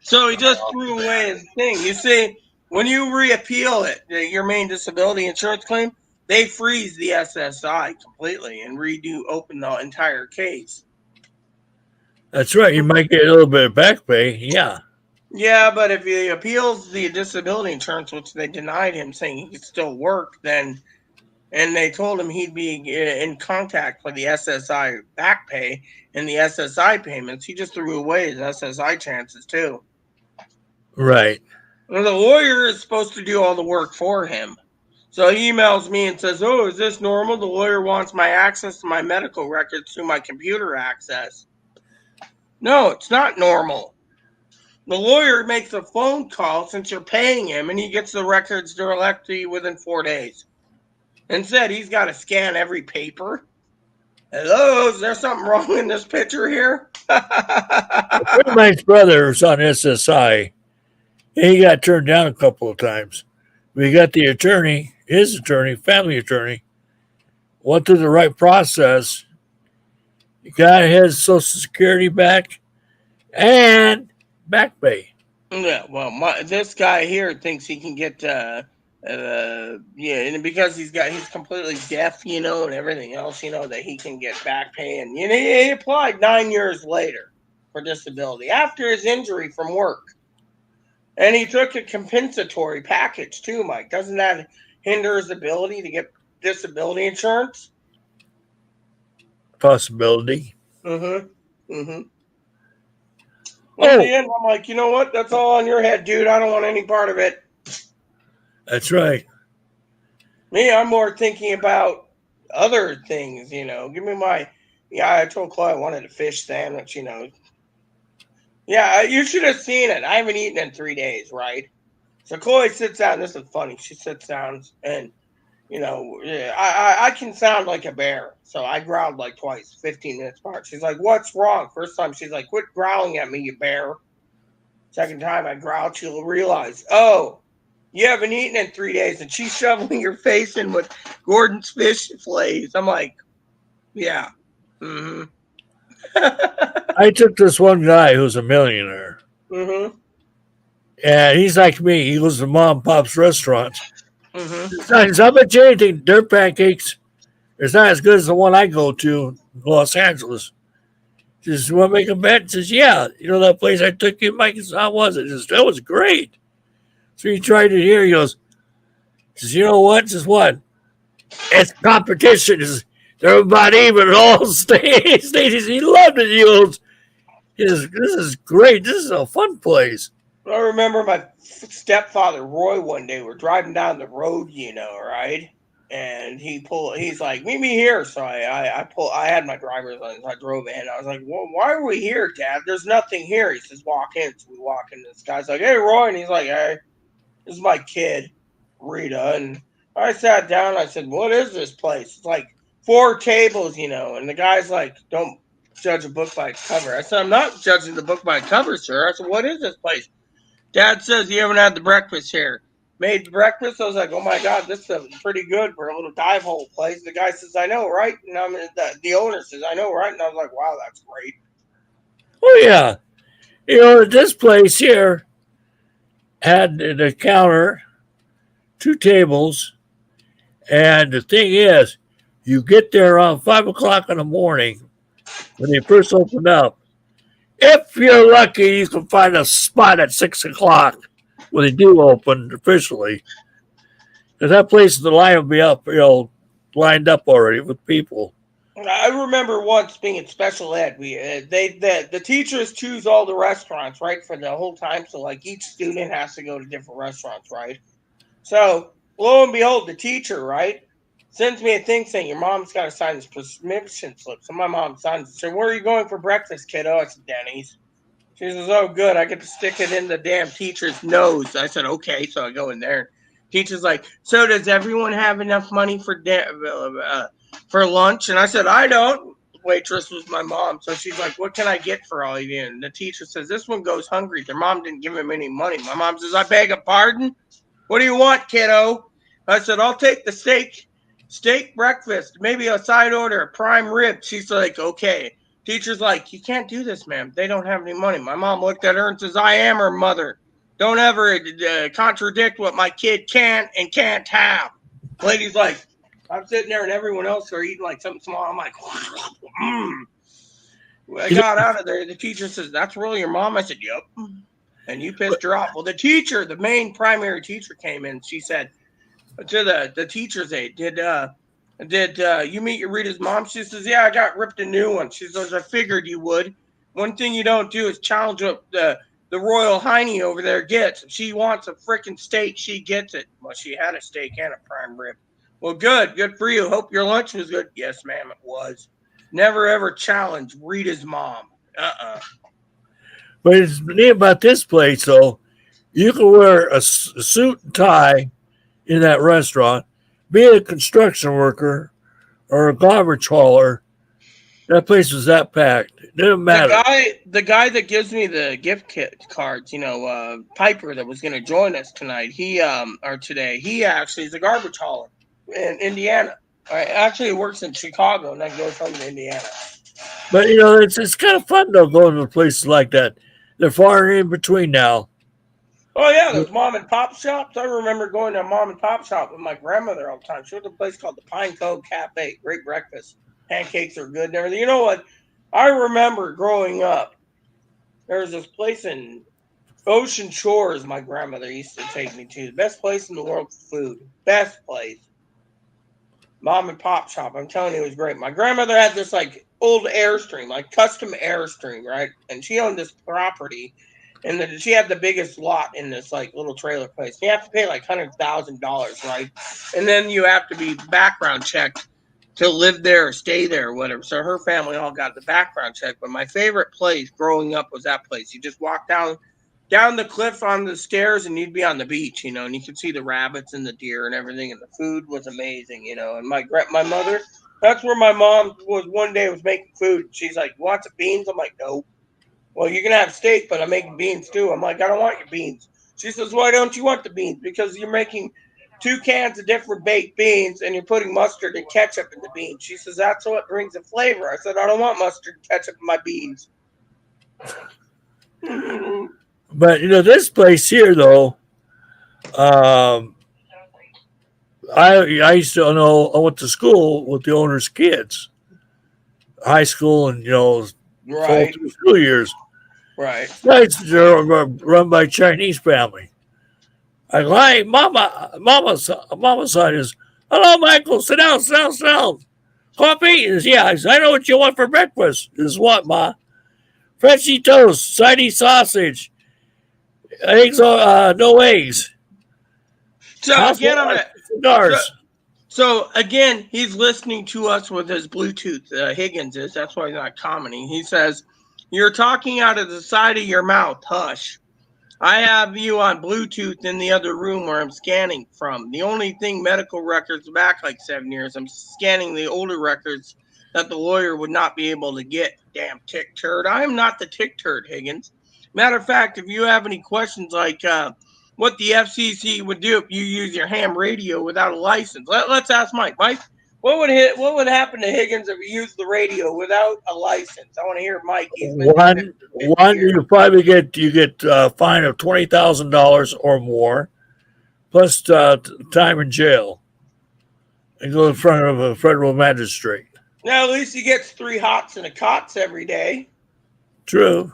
So he just threw away his thing. You see, when you reappeal it, your main disability insurance claim, they freeze the SSI completely and open the entire case. That's right. You might get a little bit of back pay. Yeah. Yeah, but if he appeals the disability insurance, which they denied him, saying he could still work, then and they told him he'd be in contact for the SSI back pay and the SSI payments, he just threw away his SSI chances too. Right. And the lawyer is supposed to do all the work for him. So he emails me and says, oh, is this normal? The lawyer wants my access to my medical records through my computer access. No, it's not normal. The lawyer makes a phone call since you're paying him, and he gets the records direct to you within 4 days. Instead, he's got to scan every paper. Hello, is there something wrong in this picture here? Mike's brother was on SSI. He got turned down a couple of times. We got the attorney, his attorney, family attorney, went through the right process, got his Social Security back and back pay. Yeah, well, this guy here thinks he can get, and because he's completely deaf, and everything else, that he can get back pay, and he applied 9 years later for disability after his injury from work, and he took a compensatory package too. Mike, doesn't that hinder his ability to get disability insurance. Possibility. Mm-hmm. Mm-hmm. In Oh, the end, I'm like, you know what? That's all on your head, dude. I don't want any part of it. that's right. Me, I'm more thinking about other things, Give me my. Yeah, I told Chloe I wanted a fish sandwich. Yeah, you should have seen it. I haven't eaten in 3 days, right? So Chloe sits down. This is funny. She sits down and yeah, I can sound like a bear. So I growled like twice, 15 minutes apart. She's like, "What's wrong?" First time, she's like, "Quit growling at me, you bear." Second time I growled, she'll realize, "Oh, you haven't eaten in 3 days," and she's shoveling your face in with Gordon's fish fillets. I'm like, "Yeah, mm-hmm, I took this one guy who's a millionaire, mm-hmm, and he's like me. He goes to mom and pop's restaurants. mm-hmm." It's not much anything. Their pancakes is not as good as the one I go to in Los Angeles. She says, "You want to make a bet?" He says, "Yeah." You know that place I took you, Mike? He says, "How was it?" He says, "That was great." So he tried it here. He goes, he says, "You know what?" He says, "What?" It's competition. He says, they're about even at all stages. He loved it. He goes, "This is great. This is a fun place." I remember my stepfather Roy one day. We're driving down the road, right? And he's like, "Meet me here." So I had my driver's license. I drove in. I was like, "Well, why are we here, Dad? There's nothing here." He says, "Walk in." So we walk in. This guy's like, "Hey, Roy," and he's like, "Hey, this is my kid, Rita." And I sat down. I said, "What is this place?" It's like 4 tables, And the guy's like, "Don't judge a book by its cover." I said, "I'm not judging the book by its cover, sir." I said, "What is this place?" Dad says you haven't had the breakfast here. Made breakfast. I was like, "Oh my god, this is pretty good for a little dive hole place." The guy says, "I know, right?" And the owner says, "I know, right?" And I was like, "Wow, that's great." Oh, yeah. This place here had the counter, 2 tables, and the thing is, you get there around 5 o'clock in the morning when they first open up. If you're lucky, you can find a spot at 6 o'clock when they do open officially. Because that place, the line will be up, lined up already with people. I remember once being in special ed. The teachers choose all the restaurants, right, for the whole time. So like each student has to go to different restaurants, right? So lo and behold, the teacher, right, sends me a thing saying your mom's got to sign this permission slip. So my mom signs it. So where are you going for breakfast, kiddo? I said, "Denny's." She says, "Oh, good. I get to stick it in the damn teacher's nose." I said, "Okay." So I go in there. Teacher's like, "So does everyone have enough money for lunch?" And I said, "I don't." Waitress was my mom. So she's like, "What can I get for all of you?" And the teacher says, "This one goes hungry." Their mom didn't give him any money. My mom says, "I beg a pardon? What do you want, kiddo?" I said, "I'll take the steak breakfast, maybe a side order, a prime rib." She's like, "Okay." Teacher's like, "You can't do this, ma'am. They don't have any money." My mom looked at her and says, "I am her mother. Don't ever contradict what my kid can and can't have." Lady's like, I'm sitting there and everyone else are eating like something small. I'm like, mm. I got out of there. The teacher says, "That's really your mom?" I said, "Yep." And you pissed her off. Well, the main primary teacher came in. She said to the teacher's aide, did you meet your Rita's mom?" She says, "Yeah, I got ripped a new one." She says, "I figured you would. One thing you don't do is challenge what the royal hiney over there gets. If she wants a freaking steak, she gets it." Well, she had a steak and a prime rib. "Well, good for you. Hope your lunch was good." "Yes, ma'am, it was." Never ever challenge Rita's mom. But it's neat about this place, though. You can wear a suit and tie in that restaurant, be a construction worker or a garbage hauler. That place was that packed. It didn't The matter. guy that gives me the gift kit cards, Piper, that was going to join us tonight. Or today. He actually is a garbage hauler in Indiana. Actually, he works in Chicago and then goes home to Indiana. But it's kind of fun though going to places like that. They're far in between now. Oh yeah, those mom and pop shops. I remember going to a mom and pop shop with my grandmother all the time. She went to a place called the Pine Cove Cafe. Great breakfast. Pancakes are good and everything. You know what? I remember growing up. There was this place in Ocean Shores my grandmother used to take me to. The best place in the world for food. Best place. mom and pop shop. I'm telling you, it was great. My grandmother had this like old Airstream, like custom Airstream, right? And she owned this property, and she had the biggest lot in this like little trailer place. You have to pay like $100,000, right? And then you have to be background checked to live there or stay there or whatever. So her family all got the background check. But my favorite place growing up was that place. You just walk down the cliff on the stairs and you'd be on the beach, and you could see the rabbits and the deer and everything, and the food was amazing. And my mother, that's where my mom was one day was making food. She's like, "Want some beans?" I'm like, "No." "Well, you're gonna have steak, but I'm making beans too." I'm like, "I don't want your beans." She says, "Why don't you want the beans?" "Because you're making 2 cans of different baked beans and you're putting mustard and ketchup in the beans." She says, "That's what brings the flavor." I said, "I don't want mustard and ketchup in my beans." But this place here though, um, I used to know I went to school with the owner's kids, high school, and full Right, 2 years. right. It's run by a Chinese family. I go, "Hey, Mama's son is, hello, Michael, sit down, sit down, sit down. Coffee?" He says, "Yeah." I said, "I know what you want for breakfast." Is what, Ma? "Frenchy toast, Chinese sausage, eggs, no eggs. So House again, I'm gonna. So cigars." so again, he's listening to us with his Bluetooth. Higgins is. That's why he's not commenting. He says, "You're talking out of the side of your mouth. Hush. I have you on Bluetooth in the other room where I'm scanning from. The only thing medical records back like 7 years. I'm scanning the older records that the lawyer would not be able to get. Damn tick turd. I am not the tick turd, Higgins. Matter of fact, if you have any questions like what the FCC would do if you use your ham radio without a license, let's ask Mike. Mike, what would happen to Higgins if he used the radio without a license? I want to hear Mike. He's been doing it One, for 50 one, years. you probably get a fine of $20,000 or more, plus time in jail, and go in front of a federal magistrate. Now, at least he gets 3 hots and a cots every day. True.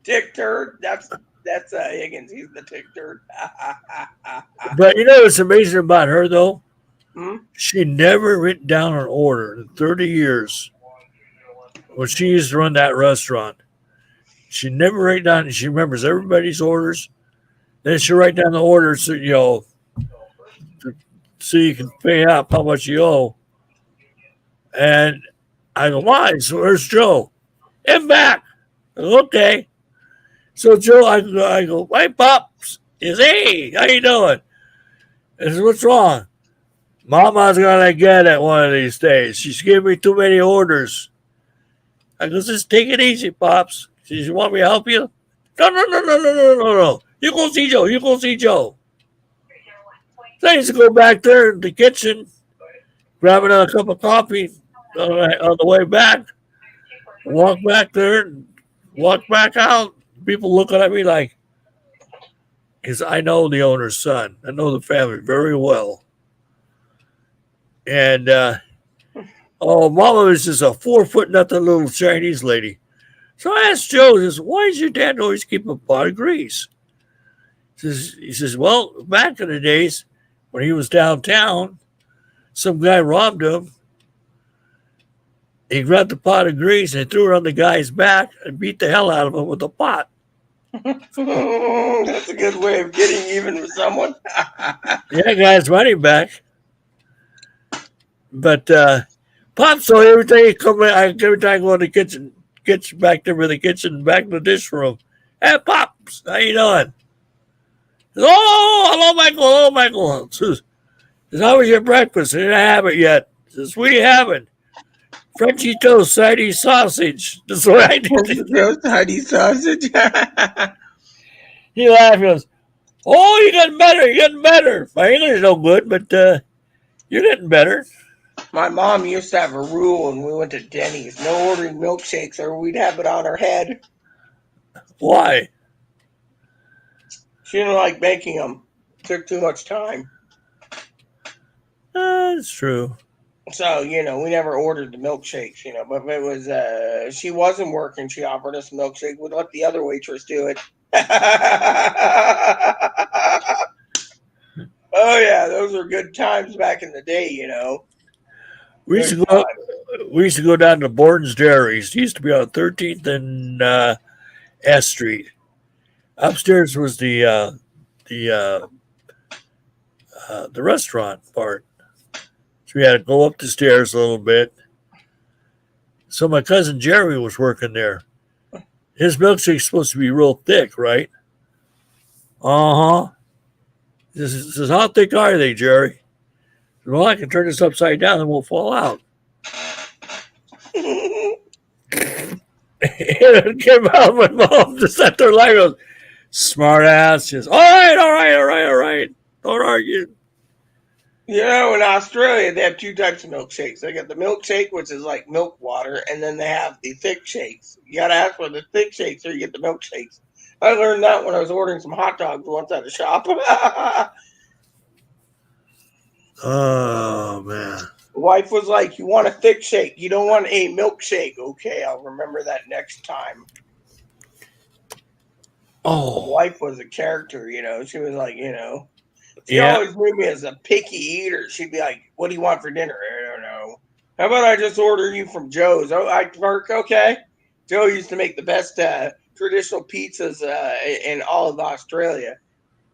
Tick turd. That's Higgins. He's the tick turd. But what's amazing about her though? Hmm? She never written down an order in 30 years when she used to run that restaurant. She never write down. She remembers everybody's orders. Then she write down the orders, so you can pay up how much you owe. And I go, "Why? So where's Joe?" "Him back." I go, "Okay." So Joe, I go, "Hey, Pops." He says, "Hey, how you doing?" I says, "What's wrong?" "Mama's gonna get it one of these days. She's giving me too many orders." I go, "Just take it easy, Pops." She says, "You want me to help you?" "No, no, no, no, no, no, no, no. You go see Joe. You go see Joe." So I used to go back there in the kitchen, grab another cup of coffee on the way back, walk back there, and walk back out. People looking at me like, because I know the owner's son. I know the family very well. And, Mama was just a 4 foot nothing little Chinese lady. So I asked Joe, "Why does your dad always keep a pot of grease?" He says, "Well, back in the days when he was downtown, some guy robbed him. He grabbed the pot of grease and threw it on the guy's back and beat the hell out of him with the pot." That's a good way of getting even with someone. Yeah, guy's money back. But Pop, so every time you come in, every time I go in the kitchen back there with the kitchen, back in the dish room. "Hey, Pops, how you doing?" "Oh, hello, Michael. Hello, Michael." Says, "How was your breakfast?" "I didn't have it yet." Says, "What are you having?" "Frenchy toast, Chinese sausage." That's what I did. Roast honey sausage. He laughed. He goes, "Oh, you're getting better. You're getting better. My English is no good, but you're getting better." My mom used to have a rule when we went to Denny's: no ordering milkshakes, or we'd have it on her head. Why? She didn't like making them. It took too much time. That's true. So, we never ordered the milkshakes. But if it was, she wasn't working, she offered us a milkshake. We'd let the other waitress do it. Oh, yeah, those were good times back in the day, We used Good to times. go. We used to go down to Borden's Dairies. It used to be on 13th and S Street. Upstairs was the the restaurant part. So we had to go up the stairs a little bit. So my cousin Jerry was working there. His milkshake's supposed to be real thick, right? Uh huh. Says, how thick are they, Jerry? Well, I can turn this upside down and we'll fall out. And it came out. My mom just sat there like a smart ass. Just, all right, all right, all right, all right. Don't argue. In Australia, they have two types of milkshakes. They got the milkshake, which is like milk water, and then they have the thick shakes. You got to ask for the thick shakes or you get the milkshakes. I learned that when I was ordering some hot dogs once at a shop. Oh, man. Wife was like, "You want a thick shake. You don't want a milkshake." Okay, I'll remember that next time. Oh, Wife was a character, She was like, she yeah. always knew me as a picky eater. She'd be like, "What do you want for dinner?" I don't know. How about I just order you from Joe's? Oh, I work. Okay. Joe used to make the best traditional pizzas in all of Australia.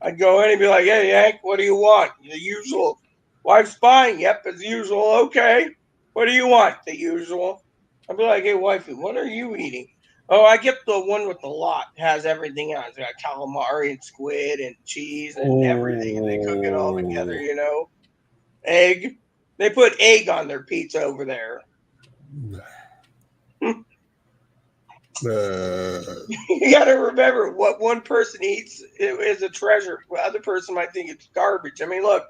I'd go in and be like, "Hey, Hank, what do you want?" The usual. Wife's fine. Yep, as usual. Okay. What do you want? The usual. I'd be like, "Hey, wifey, what are you eating?" Oh, I get the one with the lot. It has everything on it. It's got calamari and squid and cheese and everything, and they cook it all together, Oh. Egg. They put egg on their pizza over there. You got to remember what one person eats is a treasure. The other person might think it's garbage. I mean, look,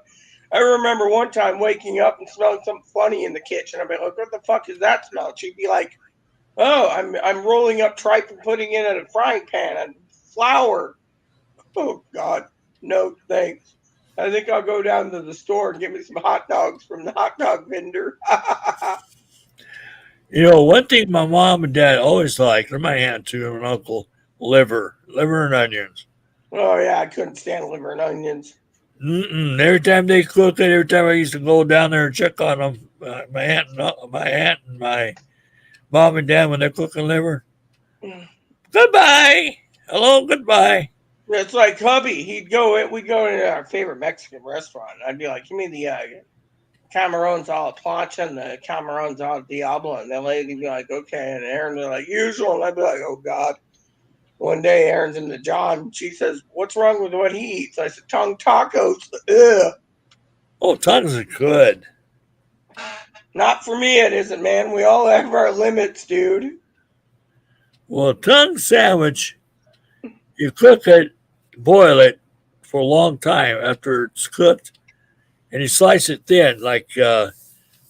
I remember one time waking up and smelling something funny in the kitchen. I'd be like, "What the fuck is that smell?" She'd be like, "Oh, I'm rolling up tripe and putting it in a frying pan and flour." Oh God, no thanks. I think I'll go down to the store and get me some hot dogs from the hot dog vendor. One thing my mom and dad always liked, and my aunt too, and uncle, liver and onions. Oh yeah, I couldn't stand liver and onions. Every time they cook it, every time I used to go down there and check on them, my mom and dad when they're cooking liver. Goodbye. Hello, goodbye. It's like hubby. He'd go in. We'd go into our favorite Mexican restaurant. I'd be like, "Give me the Camarones a la plancha and the Camarones a la Diablo," and the lady would be like, "Okay," and Aaron would be like, "Usual," and I'd be like, "Oh God." One day, Aaron's in the John. She says, "What's wrong with what he eats?" I said, "Tongue tacos." Ugh. Oh, tongues are good. Not for me, it isn't, man. We all have our limits, dude. Well, a tongue sandwich, you cook it, boil it for a long time after it's cooked, and you slice it thin like Like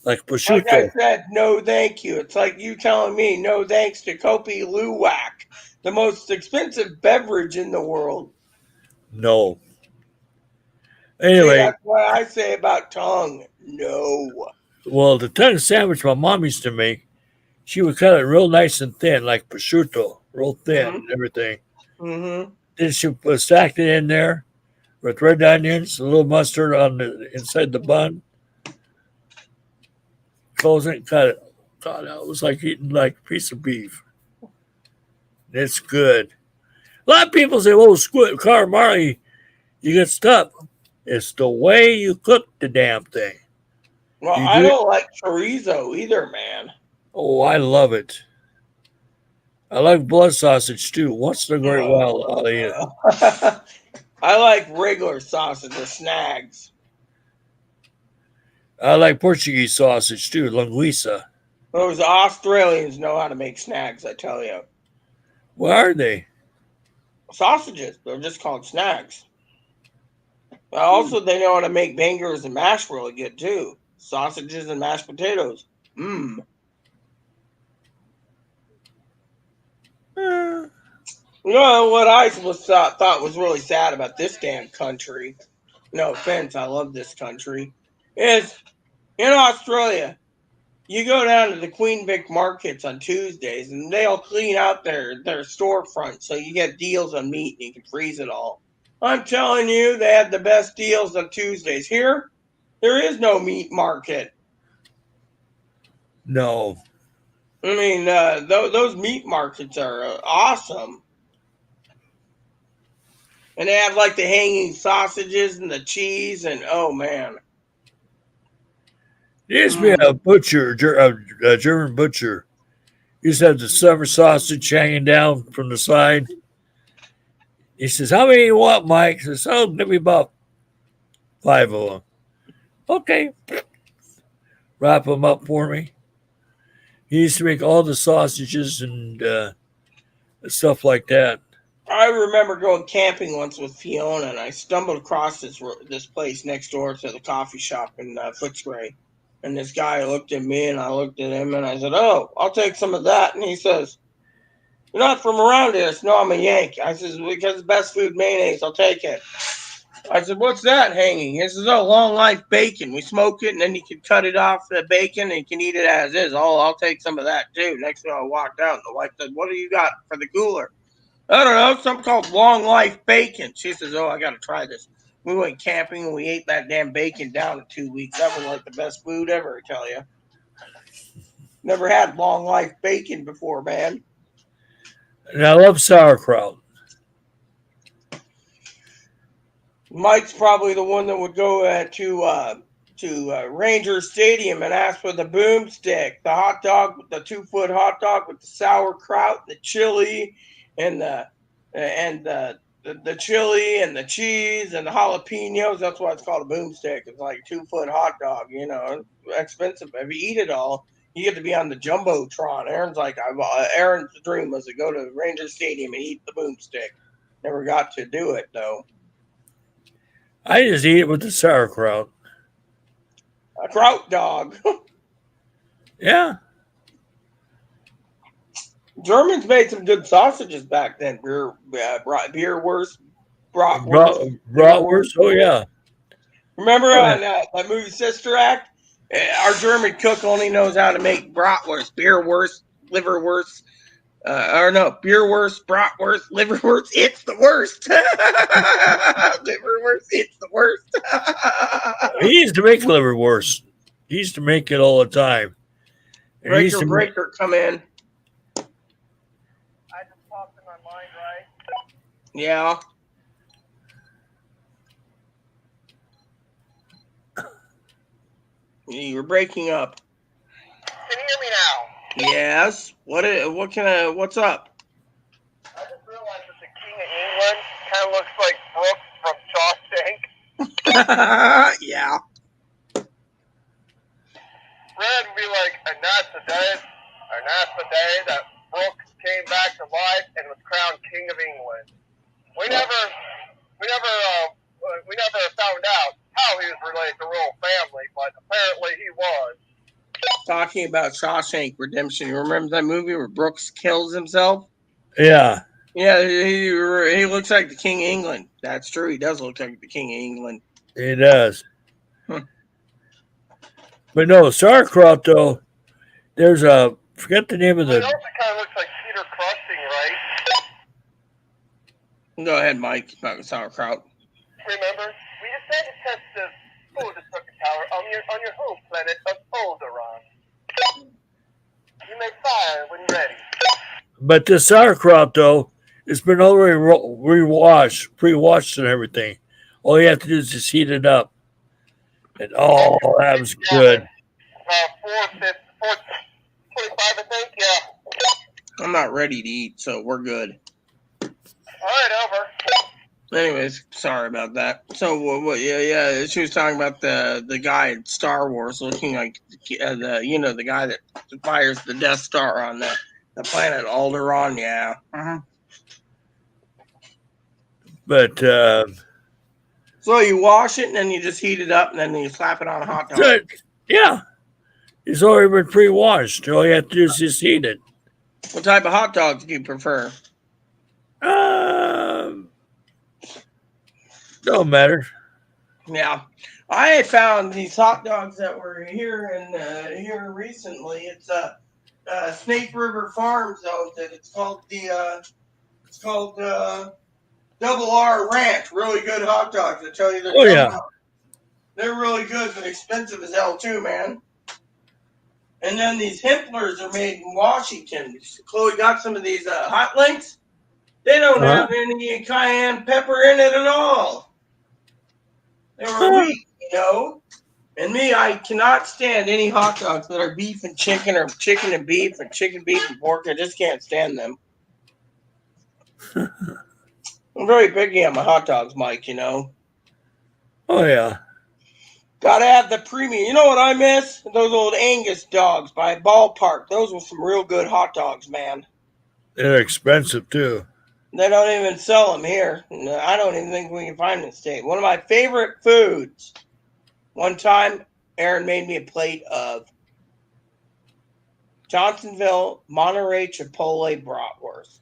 I prosciutto. said, no thank you. It's like you telling me no thanks to Kopi Luwak, the most expensive beverage in the world. No. See, Anyway, that's what I say about tongue. No. well, the tongue sandwich my mom used to make, she would cut it real nice and thin, like prosciutto, real thin Mm-hmm. and everything. Mm-hmm. Then she stacked it in there with red onions, a little mustard on the inside the bun, close it, and cut it. God, it was like eating like a piece of beef. It's good. A lot of people say, "Oh, squid calamari, you get stuck." It's the way you cook the damn thing. Well, You I do. don't like chorizo either, man. Oh, I love it. I like blood sausage too. Once in a great while, I'll eat it. I like regular sausage or snags. I like Portuguese sausage too, linguiça. Those Australians know how to make snags, I tell you. Where are they? Sausages, they're just called snags. But also, they know how to make bangers and mash really good too. Sausages and mashed potatoes. Mmm. Uh, What I thought was really sad about this damn country, no offense, I love this country, is in Australia, you go down to the Queen Vic markets on Tuesdays and they'll clean out their storefront so you get deals on meat and you can freeze it all. I'm telling you, they had the best deals on Tuesdays. Here, There is no meat market. No. I mean, those meat markets are awesome. And they have like the hanging sausages and the cheese, and oh man. There used to be a butcher, a German butcher. Used to have the summer sausage hanging down from the side. He says, "How many you want, Mike?" He says, "Oh, give me about 5 of them." Okay. Wrap them up for me. He used to make all the sausages and stuff like that. I remember going camping once with Fiona, and I stumbled across this place next door to the coffee shop in Footscray. And this guy looked at me, and I looked at him, and I said, "Oh, I'll take some of that." And he says, "You're not from around here." I said, "No, I'm a Yank." I says, "Because it's best food mayonnaise, I'll take it." I said, "What's that hanging?" He says, "Oh, long life bacon. We smoke it, and then you can cut it off the bacon, and you can eat it as is." "Oh, I'll take some of that too." Next thing I walked out, and the wife said, "What do you got for the cooler?" "I don't know, something called long life bacon." She says, "Oh, I got to try this." We went camping, and we ate that damn bacon down in 2 weeks. That was like the best food ever, I tell you. Never had long life bacon before, man. And I love sauerkraut. Mike's probably the one that would go to Ranger Stadium and ask for the boomstick, the hot dog, the 2 foot hot dog with the sauerkraut, the chili, and the chili and the cheese and the jalapenos. That's why it's called a boomstick. It's like a 2 foot hot dog. You know, expensive. If you eat it all, you get to be on the jumbotron. Aaron's dream was to go to Ranger Stadium and eat the boomstick. Never got to do it though. I just eat it with the sauerkraut. A kraut dog. Yeah. Germans made some good sausages back then. Beerwurst, bratwurst, Bratwurst. Oh, yeah. Remember Oh, on yeah. that movie Sister Act? Our German cook only knows how to make bratwurst, beerwurst, liverwurst, or no, beerwurst, bratwurst, liverwurst. It's the worst. Liverwurst. It's the worst. He used to make liverwurst. He used to make it all the time. And he used to make, Breaker, come in. I just popped in my mind, right? Yeah. You're breaking up. Can you hear me now? Yes. What's up? I just realized that the King of England kind of looks like Brooks from Shawshank. Yeah. Fred would be like, and that's the day that Brooks came back to life and was crowned King of England. We never found out how he was related to royal family, but apparently he was. Talking about Shawshank Redemption, you remember that movie where Brooks kills himself? yeah. Yeah, he looks like the King of England. That's true. He does look like the King of England. He does. Huh. But no, sauerkraut, though, there's forget the name of It the. also kind of looks like Peter Crusting, right? Go ahead, Mike, about sauerkraut. Remember, we decided to test the food destructive power on your home planet of Alderaan. You may fire when ready. But the sauerkraut, though, it's been already pre-washed and everything. All you have to do is just heat it up. And oh, that was good. 425, I think. Yeah. I'm not ready to eat, so we're good. All right, over. Anyways, sorry about that. So what? Yeah. She was talking about the guy in Star Wars looking like the guy that fires the Death Star on the planet Alderaan. Yeah. Uh-huh. But So you wash it and then you just heat it up and then you slap it on a hot dog. Yeah, it's already been pre-washed. All you have to do is just heat it. What type of hot dogs do you prefer? Don't matter. Yeah, I found these hot dogs that were here here recently. It's Snake River Farms owns it. It's called Double R Ranch. Really good hot dogs. I tell you, they're They're really good, but expensive as hell too, man. And then these Himplers are made in Washington. Chloe got some of these hot links. They don't Huh? have any cayenne pepper in it at all. They were weak, you know. And me, I cannot stand any hot dogs that are beef and chicken or chicken and beef or chicken, beef, and pork. I just can't stand them. I'm very picky on my hot dogs, Mike, you know. Oh yeah. Gotta have the premium. You know what I miss? Those old Angus dogs by Ballpark. Those were some real good hot dogs, man. They're expensive too. They don't even sell them here. I don't even think we can find them in the state. One of my favorite foods. One time, Aaron made me a plate of Johnsonville Monterey Chipotle bratwurst.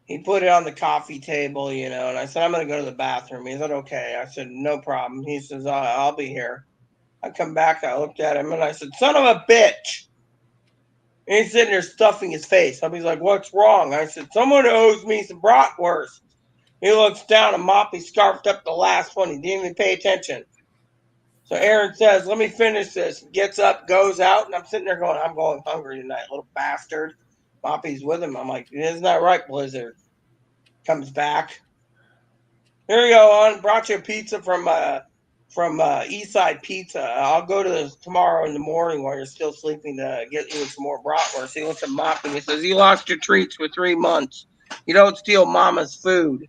He put it on the coffee table, you know, and I said, I'm going to go to the bathroom. He said, okay. I said, no problem. He says, I'll be here. I come back, I looked at him, and I said, son of a bitch. And he's sitting there stuffing his face. He's like, what's wrong? I said, someone owes me some bratwurst. He looks down, and Moppy scarfed up the last one. He didn't even pay attention. So Aaron says, let me finish this. Gets up, goes out, and I'm sitting there going, I'm going hungry tonight, little bastard. Moppy's with him. I'm like, isn't that right, Blizzard? Comes back. Here you go, on. Brought you a pizza from Eastside Pizza. I'll go to this tomorrow in the morning while you're still sleeping to get you some more bratwurst. He looks at Moppy. He says, you lost your treats for 3 months. You don't steal Mama's food.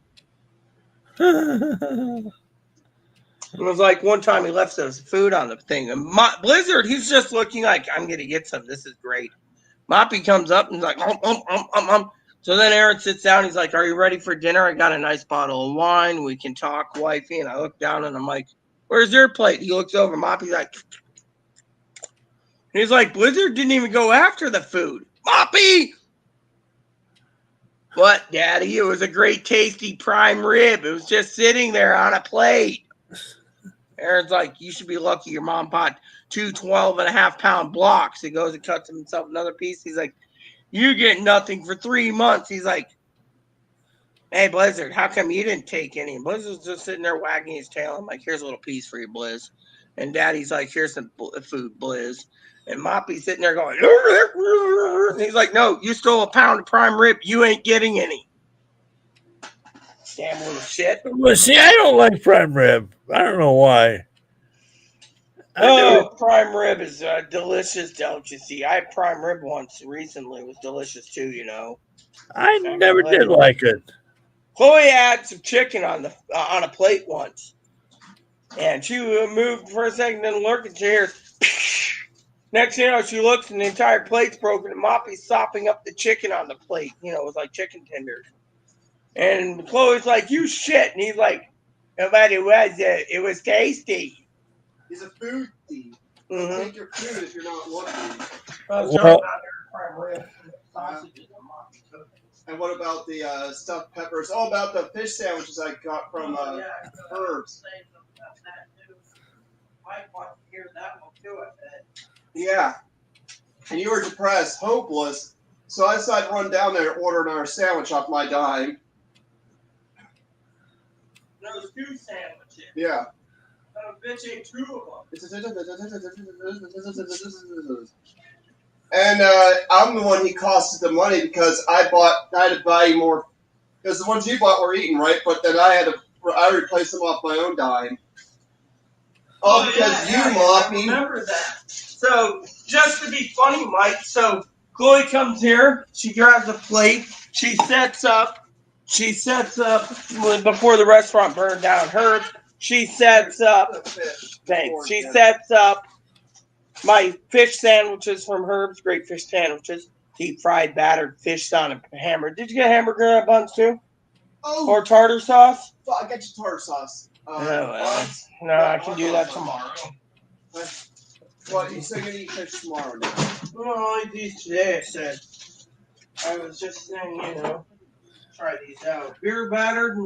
It was like one time he left some food on the thing. And Blizzard, he's just looking like, I'm going to get some. This is great. Moppy comes up and he's like, So then Aaron sits down. He's like, are you ready for dinner? I got a nice bottle of wine. We can talk, wifey. And I look down and I'm like, where's your plate? He looks over. Moppy's like, and he's like, Blizzard didn't even go after the food. Moppy! What, Daddy? It was a great, tasty prime rib. It was just sitting there on a plate. Aaron's like, you should be lucky your mom bought 2 12.5-pound blocks. He goes and cuts himself another piece. He's like, you get nothing for 3 months. He's like, hey, Blizzard, how come you didn't take any? And Blizzard's just sitting there wagging his tail. I'm like, here's a little piece for you, Blizz. And Daddy's like, here's some food, Blizz. And Moppy's sitting there going, and he's like, no, you stole a pound of prime rib. You ain't getting any. Damn little shit. Well, see, I don't like prime rib. I don't know why. Prime rib is delicious, don't you see? I had prime rib once recently. It was delicious too, you know. I never did like it. Chloe had some chicken on a plate once, and she moved for a second, then looked and she hears. Next thing you know, she looks and the entire plate's broken, and Moppy's sopping up the chicken on the plate. You know, it was like chicken tenders. And Chloe's like, "You shit," and he's like, "Nobody was. It was tasty." He's a food thief. Take your food if you're not looking. And what about the stuffed peppers? All about the fish sandwiches I got from Herbs. Yeah. And you were depressed, hopeless. So I decided to run down there and order another sandwich off my dime. Those 2 sandwiches. Yeah. Bitch ate 2 of them. And I'm the one he costed the money because I had to buy more. Because the ones you bought were eaten, right? But then I replaced them off my own dime. Oh, because you, Moppy. Remember that. So, just to be funny, Mike, so Chloe comes here. She grabs a plate. She sets up before the restaurant burned down. She sets up. Thanks. She sets up my fish sandwiches from Herb's. Great fish sandwiches. Deep fried, battered fish on a hamburger. Did you get hamburger buns too? Oh. Or tartar sauce? Well, I got you tartar sauce. No, I can do that tomorrow. What, you said you're going to eat fish tomorrow now? Well, I did today, I said. I was just saying, you know, try these out. Beer battered,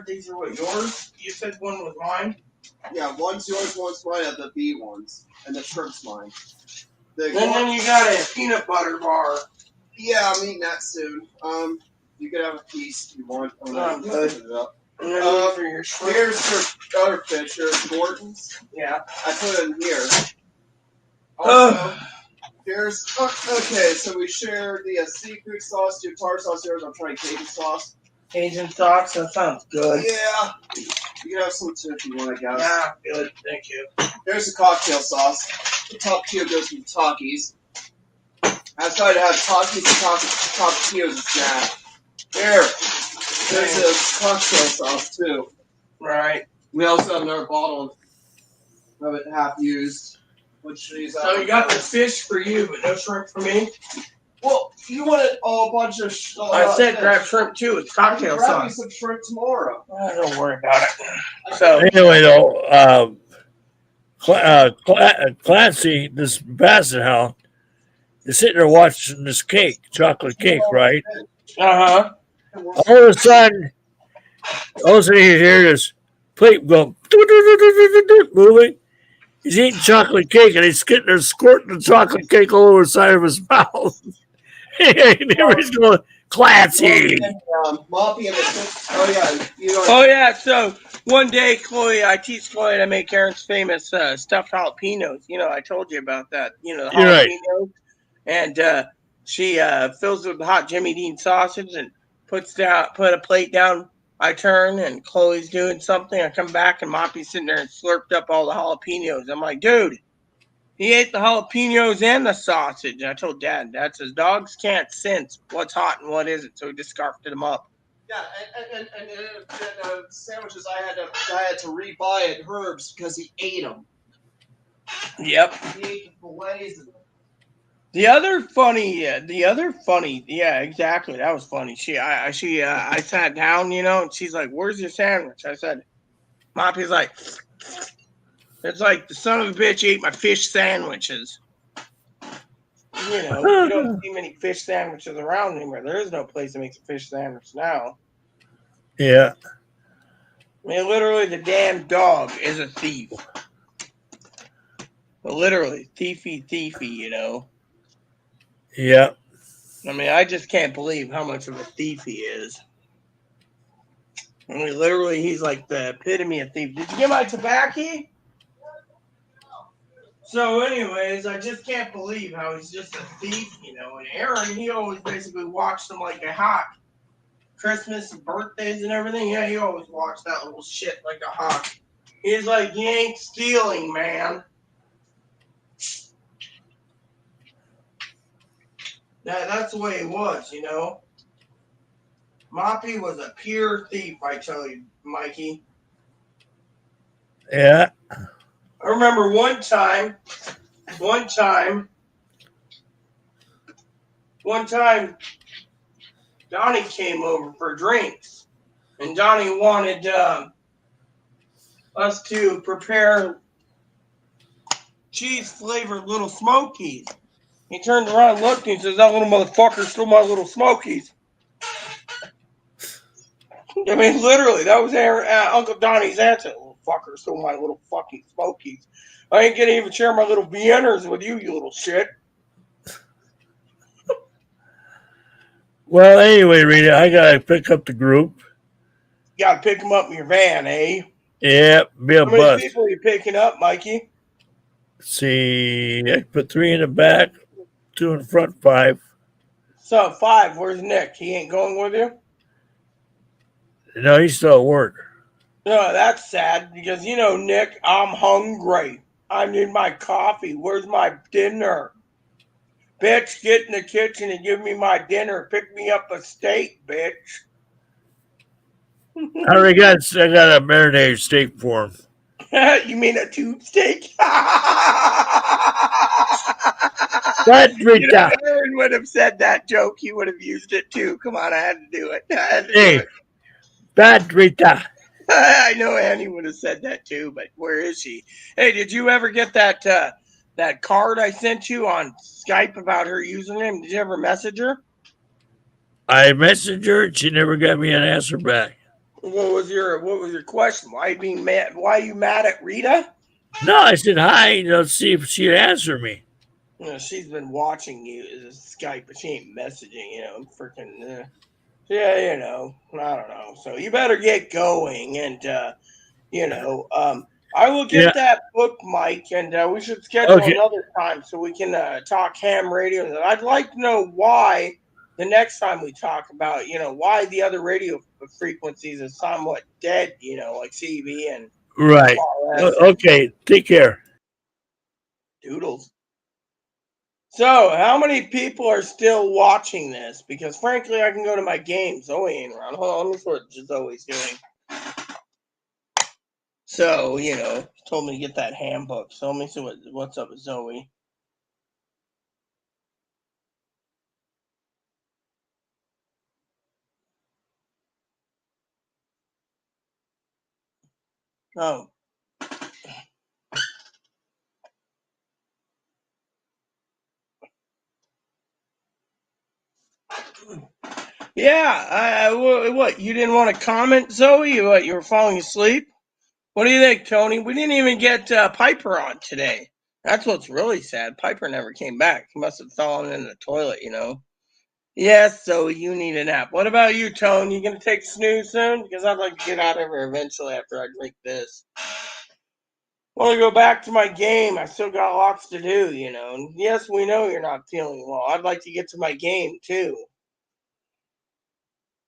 these are what, yours? You said one was mine? Yeah, one's yours, one's mine, the bee ones. And the shrimp's mine. And then you got a peanut butter bar. Yeah, I'm eating that soon. You could have a piece if you want. I'm good. And then for your shrimp. Here's your other fish. Here's Gordon's. Yeah. I put it in here. Also, here's okay. So we share the seafood sauce, your tartar sauce. Yours. I'm trying Cajun sauce. Cajun sauce. That sounds good. Yeah. You can have some too if you want, I guess. Yeah, good. Thank you. There's the cocktail sauce. The top tier goes with the Takis. I was trying to have Takis and top tiers as that. There's a cocktail sauce too. Right. We also have another bottle of it half used. Which is so you got the fish for you, but no shrimp for me? Well, you wanted a bunch of I said grab shrimp too. It's cocktail sauce. Grab me some shrimp tomorrow. Don't worry about it. So anyway, though, Clancy, this basset hound, is sitting there watching this cake, chocolate cake, right? Uh-huh. All of a sudden you hear this plate go moving. He's eating chocolate cake and he's getting there squirting the chocolate cake all over the side of his mouth. He's going, Clancy. Moppy and Oh yeah. So one day, Chloe, I teach Chloe to make Karen's famous stuffed jalapenos. You know, I told you about that. You know, the You're right. jalapenos, and she fills it with hot Jimmy Dean sausage and put a plate down. I turn and Chloe's doing something. I come back and Moppy's sitting there and slurped up all the jalapenos. I'm like, dude, he ate the jalapenos and the sausage. And I told Dad says dogs can't sense what's hot and what isn't, so he just scarfed them up. Yeah, and sandwiches I had to rebuy at Herb's because he ate them. Yep. He ate the fillets of them. The other funny, yeah, exactly. That was funny. I sat down, you know, and she's like, "Where's your sandwich?" I said, "Moppy's like, it's like the son of a bitch ate my fish sandwiches." You know, you don't see many fish sandwiches around anymore. There is no place that makes a fish sandwich now. Yeah. I mean, literally, the damn dog is a thief. Literally, thiefy, you know. Yeah. I mean, I just can't believe how much of a thief he is. I mean, literally, he's like the epitome of thief. Did you get my tobacco? So, anyways, I just can't believe how he's just a thief, you know. And Aaron, he always basically watched him like a hawk. Christmas and birthdays and everything, yeah, he always watched that little shit like a hawk. He's like, you ain't stealing, man. That's the way he was, you know. Moppy was a pure thief, I tell you, Mikey. Yeah. I remember one time, Donnie came over for drinks, and Donnie wanted us to prepare cheese-flavored little Smokies. He turned around and looked, and he says, "That little motherfucker stole my little Smokies." I mean, literally, that was Uncle Donnie's answer. "Little fucker stole my little fucking Smokies. I ain't gonna even share my little Vienners with you, you little shit." Well, anyway, Rita, I gotta pick up the group. You gotta pick them up in your van, eh? Yeah, be a How many bus. people are you picking up, Mikey? See, I put 3 in the back, 2 in the front, 5. So 5. Where's Nick? He ain't going with you? No, he's still at work. No, that's sad because you know, Nick, I'm hungry. I need my coffee. Where's my dinner? Bitch, get in the kitchen and give me my dinner. Pick me up a steak, bitch. I got a marinated steak for him. You mean a tube steak? But Rita, Aaron would have said that joke. He would have used it too. Come on, I had to do it. Bad Rita. I know Annie would have said that too, but where is she? Hey, did you ever get that card I sent you on Skype about her username? Did you ever message her? I messaged her and she never got me an answer back. What was your question? Why are you being mad? Why are you mad at Rita? No, I said hi. Let's see if she'd answer me. You know, she's been watching you as a Skype, but she ain't messaging. You know, freaking. Yeah, I don't know. So you better get going, and I will Yeah. get that book, Mike, and we should schedule Okay. another time so we can talk ham radio. I'd like to know why the next time we talk about, why the other radio frequencies are somewhat dead, like CB and Right. RS and Okay. Take care. Doodles. So, how many people are still watching this? Because frankly, I can go to my game. Zoe ain't around. Hold on, let me see what Zoe's doing. So, told me to get that handbook. So let me see what's up with Zoe. Oh. Yeah, what? You didn't want to comment, Zoe? What? You were falling asleep? What do you think, Tony? We didn't even get Piper on today. That's what's really sad. Piper never came back. He must have fallen in the toilet. Yes, so you need a nap. What about you, Tone? You gonna take snooze soon? Because I'd like to get out of here eventually after I drink this. I want to go back to my game. I still got lots to do. And yes, we know you're not feeling well. I'd like to get to my game too.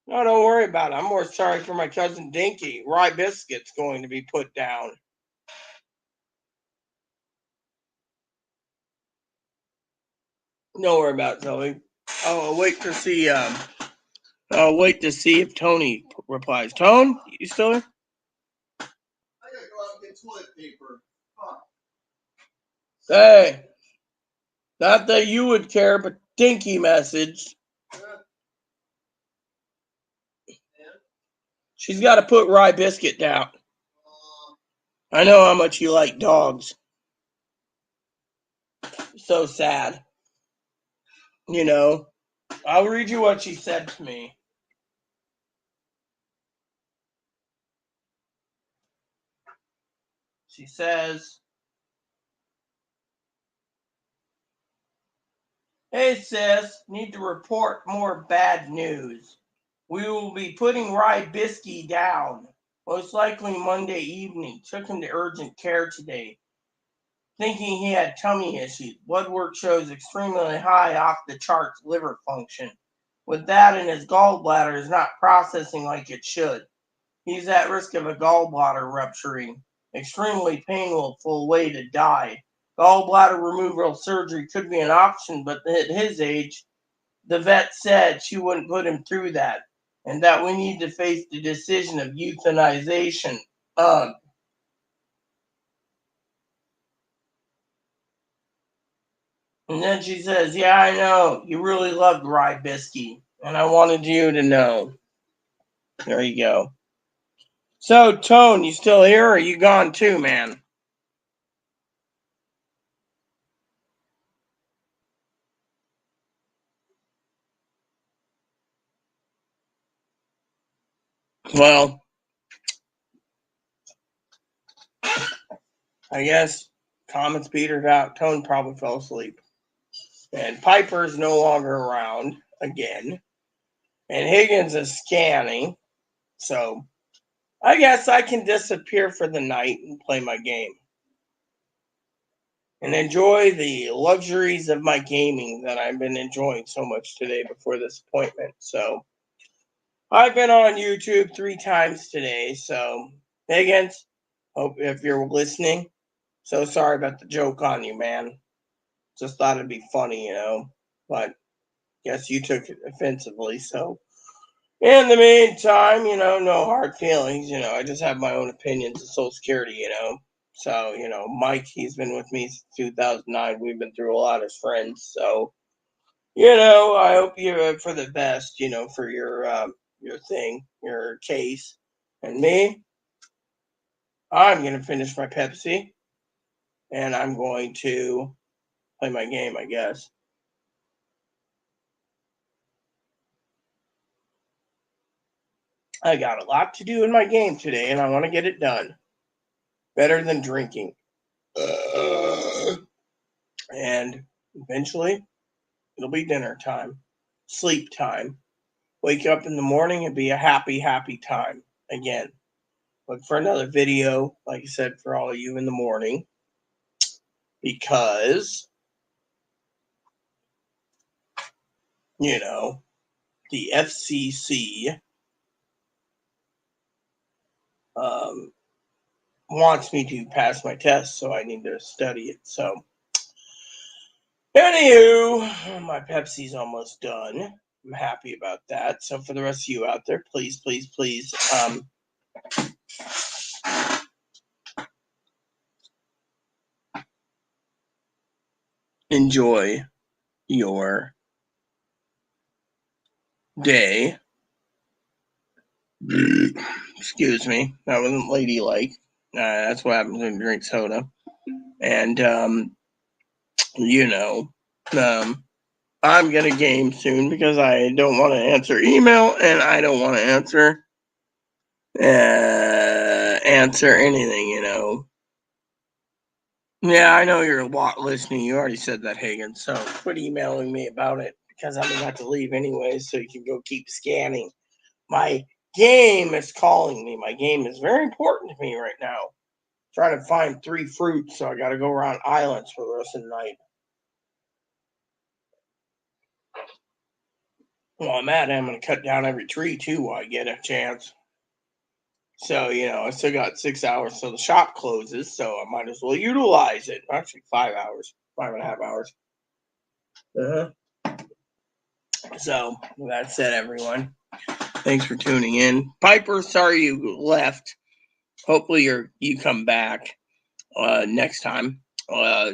No, don't worry about it. I'm more sorry for my cousin Dinky. Rye Biscuit's going to be put down. Don't worry about it, Zoe. I'll wait to see. I'll wait to see if Tony replies. Tone, you still there? I gotta go out and get toilet paper. Fuck. Hey, not that you would care, but Dinky messaged. She's got to put Rye Biscuit down. I know how much you like dogs. So sad. I'll read you what she said to me. She says, "Hey sis, need to report more bad news. We will be putting Rye Bisky down. Most likely Monday evening. Took him to urgent care today. Thinking he had tummy issues. Blood work shows extremely high off the charts liver function. With that in his gallbladder is not processing like it should. He's at risk of a gallbladder rupturing. Extremely painful way to die. Gallbladder removal surgery could be an option, but at his age, the vet said she wouldn't put him through that, and that we need to face the decision of euthanization. Ugh." And then she says, "Yeah, I know. You really loved Rye Bisky, and I wanted you to know." There you go. So, Tone, you still here or are you gone too, man? Well, I guess comments petered out. Tone probably fell asleep. And Piper's no longer around again. And Higgins is scanning. So I guess I can disappear for the night and play my game. And enjoy the luxuries of my gaming that I've been enjoying so much today before this appointment. So I've been on YouTube 3 times today. So Higgins, hope if you're listening, so sorry about the joke on you, man. Just thought it'd be funny. But guess you took it offensively. So in the meantime, no hard feelings. I just have my own opinions of Social Security. So, Mike, he's been with me since 2009. We've been through a lot as friends. So, I hope you're for the best, for your thing, your case. And me, I'm going to finish my Pepsi and I'm going to play my game, I guess. I got a lot to do in my game today and I want to get it done. Better than drinking. And eventually, it'll be dinner time, sleep time. wake up in the morning and be a happy, happy time again. Look for another video, like I said, for all of you in the morning, because, you know, the FCC wants me to pass my test, so I need to study it. So, anywho, my Pepsi's almost done. I'm happy about that. So, for the rest of you out there, please, please, please, enjoy your day. Excuse me, that wasn't ladylike. That's what happens when you drink soda. And, you know, I'm going to game soon because I don't want to answer email and I don't want to answer anything, you know. Yeah, I know you're a lot listening. You already said that, Hagen. So quit emailing me about it because I'm about to leave anyway, so you can go keep scanning. My game is calling me. My game is very important to me right now. Trying to find 3 fruits, so I got to go around islands for the rest of the night. Well, I'm going to cut down every tree too while I get a chance. So, you know, I still got 6 hours till the shop closes, so I might as well utilize it. Actually, 5 hours, 5.5 hours. So, with that said, everyone, thanks for tuning in. Piper, sorry you left. Hopefully you come back next time.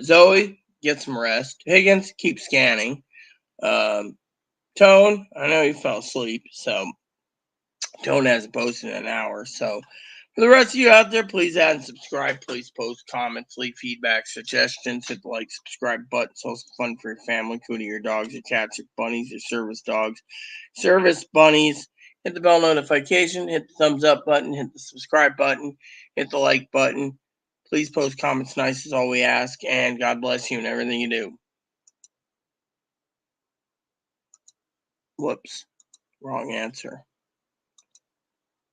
Zoe, get some rest. Higgins, keep scanning. Tone, I know you fell asleep, so Tone hasn't posted in an hour. So for the rest of you out there, please add and subscribe. Please post comments, leave feedback, suggestions, hit the like, subscribe button. So it's fun for your family, including your dogs, your cats, your bunnies, your service dogs, service bunnies. Hit the bell notification, hit the thumbs up button, hit the subscribe button, hit the like button. Please post comments nice is all we ask, and God bless you in everything you do. Whoops, wrong answer.